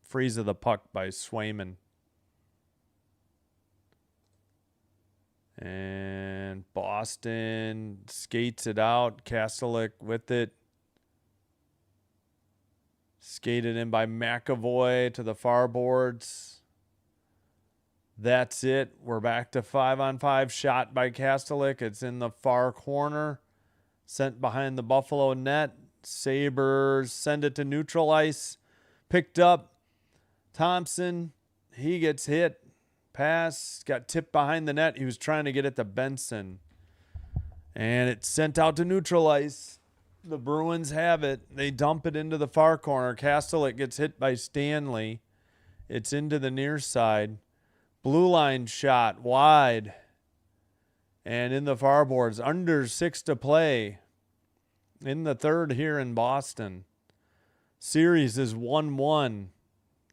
freeze of the puck by Swayman. And Boston skates it out. Kastelik with it. Skated in by McAvoy to the far boards. That's it. We're back to 5-on-5. Shot by Kastelik. It's in the far corner. Sent behind the Buffalo net. Sabres send it to neutral ice. Picked up. Thompson. He gets hit. Pass. Got tipped behind the net. He was trying to get it to Benson. And it's sent out to neutral ice. The Bruins have it. They dump it into the far corner. Kastelik gets hit by Stanley. It's into the near side. Blue line shot wide. And in the far boards. Under 6 to play. In the third here in Boston. Series is 1-1.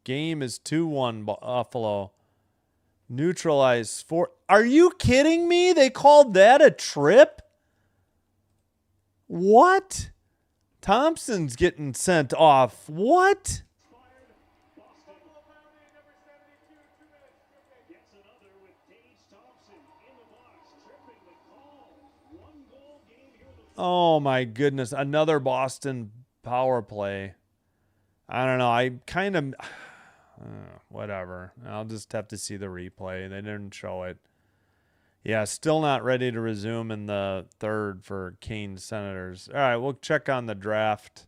Game is 2-1 Buffalo. Neutralized 4. Are you kidding me? They called that a trip? What? Thompson's getting sent off. What? Oh my goodness. Another Boston power play. I don't know. I kind of whatever. I'll just have to see the replay. They didn't show it. Yeah, still not ready to resume in the third for Kane Senators. All right, we'll check on the draft.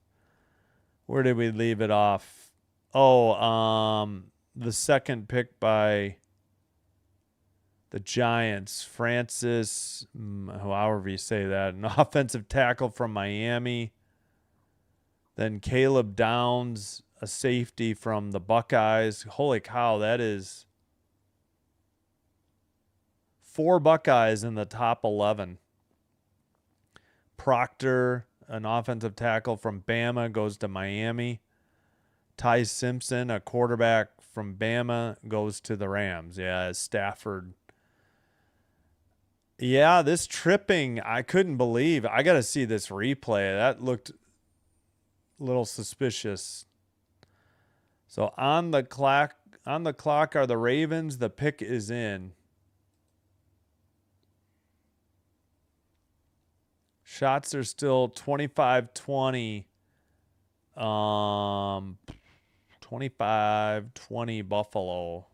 Where did we leave it off? Oh, the second pick by the Giants, Francis, however you say that, an offensive tackle from Miami. Then Caleb Downs, a safety from the Buckeyes. Holy cow, that is 4 Buckeyes in the top 11. Proctor, an offensive tackle from Bama, goes to Miami. Ty Simpson, a quarterback from Bama, goes to the Rams. Yeah, Stafford. Yeah, this tripping, I couldn't believe. I got to see this replay. That looked a little suspicious. So on the clock are the Ravens. The pick is in. Shots are still 25-20. 25-20 Buffalo.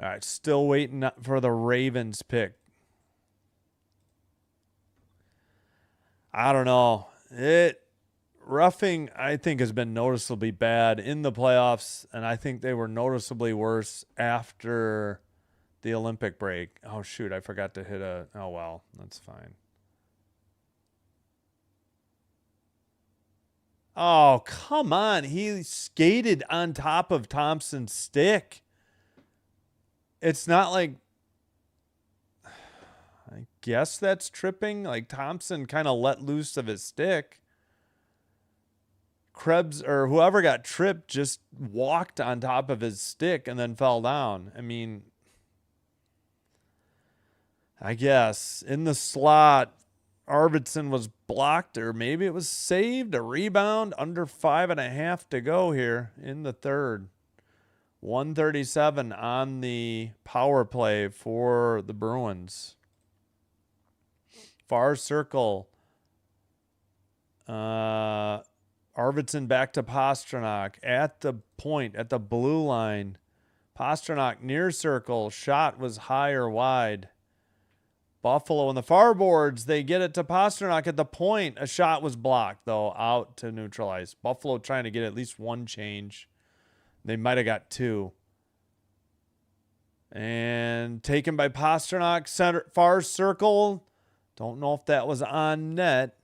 All right, still waiting for the Ravens pick. I don't know. Roughing, I think, has been noticeably bad in the playoffs, and I think they were noticeably worse after the Olympic break. Oh, shoot, I forgot to hit a... Oh, well, that's fine. Oh, come on. He skated on top of Thompson's stick. It's not like... I guess that's tripping. Like, Thompson kind of let loose of his stick. Krebs, or whoever got tripped, just walked on top of his stick and then fell down. I mean... I guess in the slot, Arvidsson was blocked, or maybe it was saved. A rebound, under 5.5 to go here in the third. 1:37 on the power play for the Bruins. Far circle. Arvidsson back to Pastrnak at the point, at the blue line. Pastrnak near circle. Shot was high or wide. Buffalo in the far boards, they get it to Pastrnak at the point. A shot was blocked, though, out to neutralize. Buffalo trying to get at least one change. They might have got 2. And taken by Pastrnak, center, far circle. Don't know if that was on net.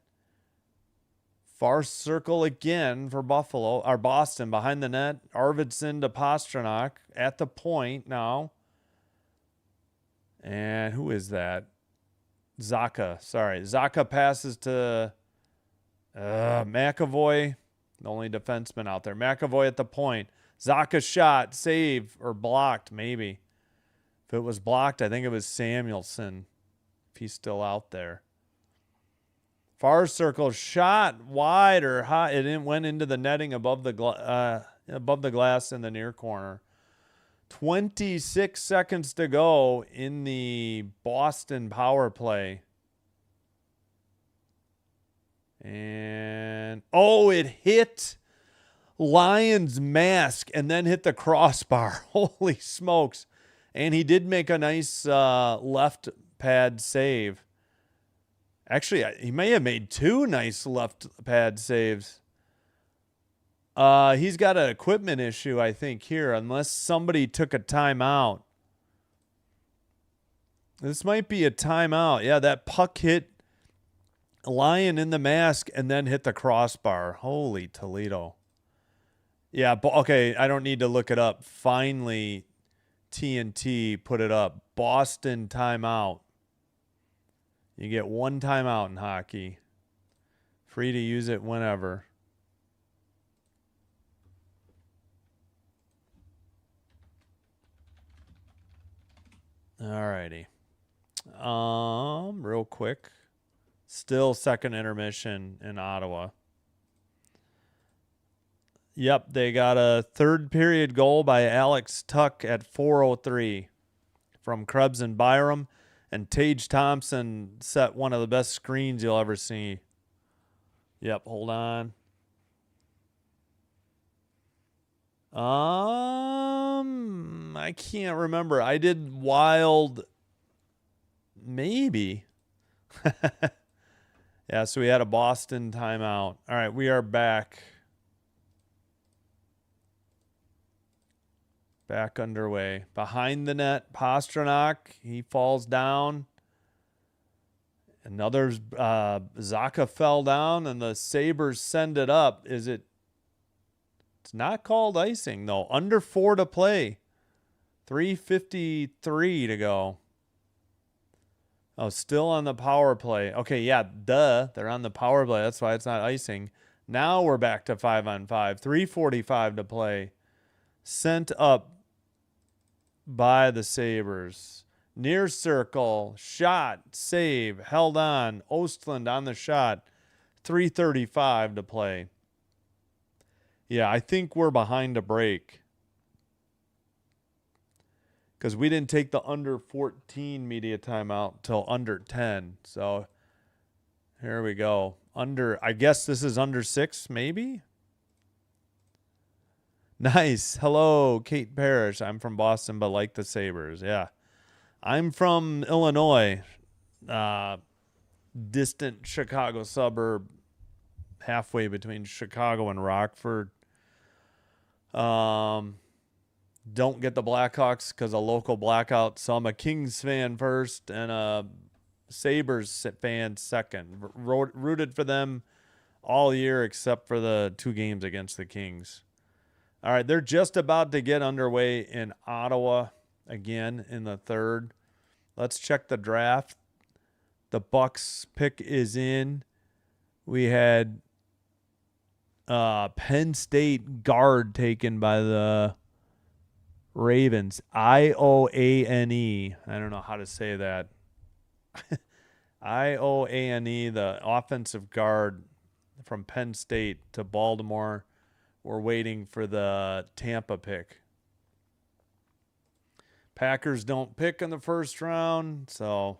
Far circle again for Buffalo, or Boston behind the net. Arvidsson to Pastrnak at the point now. And who is that? Zaka, sorry. Zaka passes to McAvoy, the only defenseman out there. McAvoy at the point. Zaka shot, save, or blocked, maybe. If it was blocked, I think it was Samuelson, if he's still out there. Far circle shot wide or high. It went into the netting above the glass in the near corner. 26 seconds to go in the Boston power play. And, oh, it hit Lyon's mask and then hit the crossbar. Holy smokes. And he did make a nice left pad save. Actually, he may have made 2 nice left pad saves. He's got an equipment issue, I think, here, unless somebody took a timeout. This might be a timeout. Yeah, that puck hit Lyon in the mask and then hit the crossbar. Holy Toledo. Yeah, okay, I don't need to look it up. Finally, TNT put it up. Boston timeout. You get one timeout in hockey. Free to use it whenever. Alrighty. Real quick. Still second intermission in Ottawa. Yep, they got a third period goal by Alex Tuck at 4:03 from Krebs and Byram, and Tage Thompson set one of the best screens you'll ever see. Yep, hold on. I can't remember. I did Wild, maybe. Yeah, so we had a Boston timeout. All right, we are back. Back underway. Behind the net, Pastrnak. He falls down. Another Zaka fell down, and the Sabres send it up. It's not called icing, though. Under 4 to play. 3:53 to go. Oh, still on the power play. Okay, yeah, duh. They're on the power play. That's why it's not icing. Now we're back to 5-on-5. 3:45 to play. Sent up by the Sabres. Near circle. Shot. Save. Held on. Ostland on the shot. 3:35 to play. Yeah, I think we're behind a break. Because we didn't take the under 14 media timeout till under 10. So here we go. I guess this is under 6, maybe? Nice. Hello, Kate Parrish. I'm from Boston, but like the Sabres. Yeah. I'm from Illinois. Distant Chicago suburb. Halfway between Chicago and Rockford. Don't get the Blackhawks because a local blackout. So I'm a Kings fan first and a Sabres fan second. Rooted for them all year except for the 2 games against the Kings. All right, they're just about to get underway in Ottawa again in the third. Let's check the draft. The Bucks pick is in. We had Penn State guard taken by the Ravens. Ioane. I don't know how to say that. Ioane, the offensive guard from Penn State to Baltimore. We're waiting for the Tampa pick. Packers don't pick in the first round, so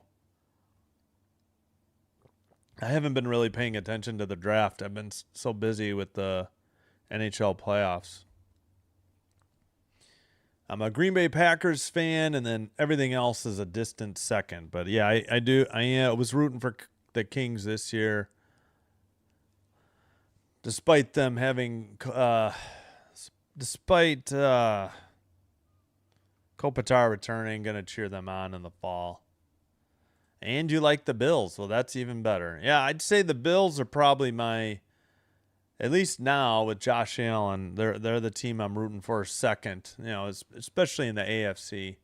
I haven't been really paying attention to the draft. I've been so busy with the NHL playoffs. I'm a Green Bay Packers fan, and then everything else is a distant second. But yeah, I was rooting for the Kings this year. Despite them having, despite Kopitar returning, going to cheer them on in the fall. And you like the Bills. Well, that's even better. Yeah, I'd say the Bills are probably at least now with Josh Allen, they're the team I'm rooting for second, especially in the AFC.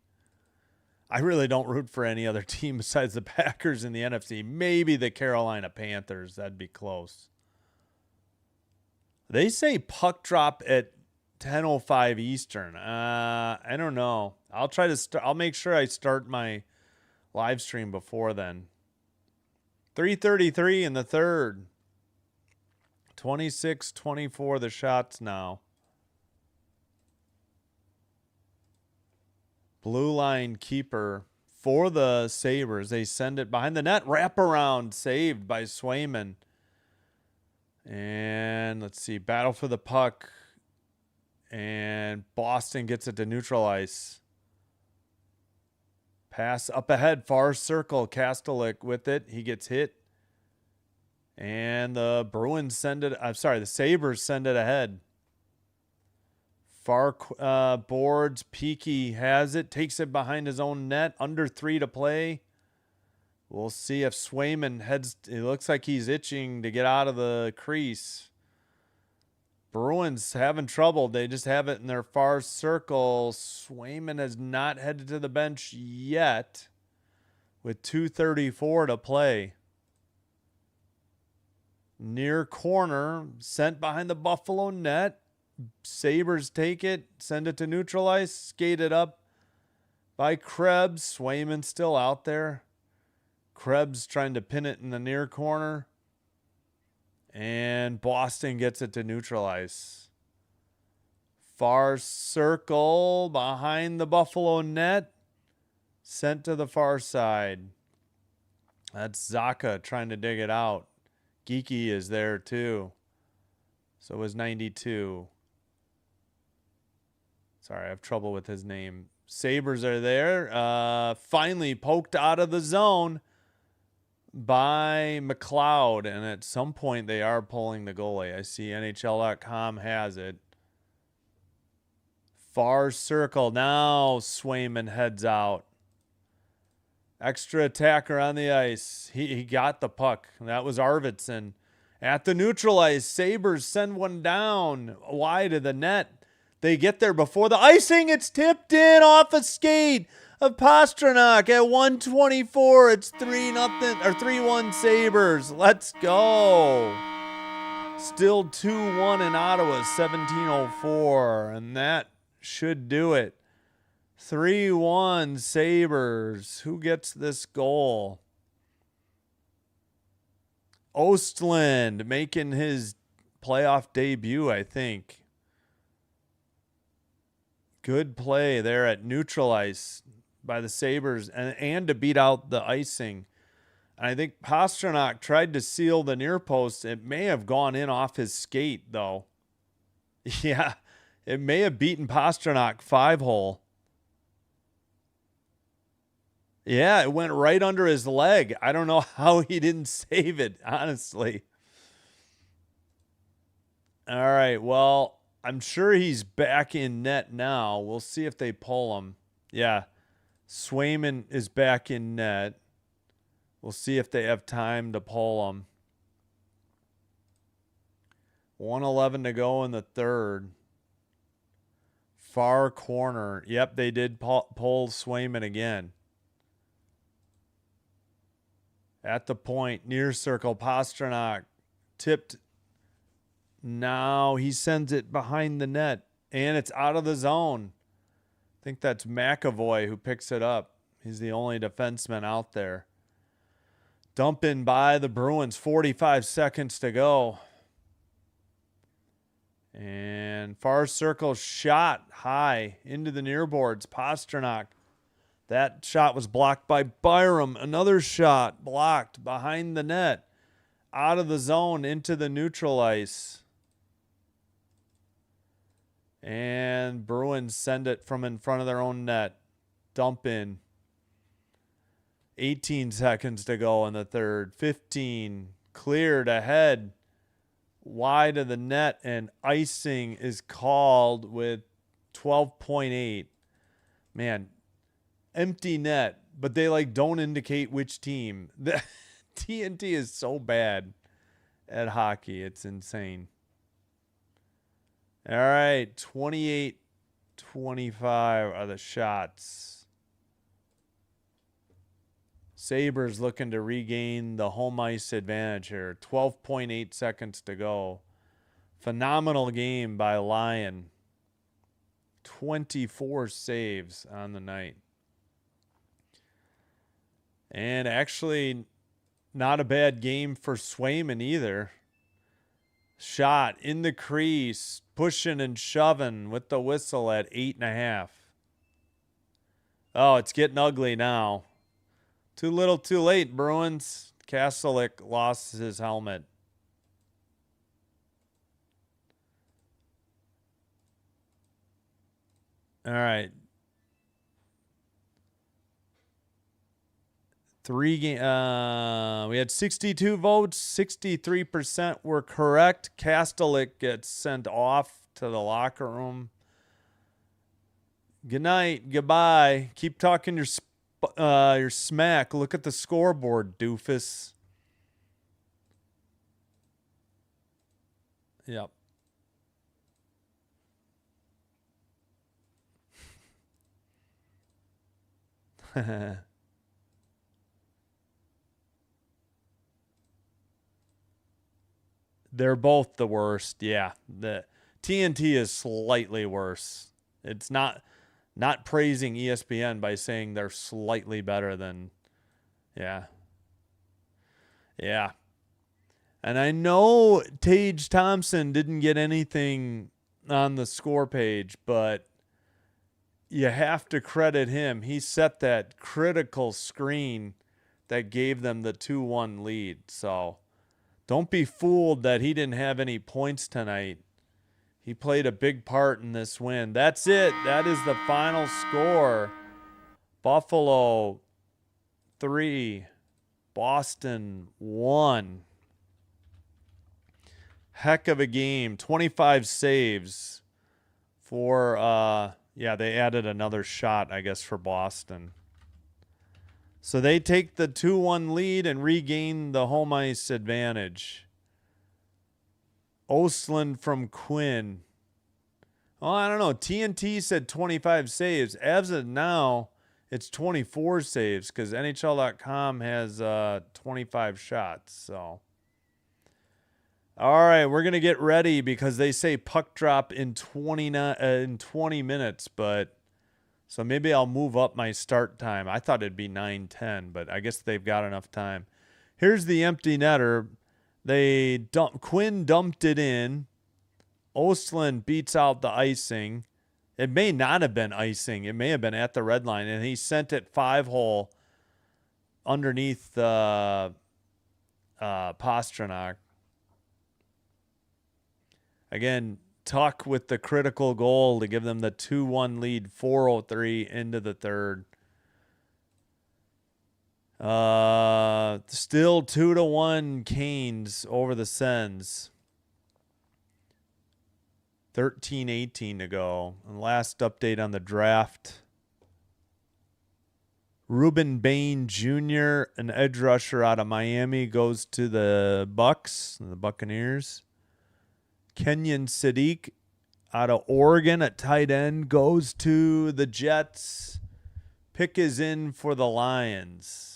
I really don't root for any other team besides the Packers in the NFC. Maybe the Carolina Panthers. That'd be close. They say puck drop at 10:05 Eastern. I don't know. I'll make sure I start my live stream before then. 3:33 in the third. 26-24 the shots now. Blue line keeper for the Sabres. They send it behind the net. Wraparound saved by Swayman. And let's see. Battle for the puck. And Boston gets it to neutral ice. Pass up ahead. Far circle. Kastelik with it. He gets hit. And the Bruins the Sabres send it ahead. Far boards. Peaky has it. Takes it behind his own net. Under 3 to play. We'll see if Swayman heads. It looks like he's itching to get out of the crease. Bruins having trouble. They just have it in their far circle. Swayman has not headed to the bench yet. with 2:34 to play. Near corner, sent behind the Buffalo net. Sabres take it, send it to neutral ice, skate it up by Krebs. Swayman still out there. Krebs trying to pin it in the near corner. And Boston gets it to neutral ice. Far circle behind the Buffalo net. Sent to the far side. That's Zaka trying to dig it out. Geeky is there too. So is 92. Sorry, I have trouble with his name. Sabres are there. Finally poked out of the zone by McLeod. And at some point they are pulling the goalie. I see NHL.com has it. Far circle. Now Swayman heads out. Extra attacker on the ice. He got the puck. That was Arvidsson. At the neutral ice, Sabres send one down wide of the net. They get there before the icing. It's tipped in off a skate of Pastrnak at 1:24. It's 3-0 or 3-1 Sabres. Let's go. Still 2-1 in Ottawa, 17:04, and that should do it. 3-1 Sabres. Who gets this goal? Ostland making his playoff debut, I think. Good play there at neutral ice by the Sabres and to beat out the icing. And I think Pastrnak tried to seal the near post. It may have gone in off his skate, though. Yeah, it may have beaten Pastrnak 5-hole. Yeah, it went right under his leg. I don't know how he didn't save it, honestly. All right, well, I'm sure he's back in net now. We'll see if they pull him. Yeah, Swayman is back in net. We'll see if they have time to pull him. 1:11 to go in the third. Far corner. Yep, they did pull Swayman again. At the point, near circle, Pastrnak tipped. Now he sends it behind the net, and it's out of the zone. I think that's McAvoy who picks it up. He's the only defenseman out there. Dump in by the Bruins, 45 seconds to go. And far circle shot high into the near boards. Pastrnak. That shot was blocked by Byram. Another shot blocked behind the net. Out of the zone into the neutral ice. And Bruins send it from in front of their own net. Dump in. 18 seconds to go in the third. 15. Cleared ahead. Wide of the net. And icing is called with 12.8. Man, empty net. But they don't indicate which team. The TNT is so bad at hockey. It's insane. All right, 28-25 are the shots. Sabres looking to regain the home ice advantage here. 12.8 seconds to go. Phenomenal game by Lyon. 24 saves on the night. And actually, not a bad game for Swayman either. Shot in the crease, pushing and shoving with the whistle at 8.5. Oh, it's getting ugly now. Too little, too late, Bruins. Kastelik lost his helmet. All right. We had 62 votes. 63% were correct. Kastelik gets sent off to the locker room. Good night. Goodbye. Keep talking your smack. Look at the scoreboard, doofus. Yep. They're both the worst. Yeah. The TNT is slightly worse. It's not praising ESPN by saying they're slightly better than, yeah. Yeah. And I know Tage Thompson didn't get anything on the score page, but you have to credit him. He set that critical screen that gave them the 2-1 lead. So don't be fooled that he didn't have any points tonight. He played a big part in this win. That's it. That is the final score. Buffalo 3, Boston 1. Heck of a game. 25 saves for, they added another shot, I guess, for Boston. So they take the 2-1 lead and regain the home ice advantage. Osland from Quinn. Oh, I don't know. TNT said 25 saves. As of now, it's 24 saves because NHL.com has 25 shots. So, all right, we're gonna get ready because they say puck drop in 20 minutes. But so maybe I'll move up my start time. I thought it'd be 9:10, but I guess they've got enough time. Here's the empty netter. Quinn dumped it in. Osland beats out the icing. It may not have been icing. It may have been at the red line, and he sent it 5-hole underneath Pastrnak. Again, Tuck with the critical goal to give them the 2-1 lead, 4:03 into the third. Still 2-1 Canes over the Sens. 13:18 to go. And last update on the draft. Ruben Bain Jr., an edge rusher out of Miami, goes to the Bucks, the Buccaneers. Kenyon Sadiq out of Oregon at tight end goes to the Jets. Pick is in for the Lions.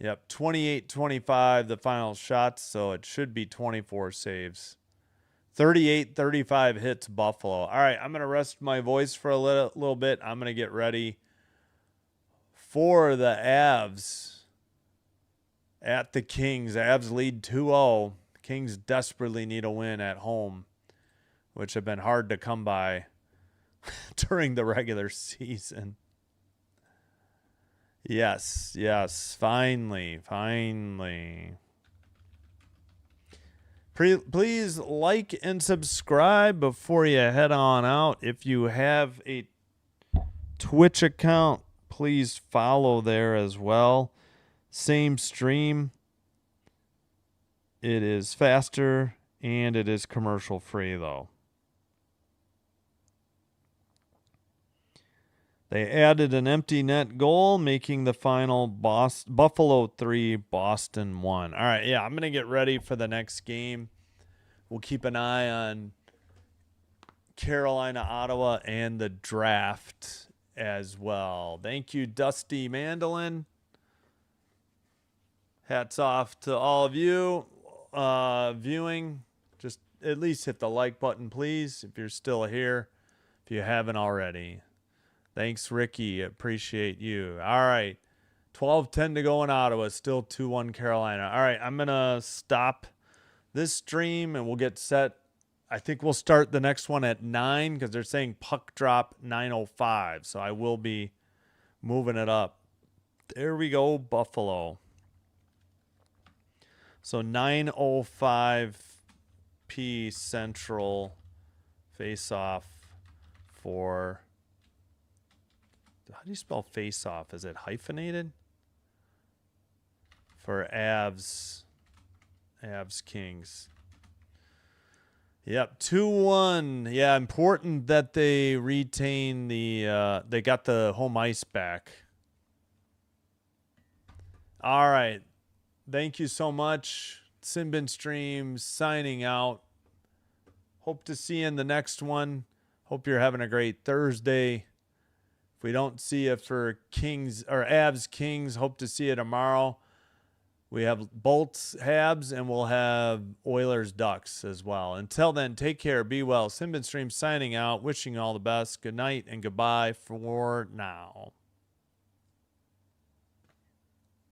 Yep, 28-25 the final shots, so it should be 24 saves. 38-35 hits Buffalo. All right, I'm going to rest my voice for a little bit. I'm going to get ready for the Avs at the Kings. Avs lead 2-0. Kings desperately need a win at home, which have been hard to come by during the regular season. Yes, finally. Please like and subscribe before you head on out. If you have a Twitch account, please follow there as well. Same stream. It is faster and it is commercial free though. They added an empty net goal, making the final Buffalo 3, Boston 1. All right, yeah, I'm going to get ready for the next game. We'll keep an eye on Carolina, Ottawa, and the draft as well. Thank you, Dusty Mandolin. Hats off to all of you viewing. Just at least hit the like button, please, if you're still here, if you haven't already. Thanks, Ricky. Appreciate you. All right. 12:10 to go in Ottawa. Still 2-1 Carolina. All right. I'm going to stop this stream and we'll get set. I think we'll start the next one at 9 because they're saying puck drop 9:05. So I will be moving it up. There we go, Buffalo. So 9:05 P Central face-off for... How do you spell face-off? Is it hyphenated? For Avs Kings. Yep, 2-1. Yeah, important that they retain the they got the home ice back. All right. Thank you so much. Sinbin Streams signing out. Hope to see you in the next one. Hope you're having a great Thursday. If we don't see you for Kings or Avs Kings, hope to see you tomorrow. We have Bolts, Habs, and we'll have Oilers, Ducks as well. Until then, take care, be well. Simbin Stream signing out, wishing you all the best. Good night and goodbye for now.